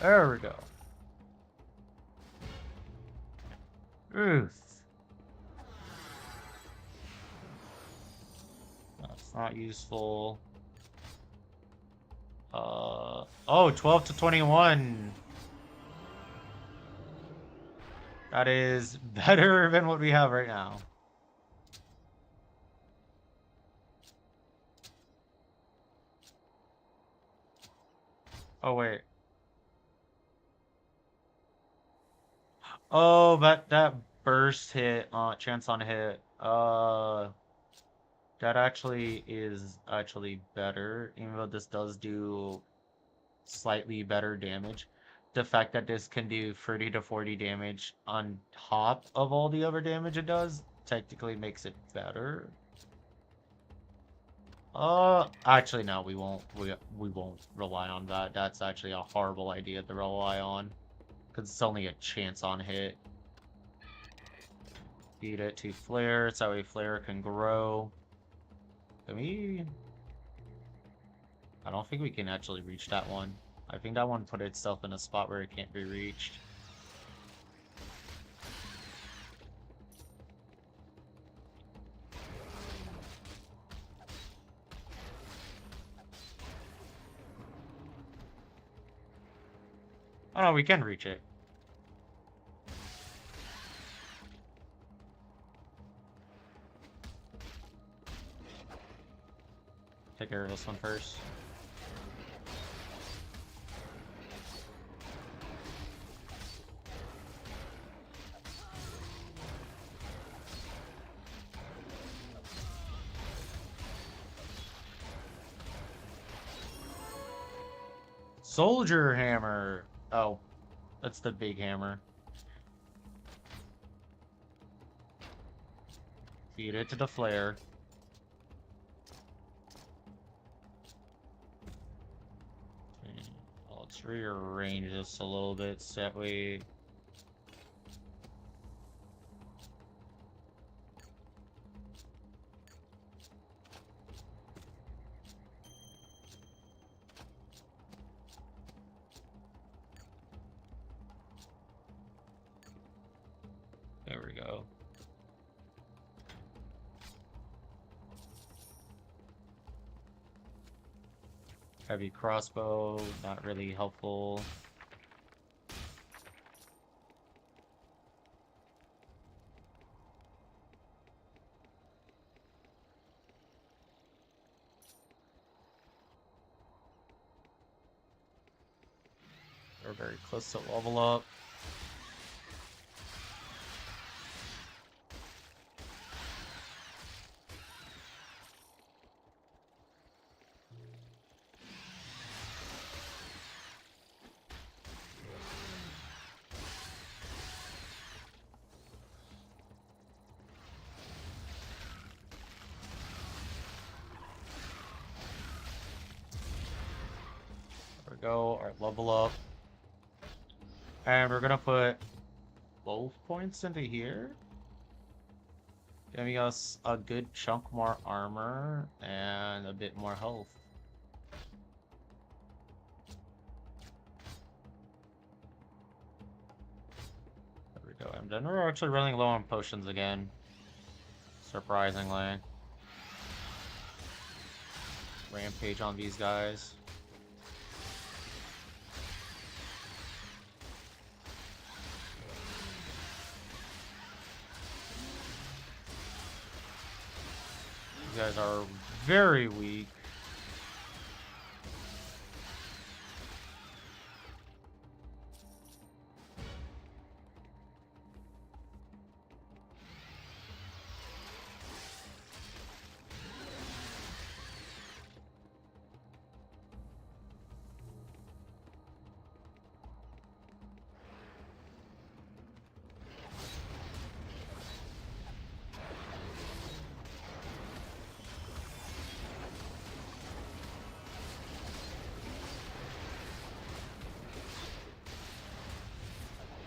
There we go. Ruth. That's not useful. Oh, 12 to 21. That is better than what we have right now. Oh, wait. Oh, that burst hit, chance on hit. That actually is actually better, even though this does do slightly better damage. The fact that this can do 30 to 40 damage on top of all the other damage it does technically makes it better. Actually no, we won't rely on that. That's actually a horrible idea to rely on, because it's only a chance on hit. Feed it to Flare, so that way Flare can grow. Can we? I don't think we can actually reach that one. I think that one put itself in a spot where it can't be reached. Oh no, we can reach it. Take care of this one first. Soldier hammer. Oh, that's the big hammer. Feed it to the flare. Okay, let's rearrange this a little bit so that way. There we go. Heavy crossbow, not really helpful. We're very close to level up. There we go, our level up. And we're gonna put both points into here. Giving us a good chunk more armor and a bit more health. There we go. And then we're actually running low on potions again. Surprisingly. Rampage on these guys. These guys are very weak.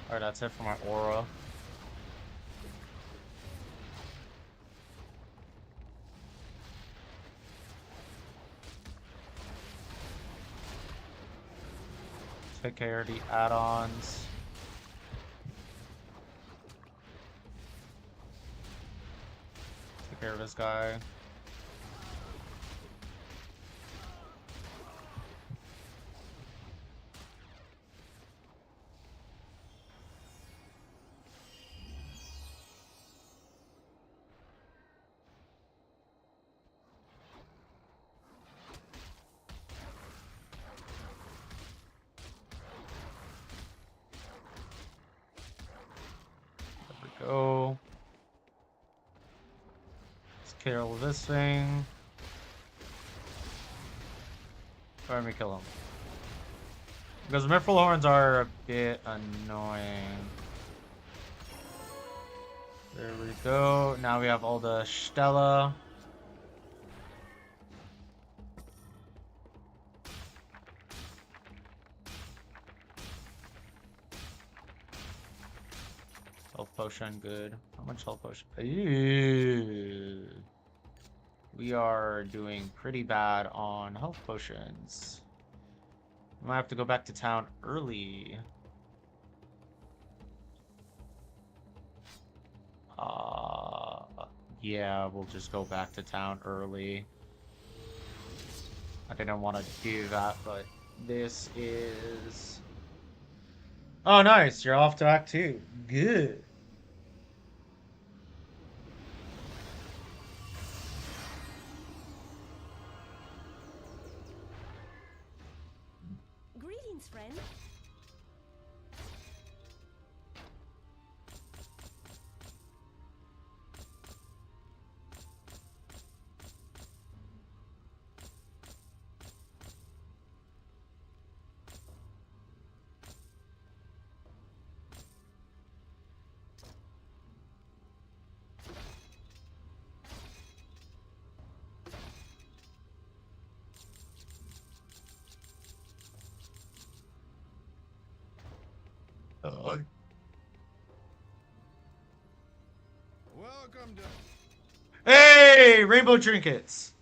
Alright, that's it for my aura. Take care of the add-ons. Take care of this guy. Go. Let's kill this thing. Or let me kill him. Because Mithril Horns are a bit annoying. There we go. Now we have all the Stella. Health potion, good. How much health potion? Ew. We are doing pretty bad on health potions. I might have to go back to town early. Yeah, we'll just go back to town early. I didn't want to do that, but this is... Oh, nice. You're off to Act 2. Good. Greetings, friend. Welcome to. Hey! Rainbow trinkets!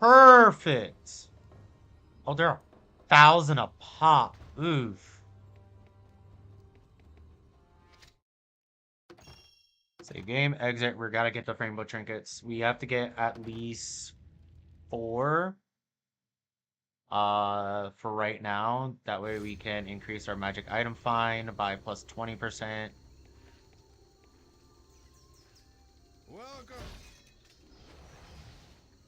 Perfect! Oh, they're 1,000 a pop. Oof. Save game, exit. We gotta get the rainbow trinkets. We have to get at least 4 for right now. That way we can increase our magic item find by plus 20%. Welcome.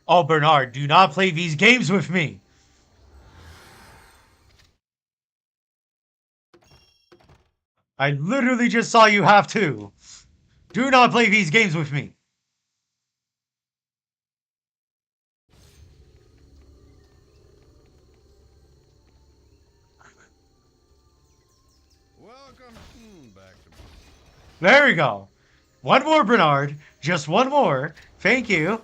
Oh, Bernard, do not play these games with me! I literally just saw you have to. Do not play these games with me. Welcome back to. There we go. One more, Bernard. Just one more. Thank you.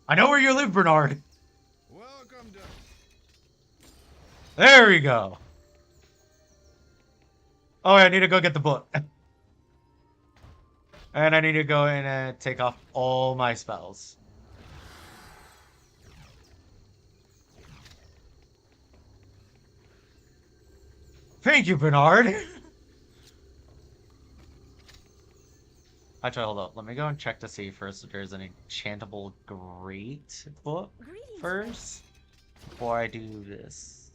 I know where you live, Bernard. Welcome to. There we go. Oh, I need to go get the book. And I need to go in and take off all my spells. Thank you, Bernard. Actually, hold up. Let me go and check to see first if there's an enchantable great book Greetings, first before I do this.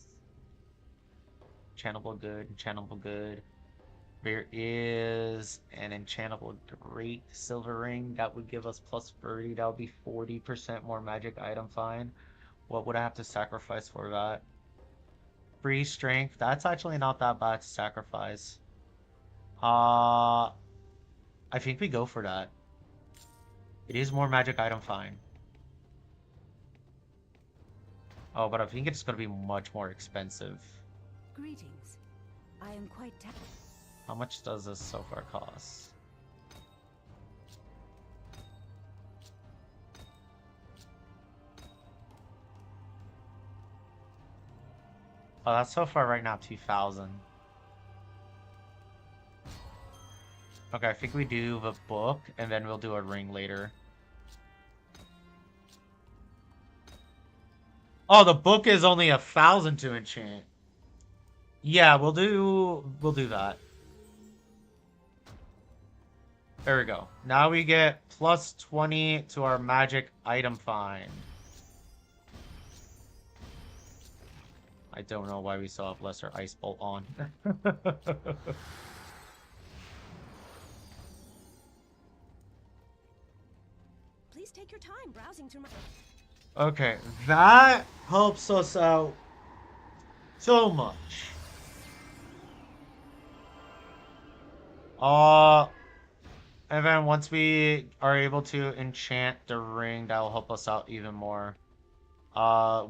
Enchantable good, enchantable good. There is an enchantable great silver ring that would give us plus 30. That would be 40% more magic item find. What would I have to sacrifice for that? Free strength. That's actually not that bad to sacrifice. I think we go for that. It is more magic item find. Oh, but I think it's gonna be much more expensive. Greetings. I am quite How much does this so far cost? Oh, that's so far right now 2,000. Okay, I think we do the book, and then we'll do a ring later. Oh, the book is only 1,000 to enchant. Yeah, we'll do that. There we go. Now we get plus 20 to our magic item find. I don't know why we still have Lesser Ice Bolt on. Please take your time browsing through my. Okay, that helps us out so much. And then once we are able to enchant the ring, that will help us out even more.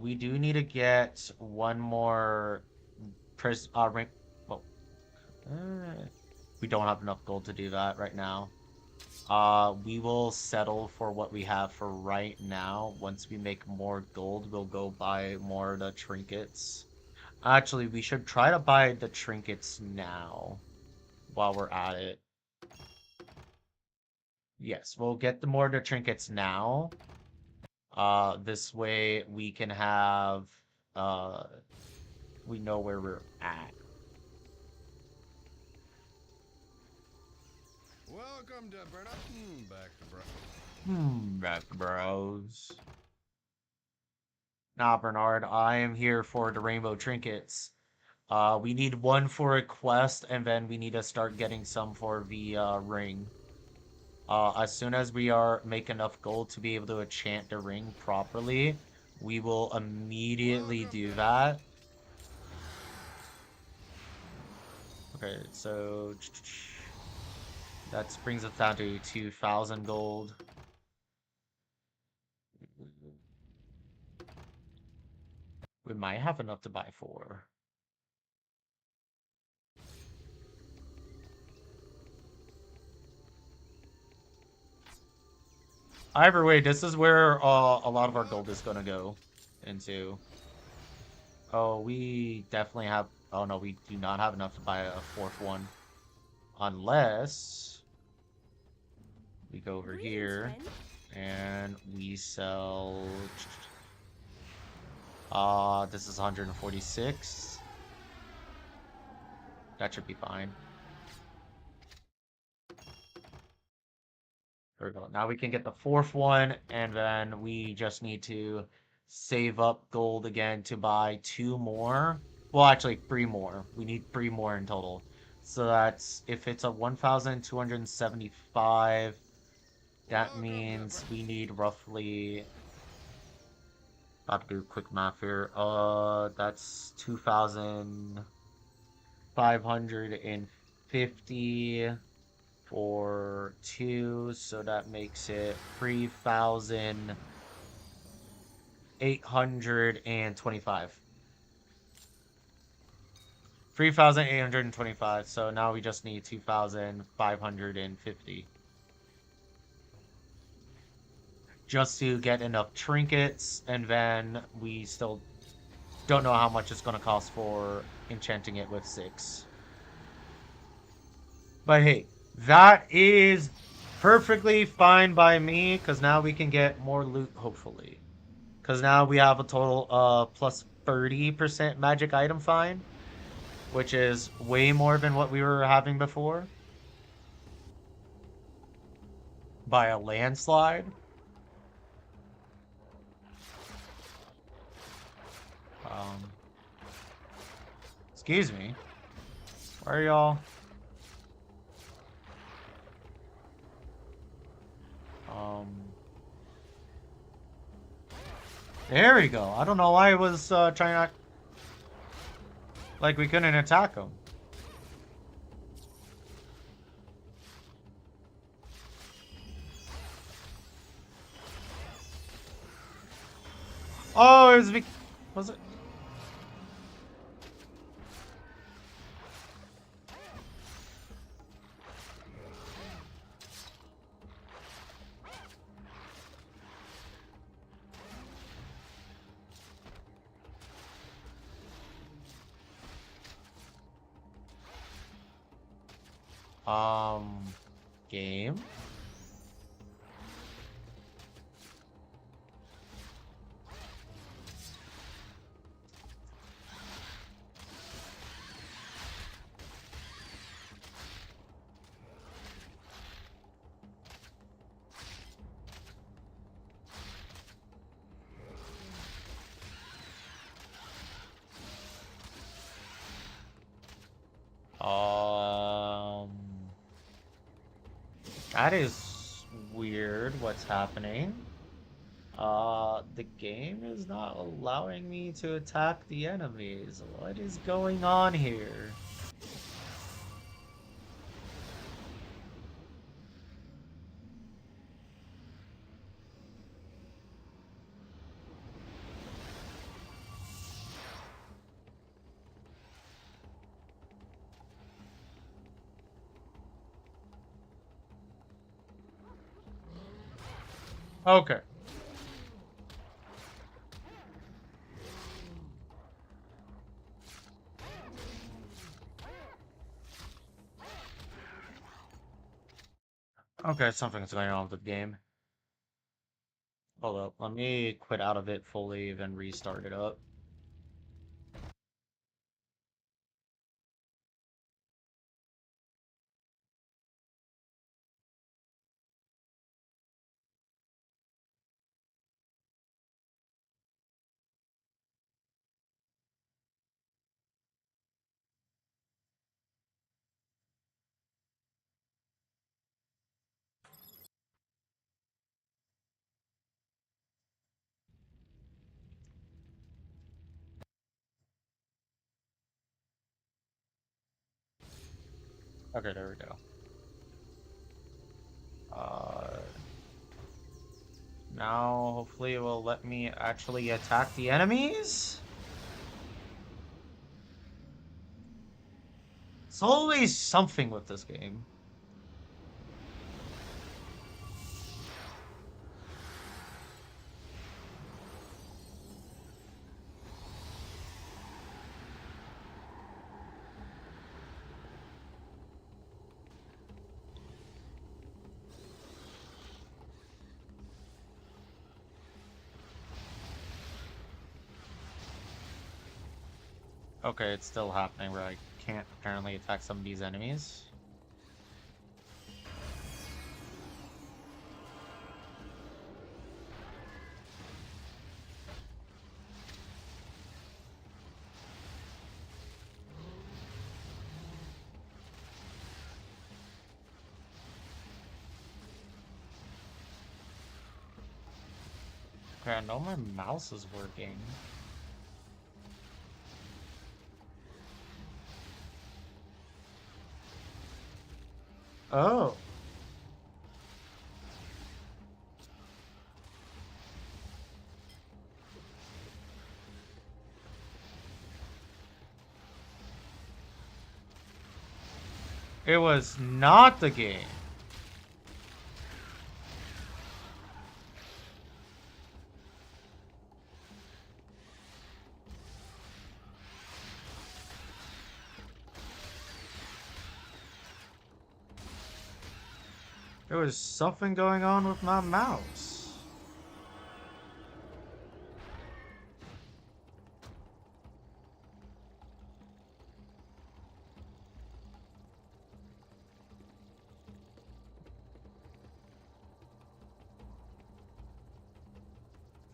We do need to get one more ring. Well, we don't have enough gold to do that right now. We will settle for what we have for right now. Once we make more gold, we'll go buy more of the trinkets. Actually, we should try to buy the trinkets now while we're at it. Yes, we'll get the more of the trinkets now. This way we can have, uh, we know where we're at. Welcome to Bernard. Back to bro. Back bros. Nah, Bernard, I am here for the rainbow trinkets. We need one for a quest, and then we need to start getting some for the ring. As soon as we make enough gold to be able to enchant the ring properly, we will immediately do that. Okay, so that brings us down to 2,000 gold. We might have enough to buy 4. Either way, this is where a lot of our gold is gonna go into. Oh, we definitely have. Oh no, we do not have enough to buy a 4th one, unless we go over Greetings, here friend. and we sell. This is 146. That should be fine. There we go. Now we can get the 4th one, and then we just need to save up gold again to buy 2 more. Well, actually, 3 more. We need 3 more in total. So that's, if it's a 1,275, that means we need roughly, about to do quick math here. That's 2,550 for 2, so that makes it 3,825. 3,825, so now we just need 2,550. Just to get enough trinkets, and then we still don't know how much it's going to cost for enchanting it with 6. But hey, that is perfectly fine by me, because now we can get more loot, hopefully. Because now we have a total of plus 30% magic item find, which is way more than what we were having before. By a landslide. Excuse me. Where are y'all? There we go. I don't know why it was trying to... Like we couldn't attack him. Oh, it was... Was it? Game? That is weird what's happening. The game is not allowing me to attack the enemies. What is going on here? Okay. Okay, something's going on with the game. Hold up, let me quit out of it fully, then restart it up. Okay, there we go. Now hopefully it will let me actually attack the enemies. It's always something with this game. Okay, it's still happening where I can't apparently attack some of these enemies. Okay, I know my mouse is working. Oh. It was not the game. There was something going on with my mouse.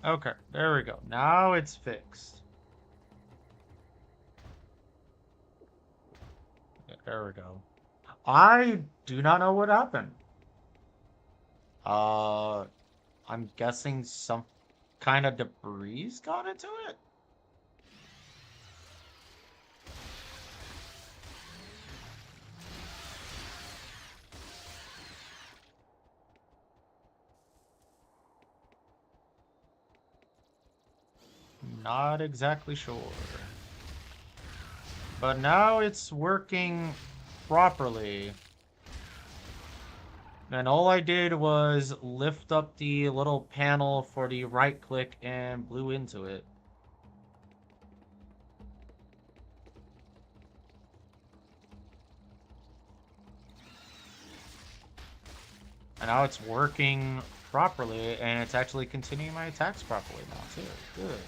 Okay, there we go. Now it's fixed. Yeah, there we go. I do not know what happened. Uh, I'm guessing some kind of debris got into it? Not exactly sure. But now it's working properly. And all I did was lift up the little panel for the right click and blew into it. And now it's working properly, and it's actually continuing my attacks properly now, too. Good.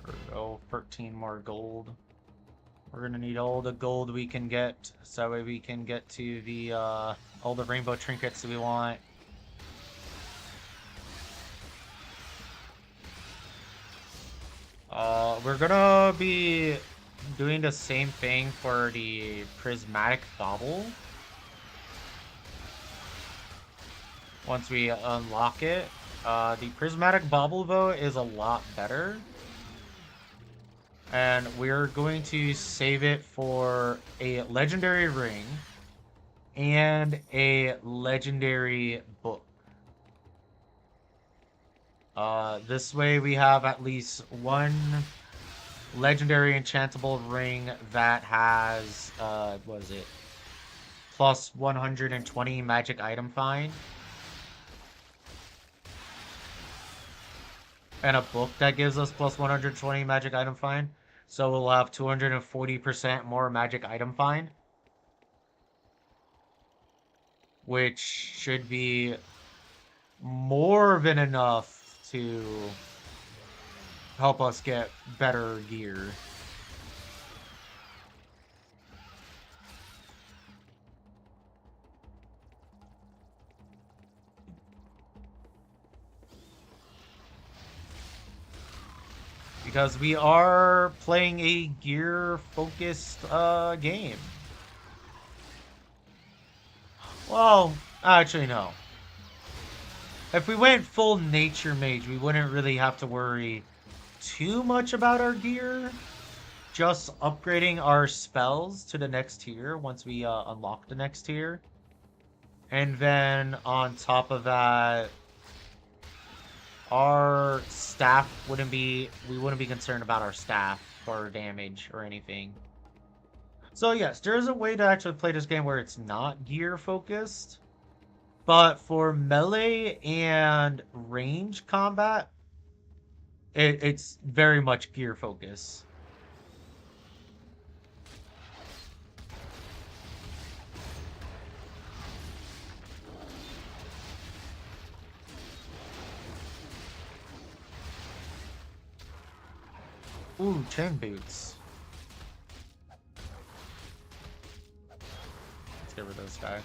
There we go, 13 more gold. We're gonna need all the gold we can get, so that way we can get to the all the rainbow trinkets that we want. We're gonna be doing the same thing for the prismatic bauble. Once we unlock it. The prismatic bauble, though, is a lot better. And we're going to save it for a legendary ring and a legendary book. This way we have at least one legendary enchantable ring that has, what is it? Plus 120 magic item find. And a book that gives us plus 120 magic item find. So we'll have 240% more magic item find. Which should be more than enough to help us get better gear. Because we are playing a gear-focused game. Well, actually no. If we went full nature mage, we wouldn't really have to worry too much about our gear. Just upgrading our spells to the next tier once we unlock the next tier. And then on top of that, our staff we wouldn't be concerned about our staff for damage or anything. So yes, there is a way to actually play this game where it's not gear focused. But for melee and range combat, it's very much gear focused. Ooh, chain boots. Let's get rid of this guy.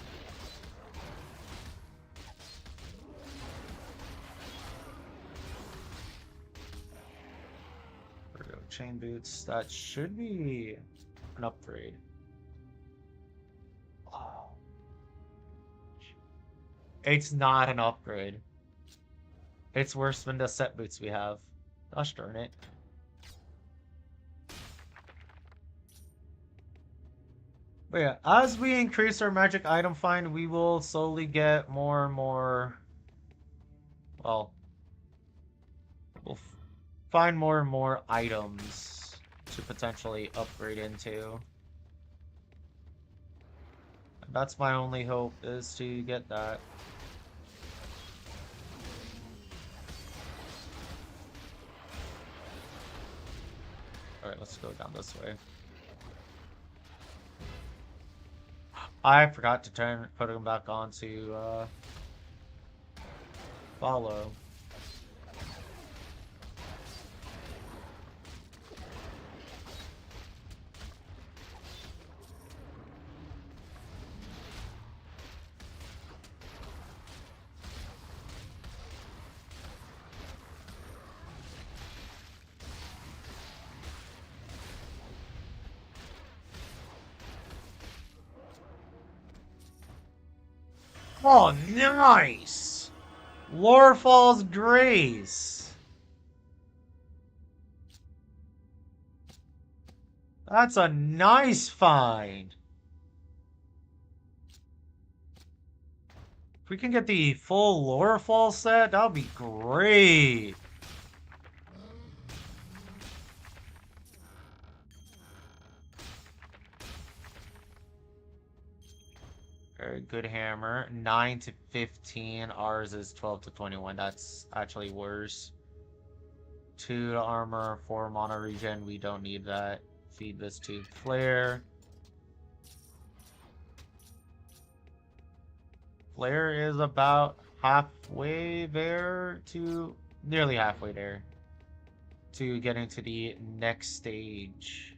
There we go. Chain boots. That should be an upgrade. Oh. It's not an upgrade. It's worse than the set boots we have. Gosh darn it. But yeah, as we increase our magic item find, we will slowly get more and more. Well, we'll find more and more items to potentially upgrade into. And that's my only hope, is to get that. Alright, let's go down this way. I forgot to put him back on to follow. Oh, nice! Lorefall's Grace. That's a nice find. If we can get the full Lorefall set, that would be great. Very good hammer. 9 to 15. Ours is 12 to 21. That's actually worse. 2 to armor, 4 mana regen. We don't need that. Feed this to Flare. Flare is about halfway there to... nearly halfway there. To getting to the next stage.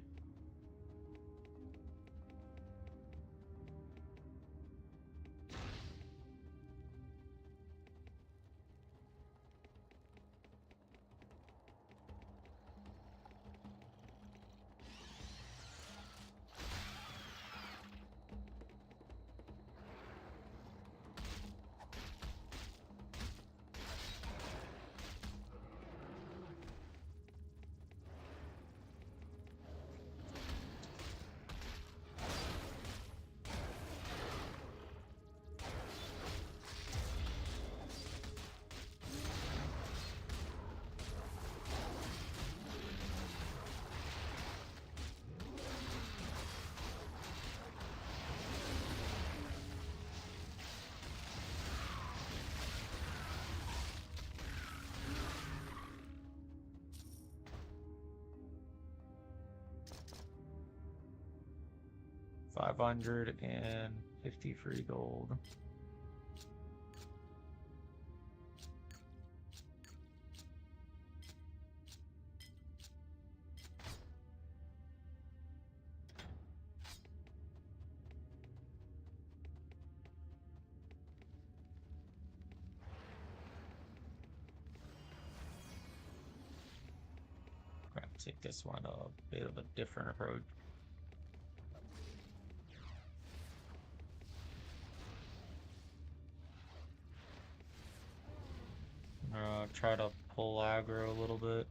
550 free gold. Take this one a bit of a different approach. Try to pull aggro a little bit.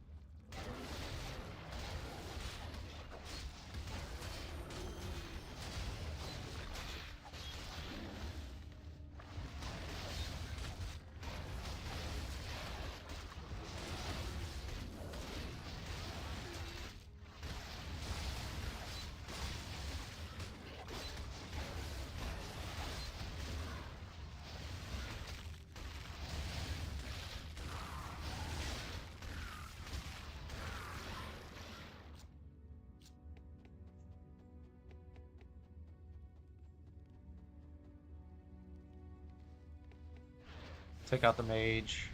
Take out the mage.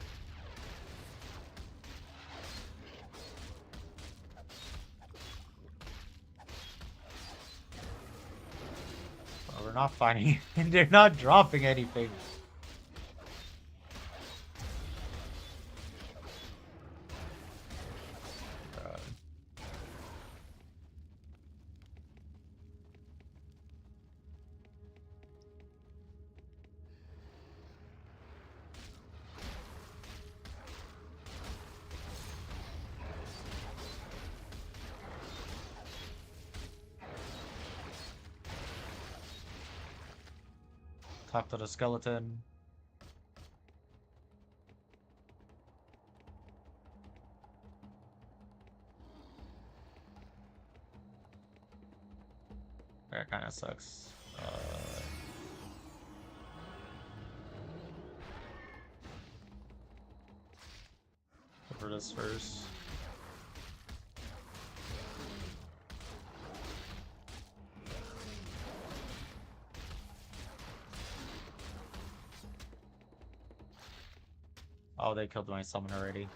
Well, we're not fighting, and they're not dropping anything. Talk to the skeleton. That kind of sucks. Go for this first. Oh, they killed my summon already.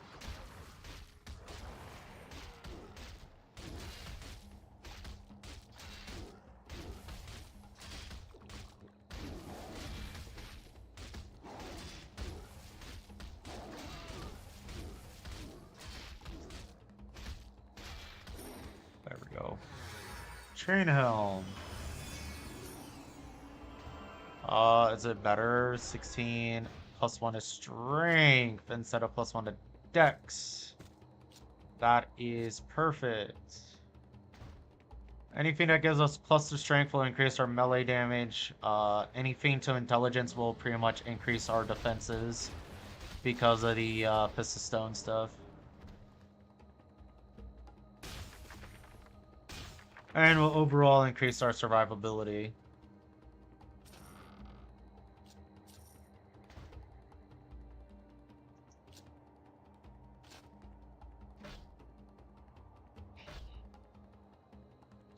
There we go. Train helm. Is it better? 16 plus 1 to strength instead of plus 1 to dex. That is perfect. Anything that gives us plus to strength will increase our melee damage. Anything to intelligence will pretty much increase our defenses because of the Fist of Stone stuff. And will overall increase our survivability.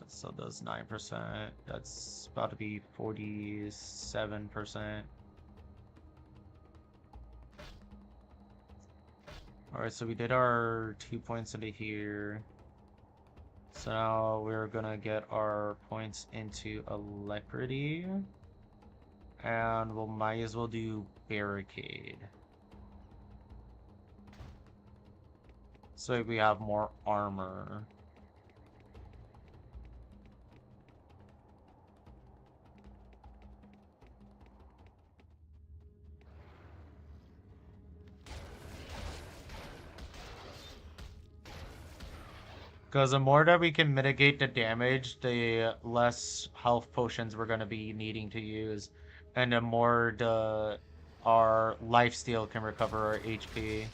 So does 9%. That's about to be 47%. Alright, so we did our 2 points into here. So now we're gonna get our points into Alacrity. And we'll might as well do Barricade. So we have more armor. Because the more that we can mitigate the damage, the less health potions we're going to be needing to use. And the more our lifesteal can recover our HP.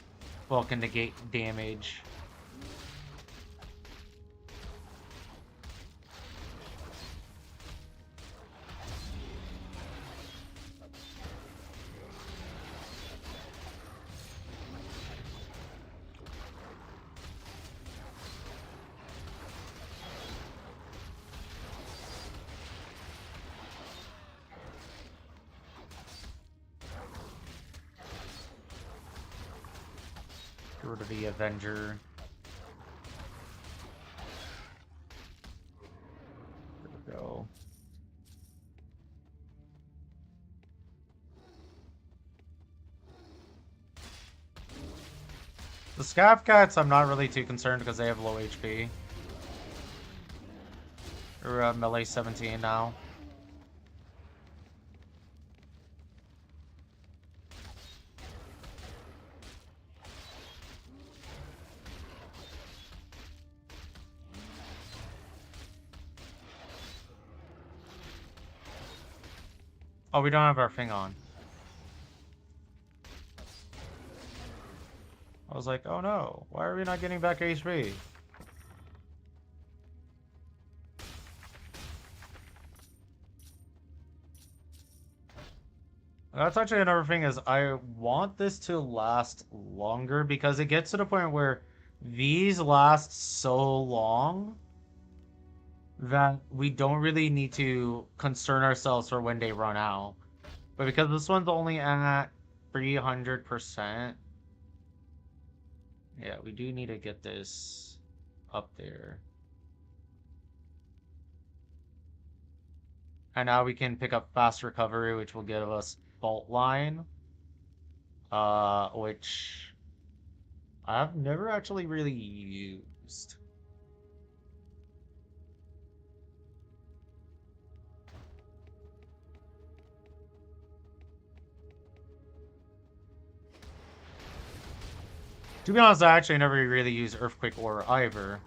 Well, can negate damage. rid of the Avenger. There we go. The Scav Cats, I'm not really too concerned because they have low HP. We're melee 17 now. Oh, we don't have our thing on. I was like, oh no, why are we not getting back HP? That's actually another thing is I want this to last longer because it gets to the point where these last so long that we don't really need to concern ourselves for when they run out. But because this one's only at 300%, yeah, we do need to get this up there. And now we can pick up fast recovery, which will give us fault line. Which I've never actually really used. To be honest, I actually never really used Earthquake or either.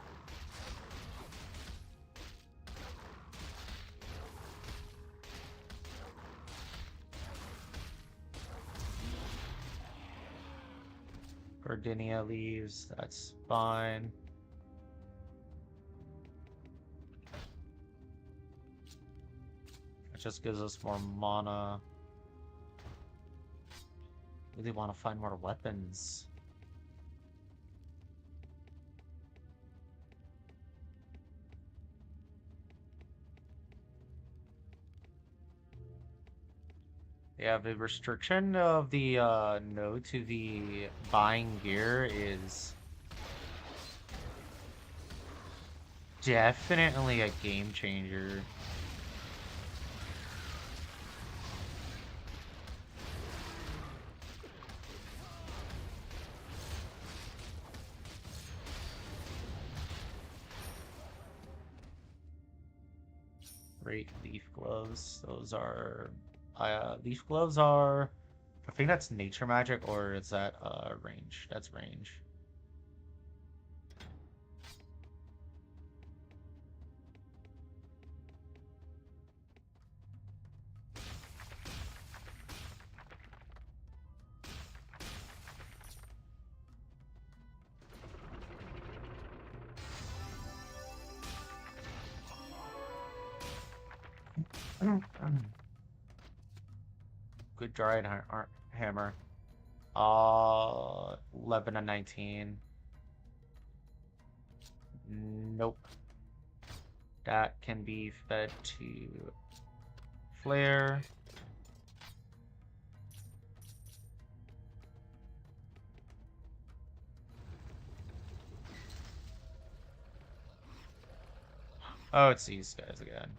Gordinia leaves, that's fine. It just gives us more mana. Really want to find more weapons. Yeah, the restriction of the no to the buying gear is definitely a game changer. Great leaf gloves. Those are leaf gloves are, I think that's nature magic, or is that range? That's range. Good dried hammer. 11 and 19. Nope. That can be fed to flare. Oh, it's these guys again.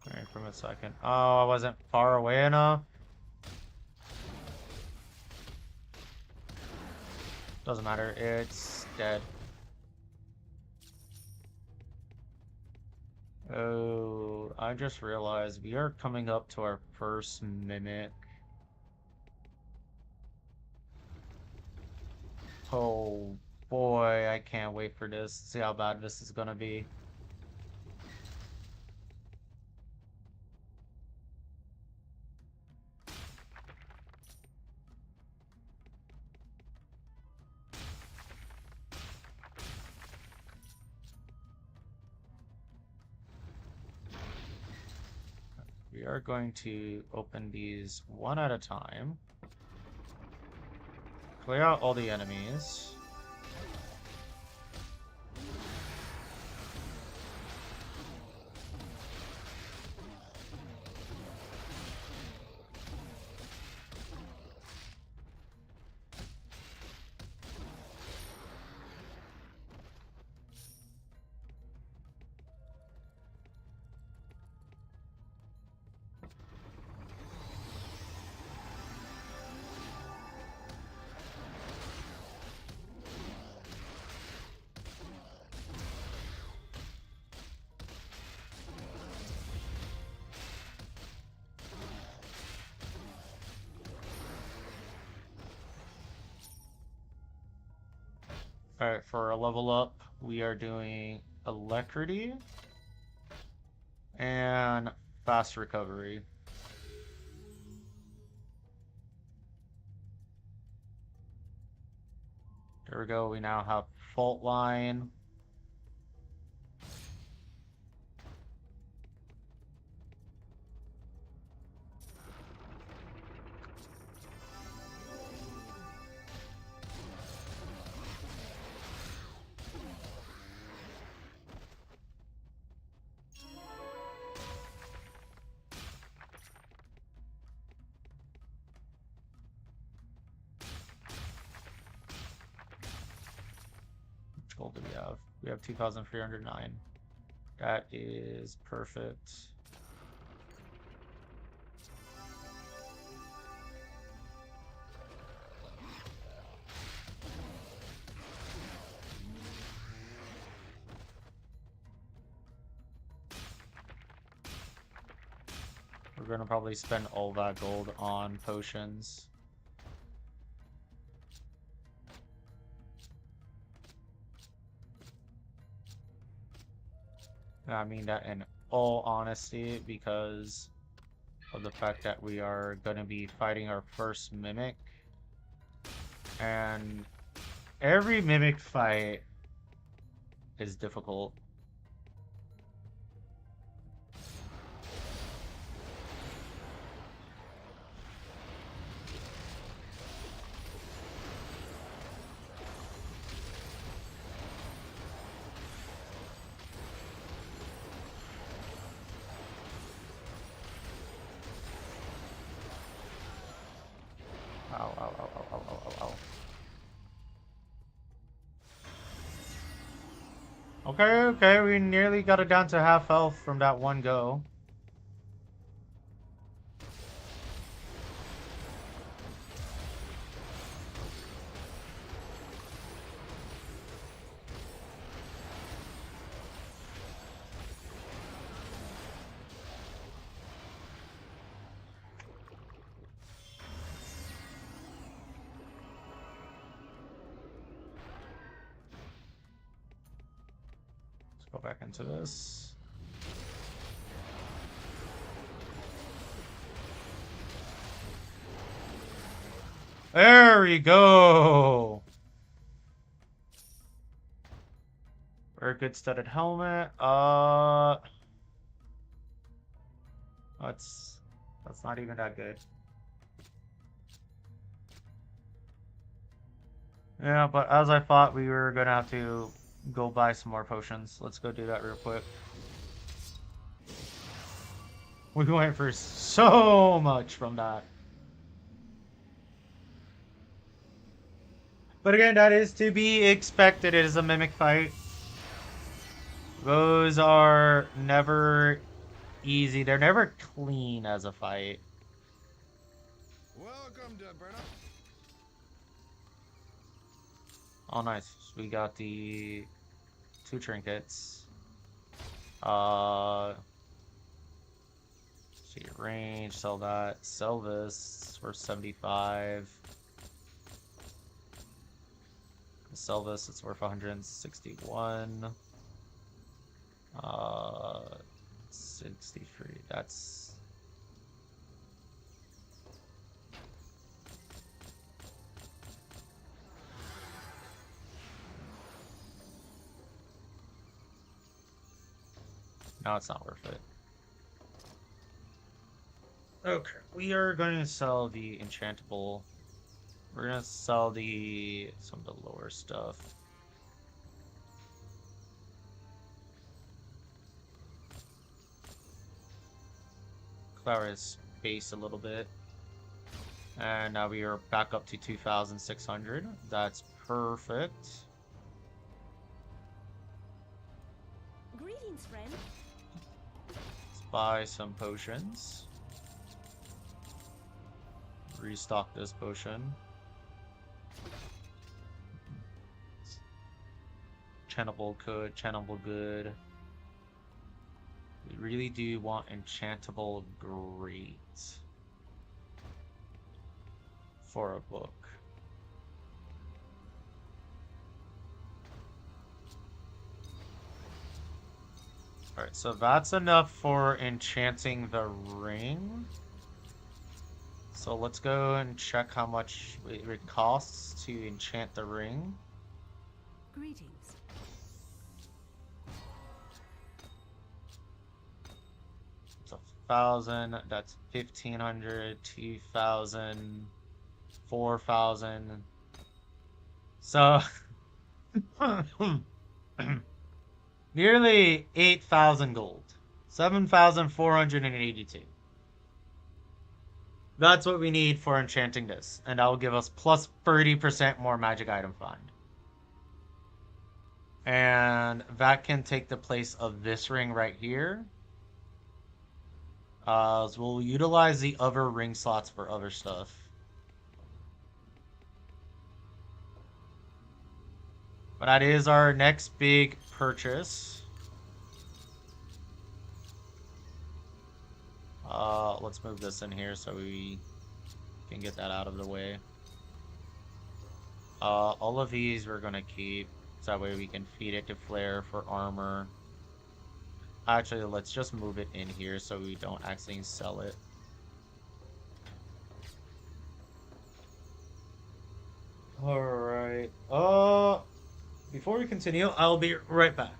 Alright, from a second. Oh, I wasn't far away enough. Doesn't matter, it's dead. Oh, I just realized we are coming up to our first mimic. Oh boy, I can't wait for this. See how bad this is gonna be. We are going to open these one at a time. Clear out all the enemies. Alright, for a level up, we are doing Alacrity and Fast Recovery. There we go, we now have Fault Line. Which gold do we have? We have 2,309. That is perfect. We're gonna probably spend all that gold on potions. I mean that in all honesty because of the fact that we are gonna be fighting our first Mimic. And every Mimic fight is difficult. Ow, ow, ow, ow, ow, ow, ow, ow. Okay, we nearly got it down to half health from that one go. Let's go back into this. There we go. Very good studded helmet. That's not even that good. Yeah, but as I thought, we were gonna have to go buy some more potions. Let's go do that real quick. We went for so much from that. But again, that is to be expected. It is a Mimic fight. Those are never easy. They're never clean as a fight. Welcome, Deadburner. Oh, nice. We got the 2 trinkets. See range, sell that. Sell this for 75. Sell this, it's worth 161. 63. That's no, it's not worth it. Okay, we are going to sell the enchantable. We're gonna sell the some of the lower stuff. Clear his base a little bit. And now we are back up to 2,600. That's perfect. Greetings, friend. Let's buy some potions. Restock this potion. Channable good. We really do want enchantable great for a book. Alright, so that's enough for enchanting the ring. So let's go and check how much it costs to enchant the ring. Greetings. It's 1,000, that's 1,500, 2,000, 4,000. So nearly 8,000 gold. 7,482. That's what we need for enchanting this. And that will give us plus 30% more magic item find. And that can take the place of this ring right here. So we'll utilize the other ring slots for other stuff. But that is our next big purchase. Let's move this in here so we can get that out of the way. All of these we're gonna keep, so that way we can feed it to Flare for armor. Actually, let's just move it in here so we don't accidentally sell it. Alright. Before we continue, I'll be right back.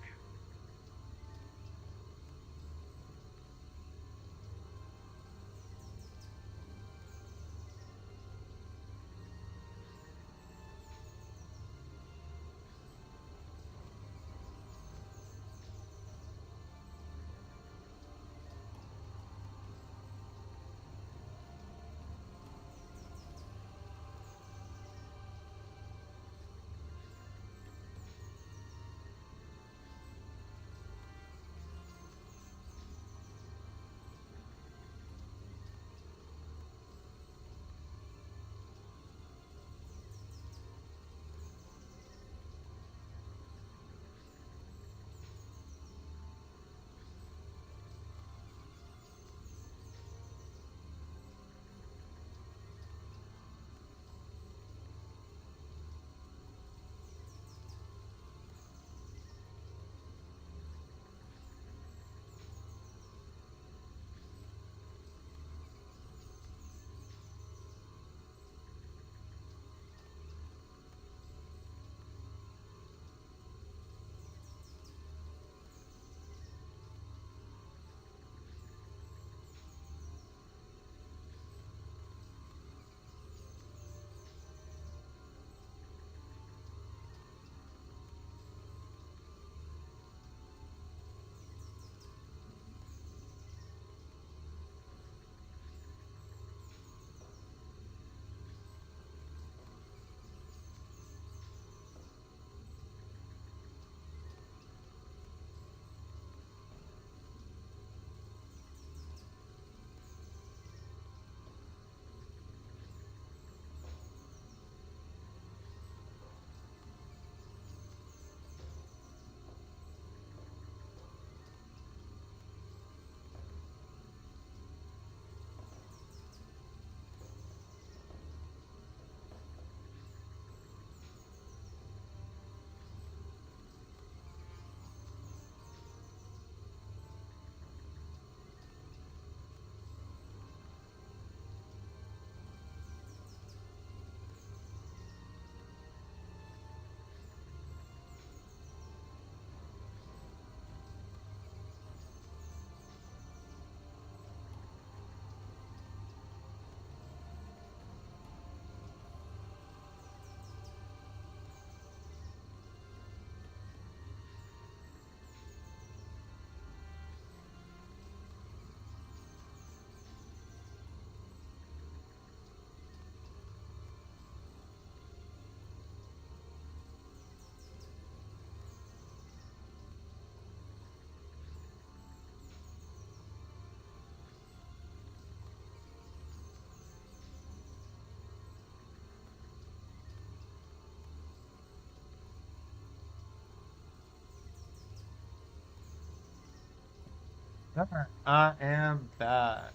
I am back.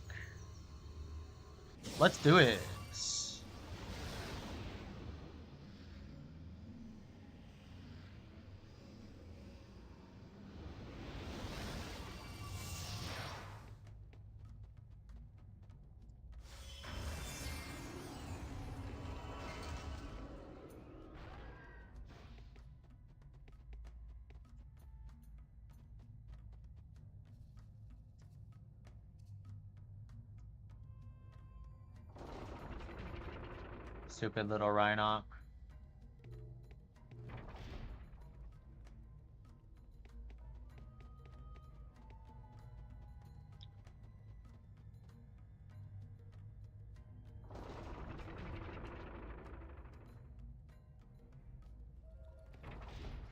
Let's do it. Stupid little Rhinoc.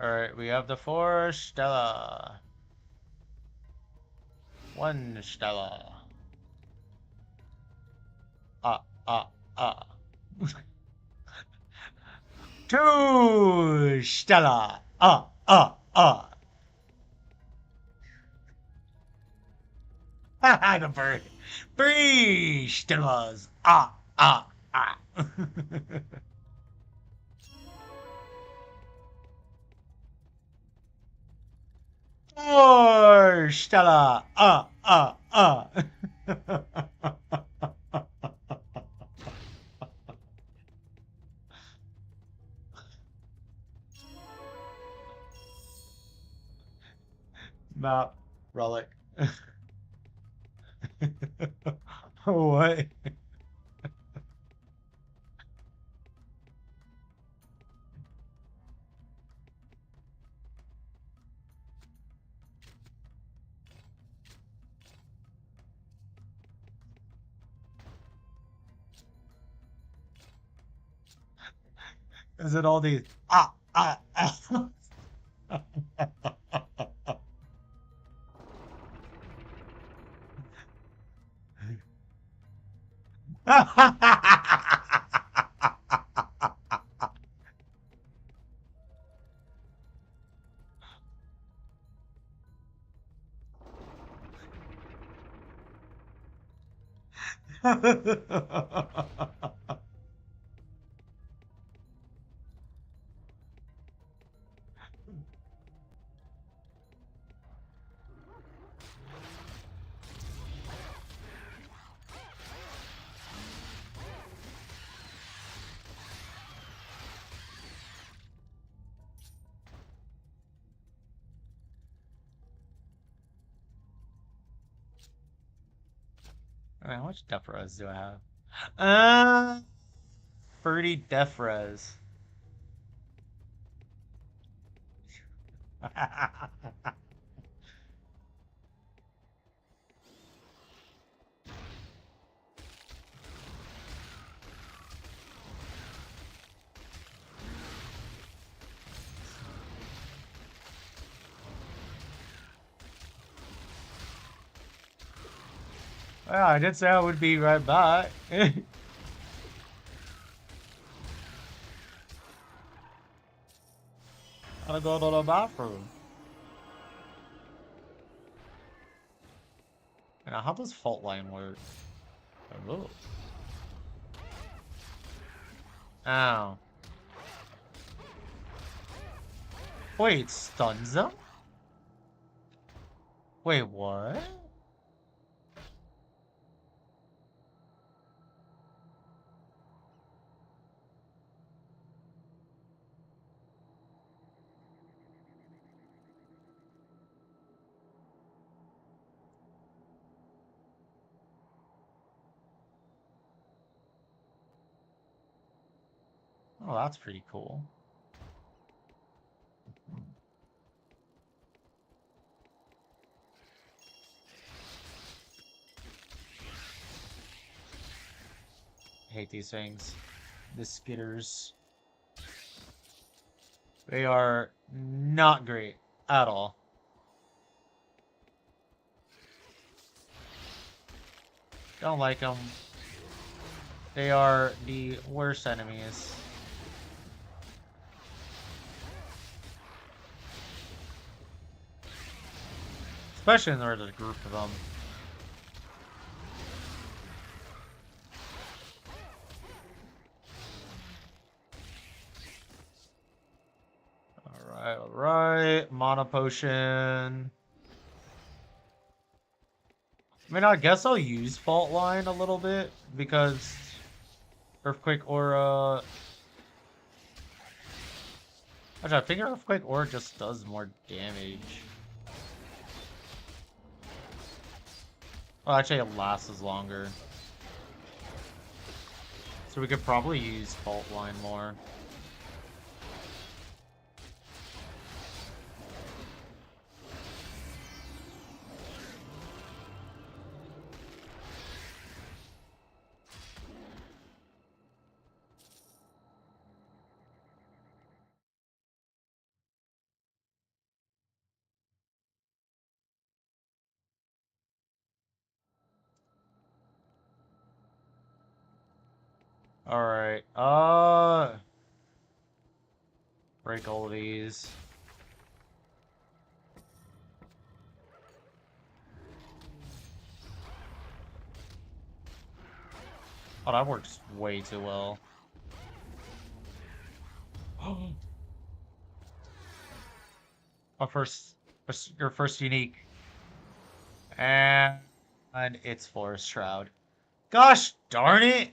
Alright, we have the 4 Stella. 1 Stella. Ah, ah, ah. 2 Stella. Ah, ah, ah. Haha, the bird. 3 Stellas. Ah, ah, ah. 4 Stella. Ah, ah, ah. Map. Relic. What? Is it all these ah ah ah? Alright, how much def res do I have? 30 def res. Well, I did say I would be right back. Gotta go to the bathroom. Now, how does fault line work? Oh. Ow. Wait, stuns them? Wait, what? Oh, that's pretty cool. I hate these things. The skitters. They are not great at all. Don't like them. They are the worst enemies. Especially when there's a group of them. Alright, alright. Mana potion. I mean, I guess I'll use Fault Line a little bit because Earthquake Aura. Actually, I think Earthquake Aura just does more damage. Well, actually, it lasts longer. So we could probably use Fault Line more. Alright, break all of these. Oh, that works way too well. Your first unique. And it's Forest Shroud. Gosh darn it!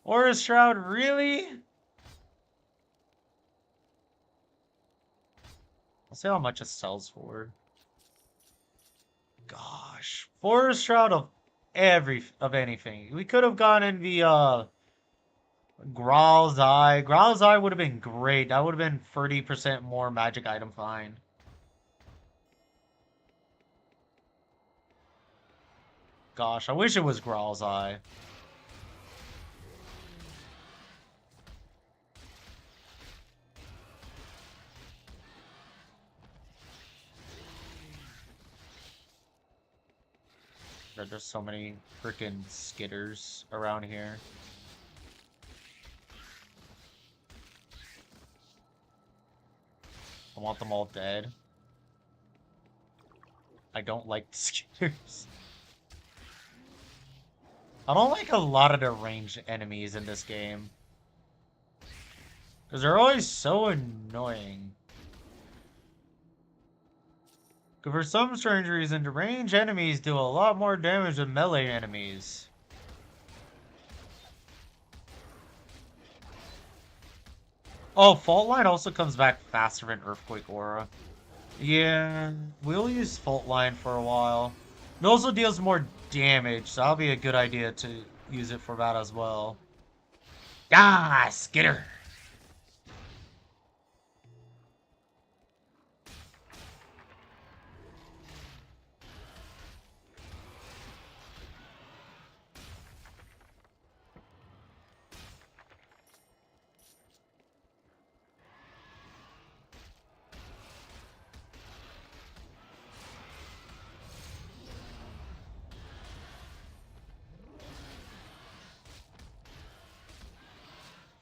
Forest Shroud, really? Let's see how much it sells for. Gosh. Forest Shroud of anything. We could have gone in the Growl's Eye. Growl's Eye would have been great. That would have been 30% more magic item find. Gosh, I wish it was Growl's Eye. There's just so many freaking skitters around here. I want them all dead. I don't like the skitters. I don't like a lot of the ranged enemies in this game. Because they're always so annoying. Because for some strange reason, the ranged enemies do a lot more damage than melee enemies. Oh, Fault Line also comes back faster than Earthquake Aura. Yeah, we'll use Fault Line for a while. It also deals more damage, so that'll be a good idea to use it for that as well. Ah, Skitter!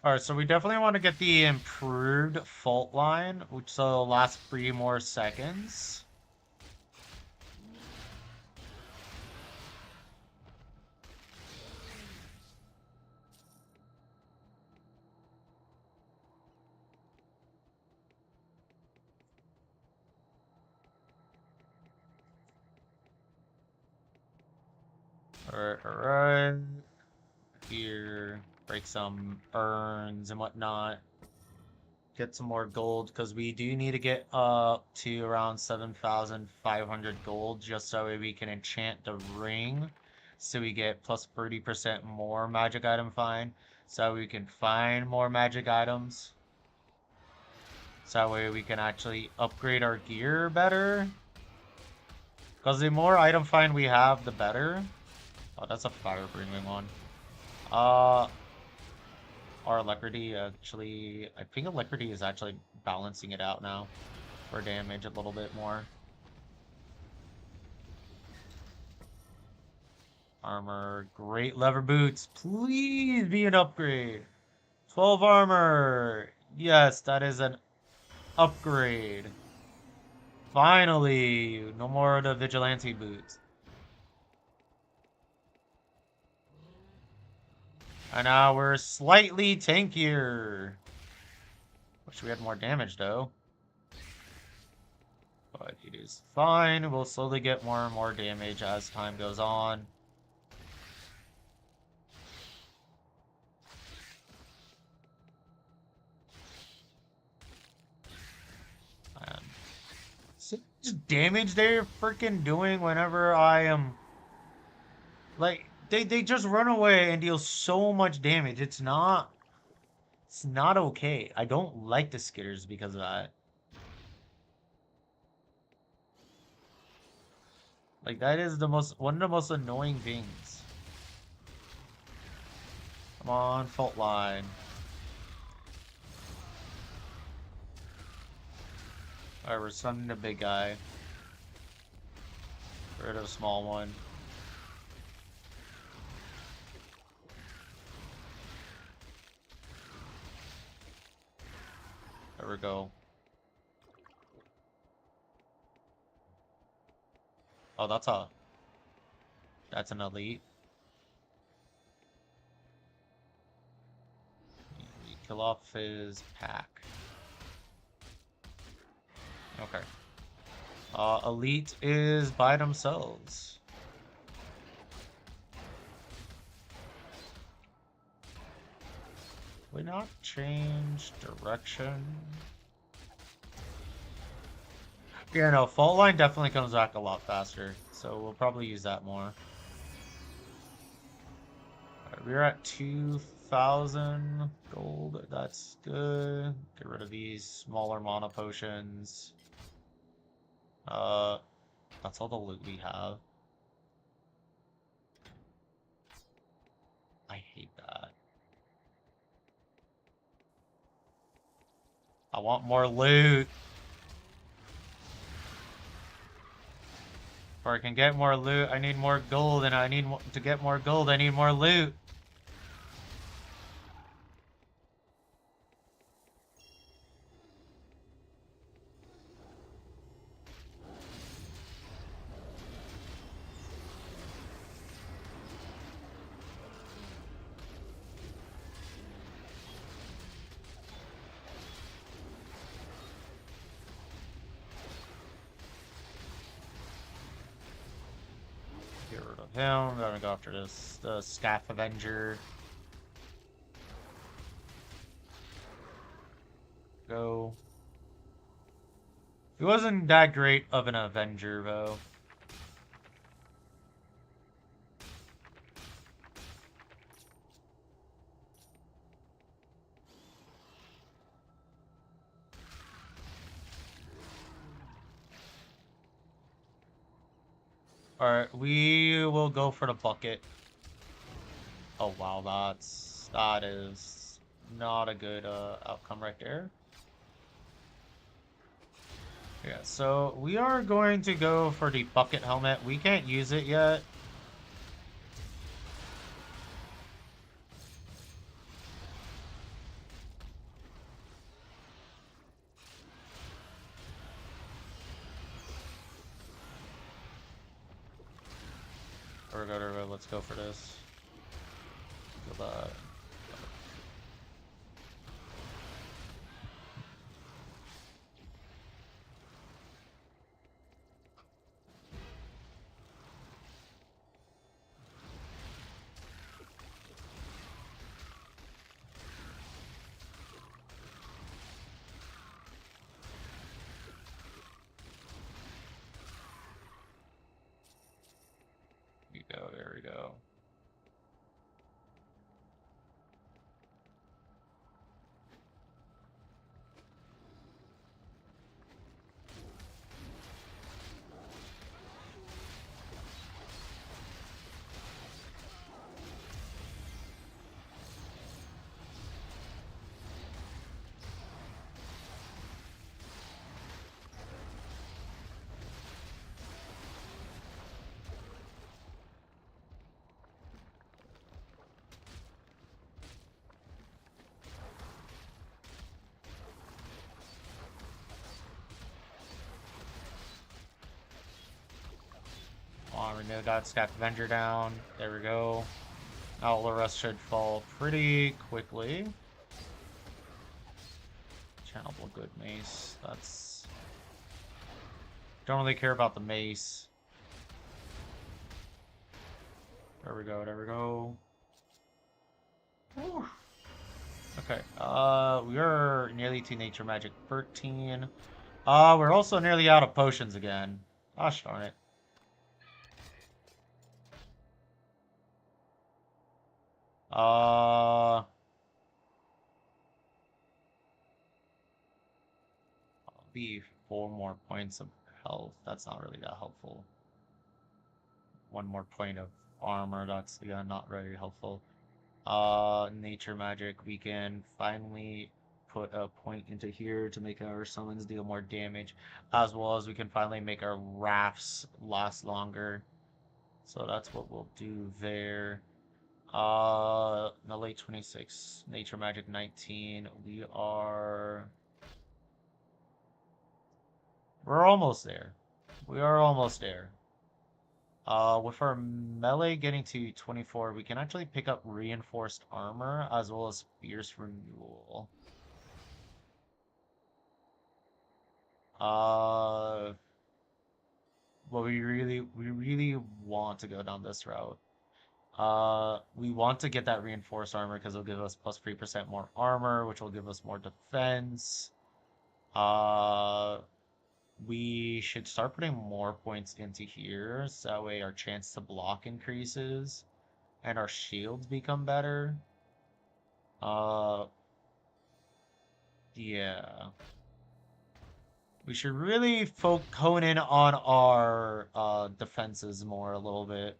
Alright, so we definitely want to get the improved Fault Line, which will last 3 more seconds. Alright, alright. Here, break some urns and whatnot. Get some more gold, because we do need to get up to around 7,500 gold, just so we can enchant the ring. So we get plus 30% more magic item find. So we can find more magic items. So that way we can actually upgrade our gear better. Because the more item find we have, the better. Oh, that's a fire breathing one. Our Alacrity actually... I think Alacrity is actually balancing it out now. For damage a little bit more. Armor. Great leather boots. Please be an upgrade. 12 armor. Yes, that is an upgrade. Finally! No more of the vigilante boots. And now we're slightly tankier. Wish we had more damage though. But it is fine. We'll slowly get more and more damage as time goes on. And so much damage they're freaking doing whenever I am... Like, they just run away and deal so much damage. It's not okay. I don't like the skitters because of that. Like, that is one of the most annoying things. Come on, fault line. Alright, we're stunning the big guy. Get rid of the small one. There we go. Oh, that's an elite. We kill off his pack. Okay. Elite is by themselves. We not change direction? Yeah, no, fault line definitely comes back a lot faster, so we'll probably use that more. Alright, we're at 2,000 gold. That's good. Get rid of these smaller mana potions. That's all the loot we have. I hate that. I want more loot. Before I can get more loot, I need more gold, and to get more gold, I need more loot. Get rid of him. I'm gonna go after the Scaff Avenger. Go. He wasn't that great of an Avenger, though. Alright, we will go for the bucket. Oh wow, that is not a good outcome right there. Yeah, so we are going to go for the bucket helmet. We can't use it yet. There we go. Let's go for this. Kill that. There we go. on, we got Staff Avenger down. There we go. Now all the rest should fall pretty quickly. Channelable good mace. That's... Don't really care about the mace. There we go, there we go. Whew. Okay, we are nearly to Nature Magic 13. We're also nearly out of potions again. Gosh darn it. I'll be 4 more points of health. That's not really that helpful. 1 more point of armor. That's, yeah, not very helpful. Nature Magic. We can finally put a point into here to make our summons deal more damage, as well as we can finally make our rafts last longer. So that's what we'll do there. Melee 26, Nature Magic 19. We're almost there. We are almost there. With our melee getting to 24, we can actually pick up reinforced armor as well as fierce renewal. But we really want to go down this route. We want to get that reinforced armor because it'll give us plus 3% more armor, which will give us more defense. We should start putting more points into here, so that way our chance to block increases and our shields become better. Yeah. We should really hone in on our defenses more a little bit.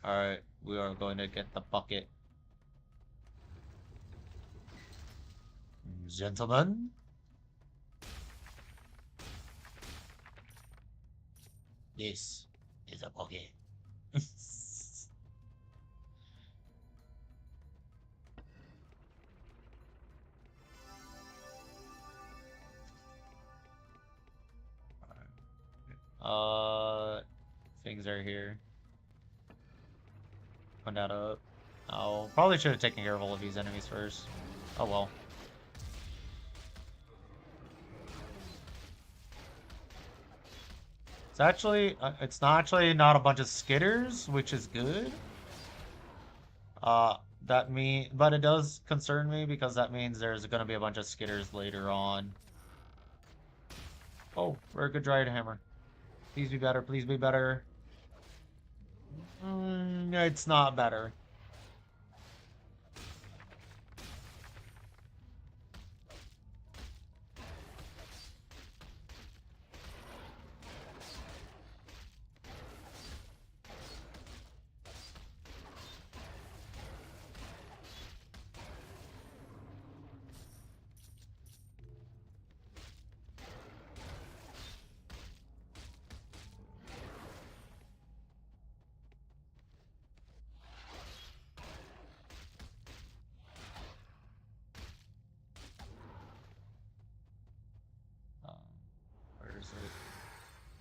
Alright, we are going to get the bucket. Gentlemen. This is a bucket. Things are here. Put that up. Oh, probably should have taken care of all of these enemies first. Oh well. It's not actually not a bunch of skitters, which is good. But it does concern me because that means there's gonna be a bunch of skitters later on. Oh, we're a good Dryad Hammer. Please be better, please be better. It's not better. Where is it?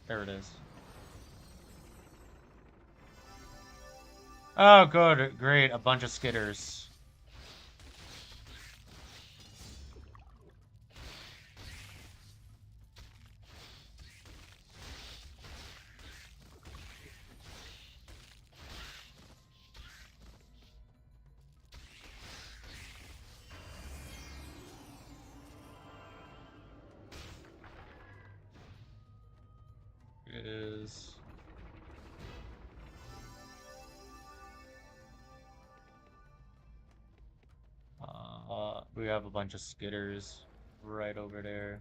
There it is. Oh, good, great, a bunch of skitters. Is we have a bunch of skitters right over there.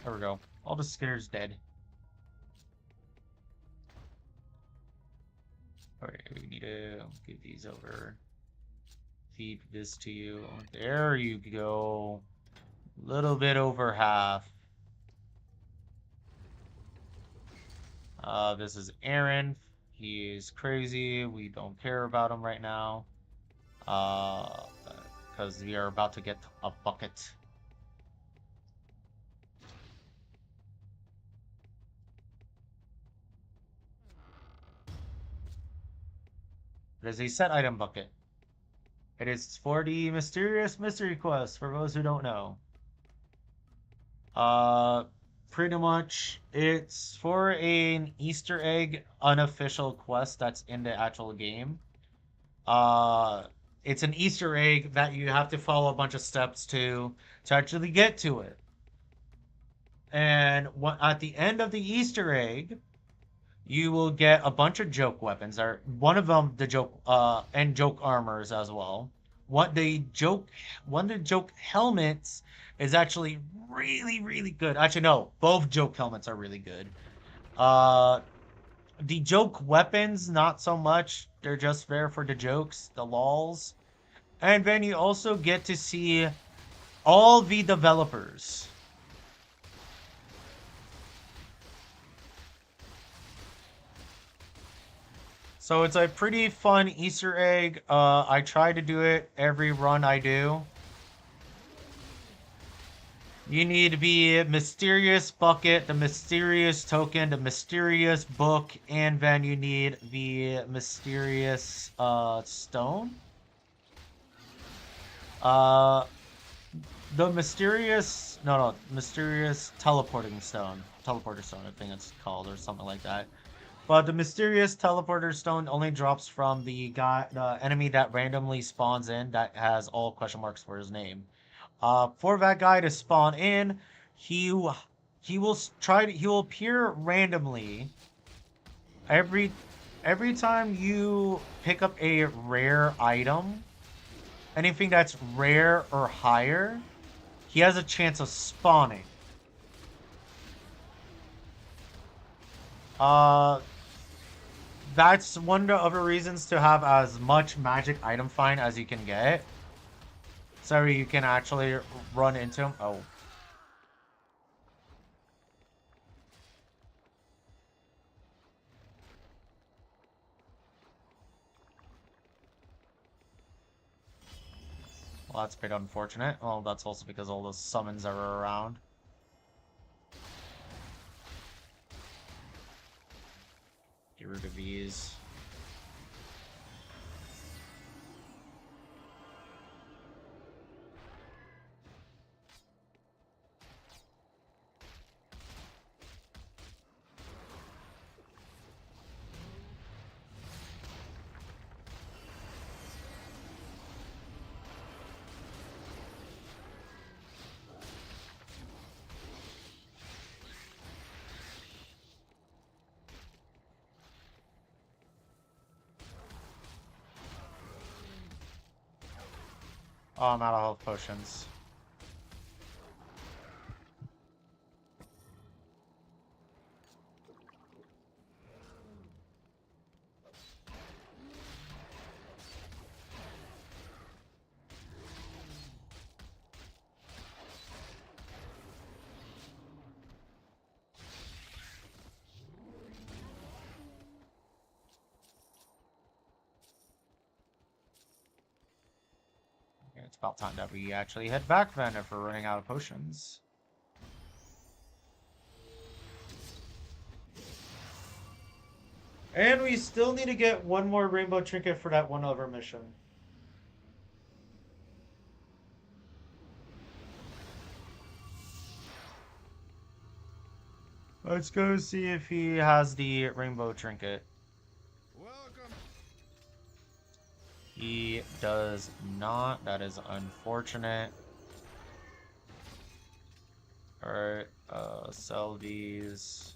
There we go. All the skitters dead. Alright, we need to give these over. Feed this to you. There you go. Little bit over half. This is Aaron. He is crazy. We don't care about him right now. Because we are about to get a bucket. It is a set item bucket. It is for the mysterious mystery quest, for those who don't know. Uh, Pretty much, it's for an Easter egg unofficial quest that's in the actual game. Uh, it's an Easter egg that you have to follow a bunch of steps to actually get to it. And at the end of the Easter egg, you will get a bunch of joke weapons. Or one of them, the joke and joke armors as well. One of the joke helmets is actually really good. Actually, no, both joke helmets are really good. Uh, the joke weapons, not so much. They're just there for the jokes, the lols. And then you also get to see all the developers. So it's a pretty fun Easter egg. I try to do it every run I do. You need the mysterious bucket, the mysterious token, the mysterious book, and then you need the mysterious stone. Uh, the mysterious mysterious teleporter stone, I think it's called, or something like that. But the mysterious teleporter stone only drops from the enemy that randomly spawns in that has all question marks for his name. For that guy to spawn in, he he will appear randomly every time you pick up a rare item. Anything that's rare or higher, he has a chance of spawning. Uh, that's one of the other reasons to have as much magic item find as you can get. So you can actually run into him. Oh. Well, that's a bit unfortunate. Well, that's also because all those summons are around. Get rid of these. Oh, I'm out of health potions. It's about time that we actually head back then if we're running out of potions. And we still need to get one more rainbow trinket for that one other mission. Let's go see if he has the rainbow trinket. Welcome. He does not. That is unfortunate. Alright, sell these.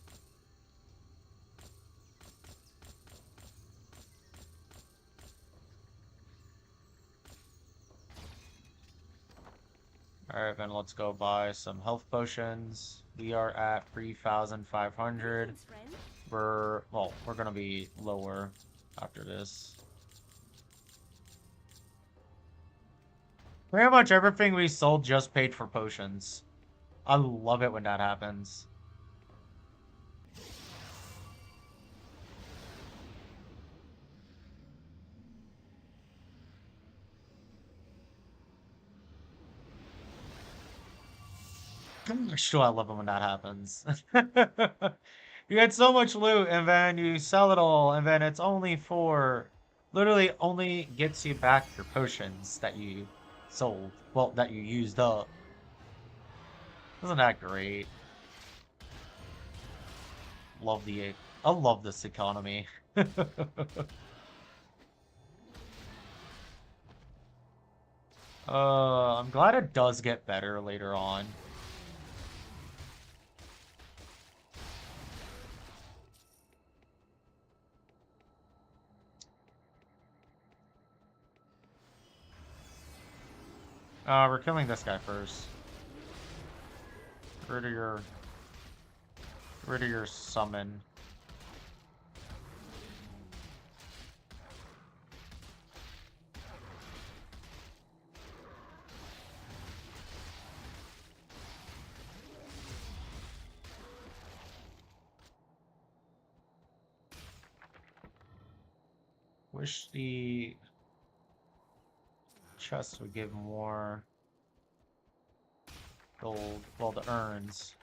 Alright, then let's go buy some health potions. We are at 3,500. Greetings, friend. We're gonna be lower. after this. Pretty much everything we sold just paid for potions. I love it when that happens. Sure, I love it when that happens. You get so much loot, and then you sell it all, and then it's only for... Literally only gets you back your potions that you sold. Well, that you used up. Isn't that great? Love the... I love this economy. I'm glad it does get better later on. We're killing this guy first. Get rid of your... Get rid of your summon. Wish the chest would give more gold. Well, the urns.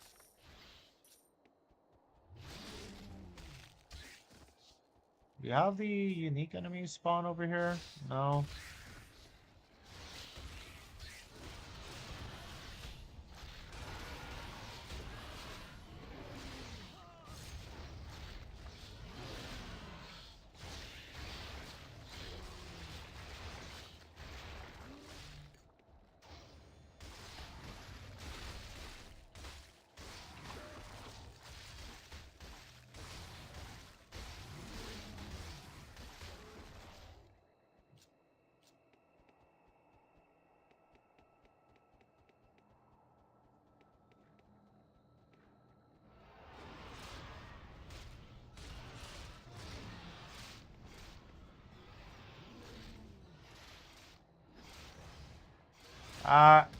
Do you have the unique enemy spawn over here? No.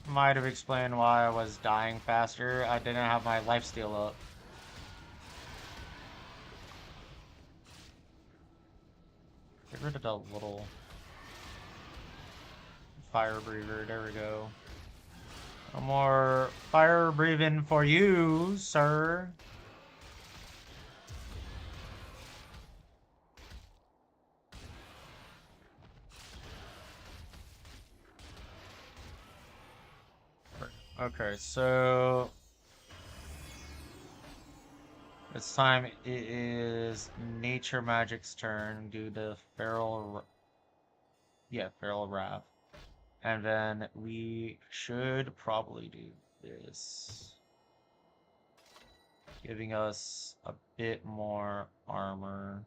Might have explained why I was dying faster. I didn't have my lifesteal up. Get rid of the little fire breather. There we go. No more fire breathing for you, sir. Okay, so this time it is Nature Magic's turn. Do the Feral Wrath. And then we should probably do this. Giving us a bit more armor.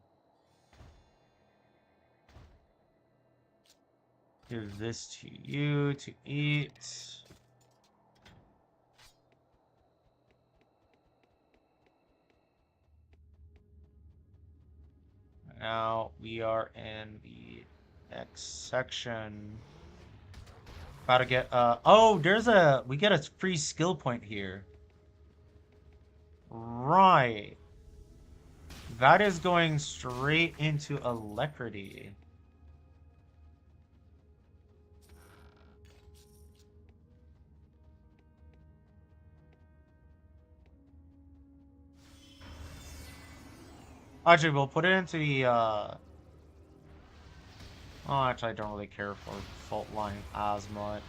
Give this to you to eat. Now we are in the next section. About to get oh, we get a free skill point here. Right. That is going straight into Alacrity. Actually, we'll put it into the oh, actually, I don't really care for fault line as much.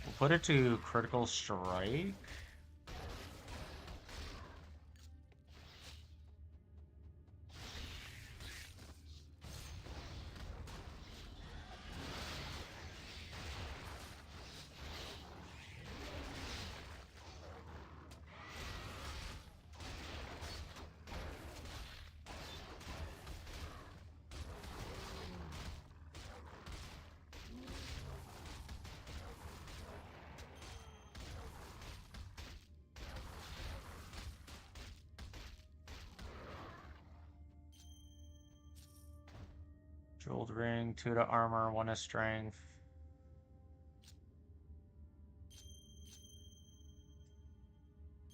We'll put it to critical strike. Jeweled ring, 2 to armor, 1 to strength.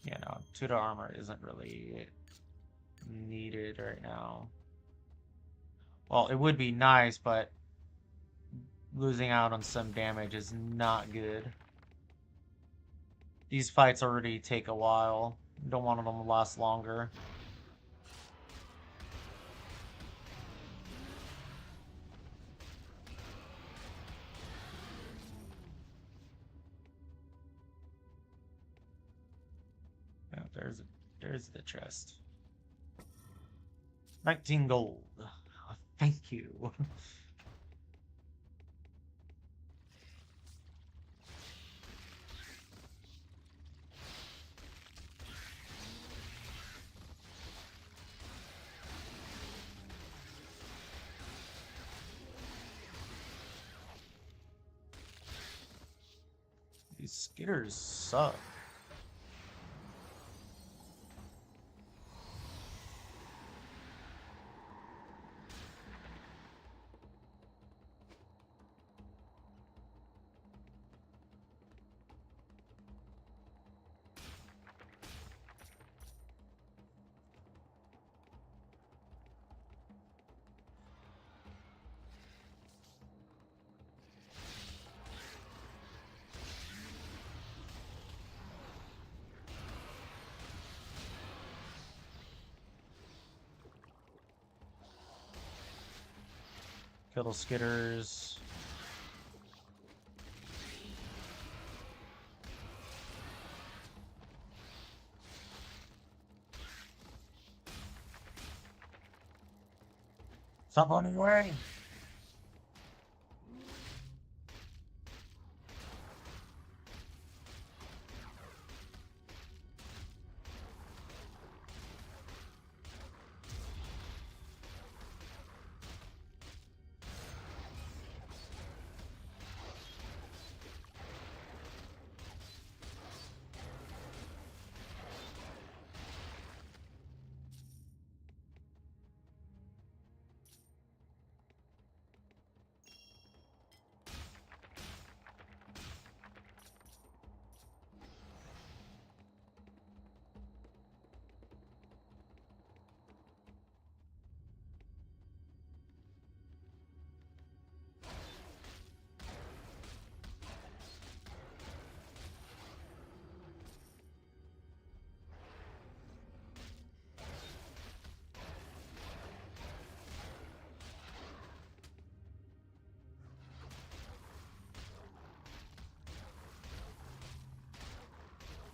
Yeah, no, 2 to armor isn't really needed right now. Well, it would be nice, but losing out on some damage is not good. These fights already take a while. Don't want them to last longer. Yeah, there's the chest. 19 gold. Thank you. These skitters suck. Kill the skitters. Stop running away!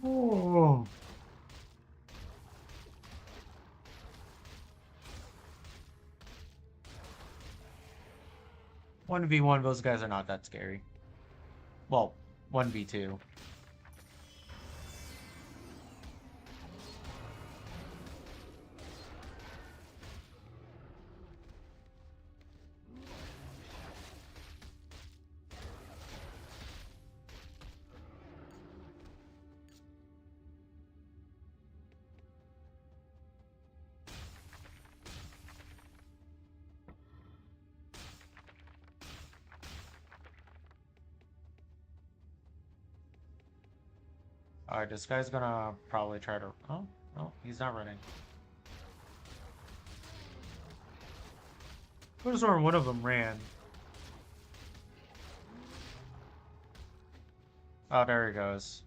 Oh. 1v1, those guys are not that scary. Well, 1v2. Alright, this guy's gonna probably try to... Oh, no, he's not running. Could have sworn one of them ran. Oh, there he goes.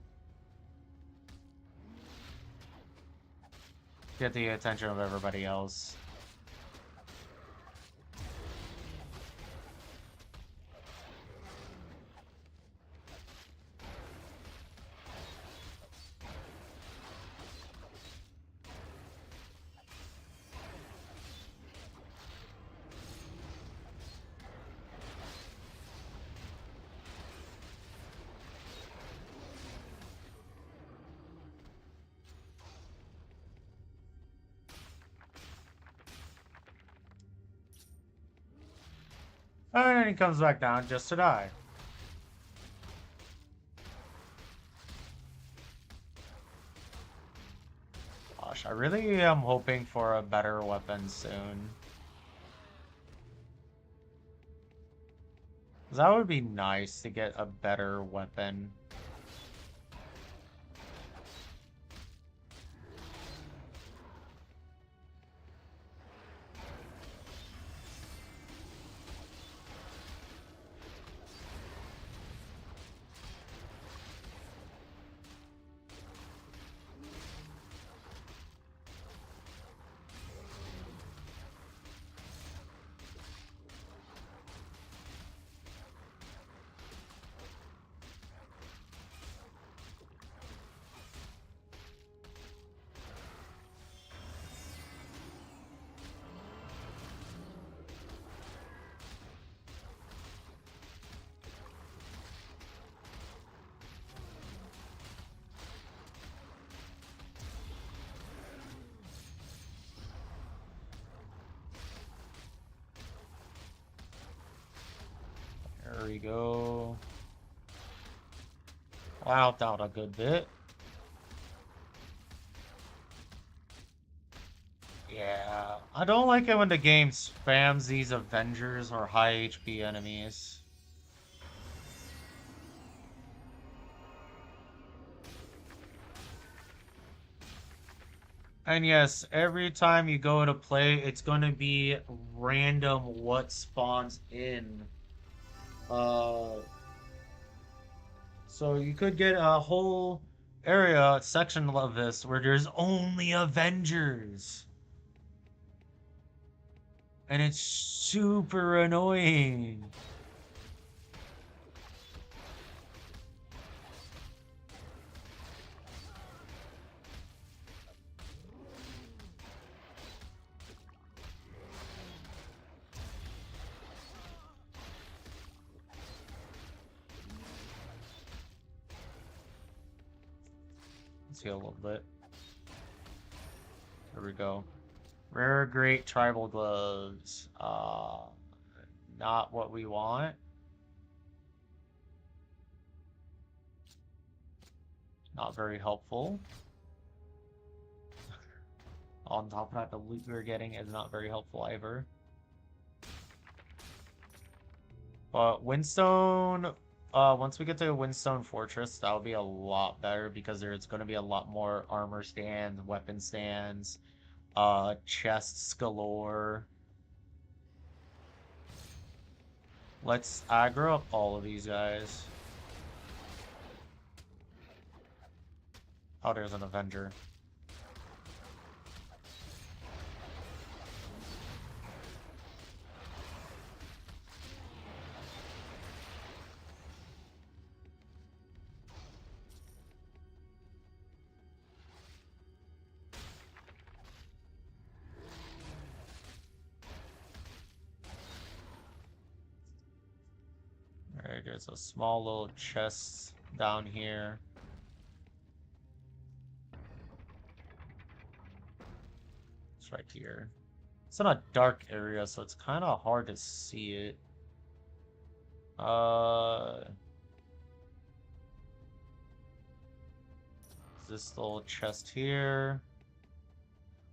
Get the attention of everybody else. And then he comes back down just to die. Gosh, I really am hoping for a better weapon soon. That would be nice to get a better weapon. There we go. I helped out a good bit. Yeah, I don't like it when the game spams these Avengers or high HP enemies. And yes, every time you go to play, it's going to be random what spawns in. So you could get a whole area, section of this, where there's only Avengers. And it's super annoying. Let's heal a little bit. There we go. Rare Great Tribal Gloves. Not what we want. Not very helpful. On top of that, the loot we're getting is not very helpful either. But Windstone, once we get to Windstone Fortress, that'll be a lot better because there's going to be a lot more armor stands, weapon stands, chests galore. Let's aggro up all of these guys. Oh, there's an Avenger. Alright, there's a small little chest down here. It's right here. It's in a dark area, so it's kind of hard to see it. This little chest here.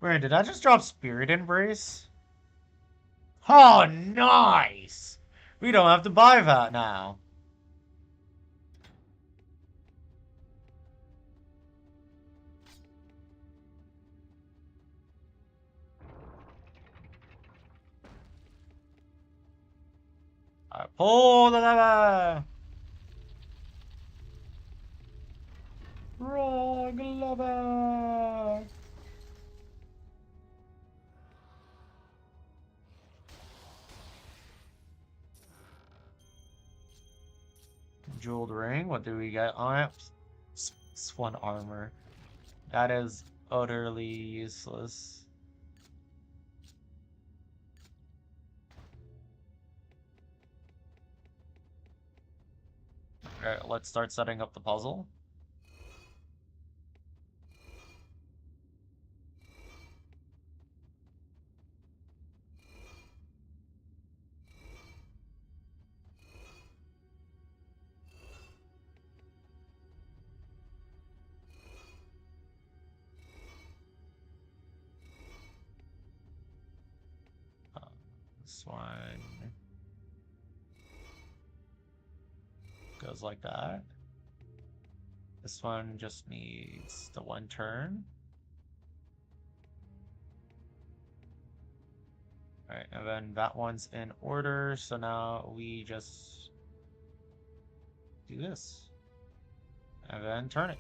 Wait, did I just drop Spirit Embrace? Oh, nice! We don't have to buy that now. I pull the lever! Wrong lever! Jeweled ring, what do we get on it? One armor. That is utterly useless. Alright, let's start setting up the puzzle. This one. Goes like that. This one just needs the 1 turn. Alright, and then that one's in order, so now we just do this. And then turn it.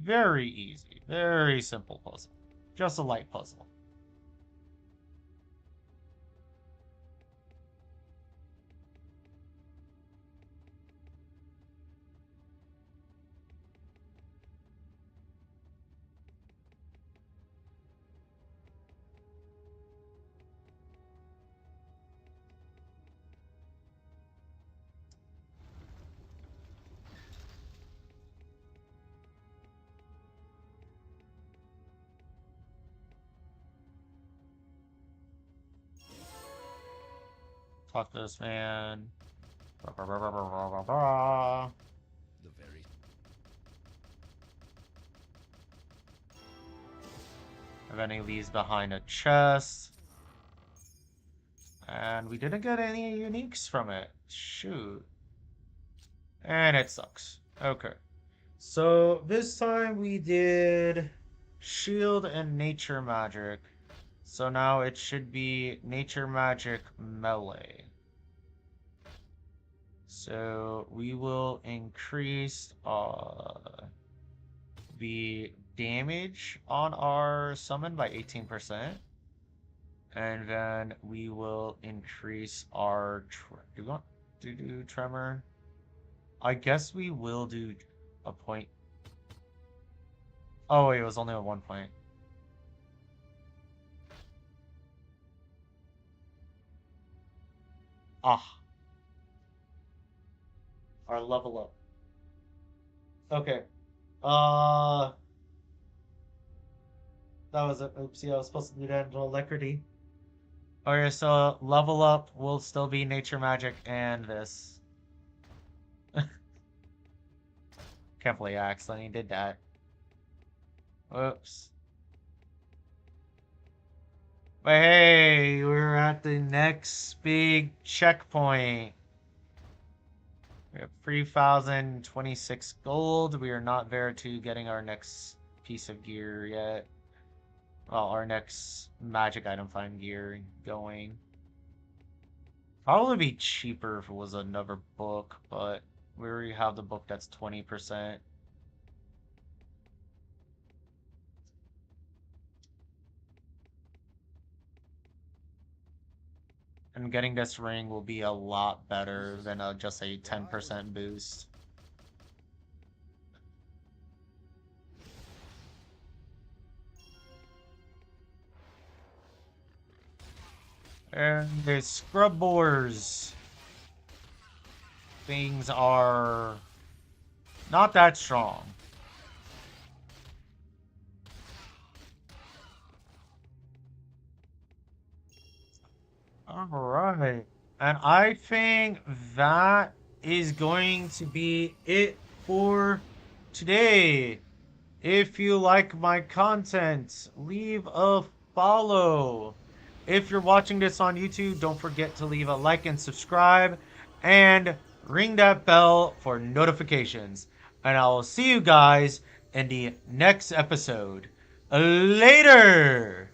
Very easy, very simple puzzle. Just a light puzzle. Talk to this man. The very And then he leaves behind a chest. And we didn't get any uniques from it. Shoot. And it sucks. Okay. So this time we did shield and nature magic. So now it should be nature magic melee. So we will increase the damage on our summon by 18%. And then we will increase our... do we want to do tremor? I guess we will do a point. Oh, wait, it was only a 1 point. Ah. Our level up. Okay. That was a oopsie. I was supposed to do that into alacrity. Okay, so level up will still be nature magic and this. Can't believe I accidentally did that. Whoops. But hey, we're at the next big checkpoint. We have 3,026 gold. We are not there to getting our next piece of gear yet. Well, our next magic item find gear going. Probably be cheaper if it was another book, but we already have the book that's 20%. And getting this ring will be a lot better than just a 10% boost. And the scrub boars. Things are not that strong. Alright. And I think that is going to be it for today. If you like my content, leave a follow. If you're watching this on YouTube, don't forget to leave a like and subscribe. And ring that bell for notifications. And I will see you guys in the next episode. Later!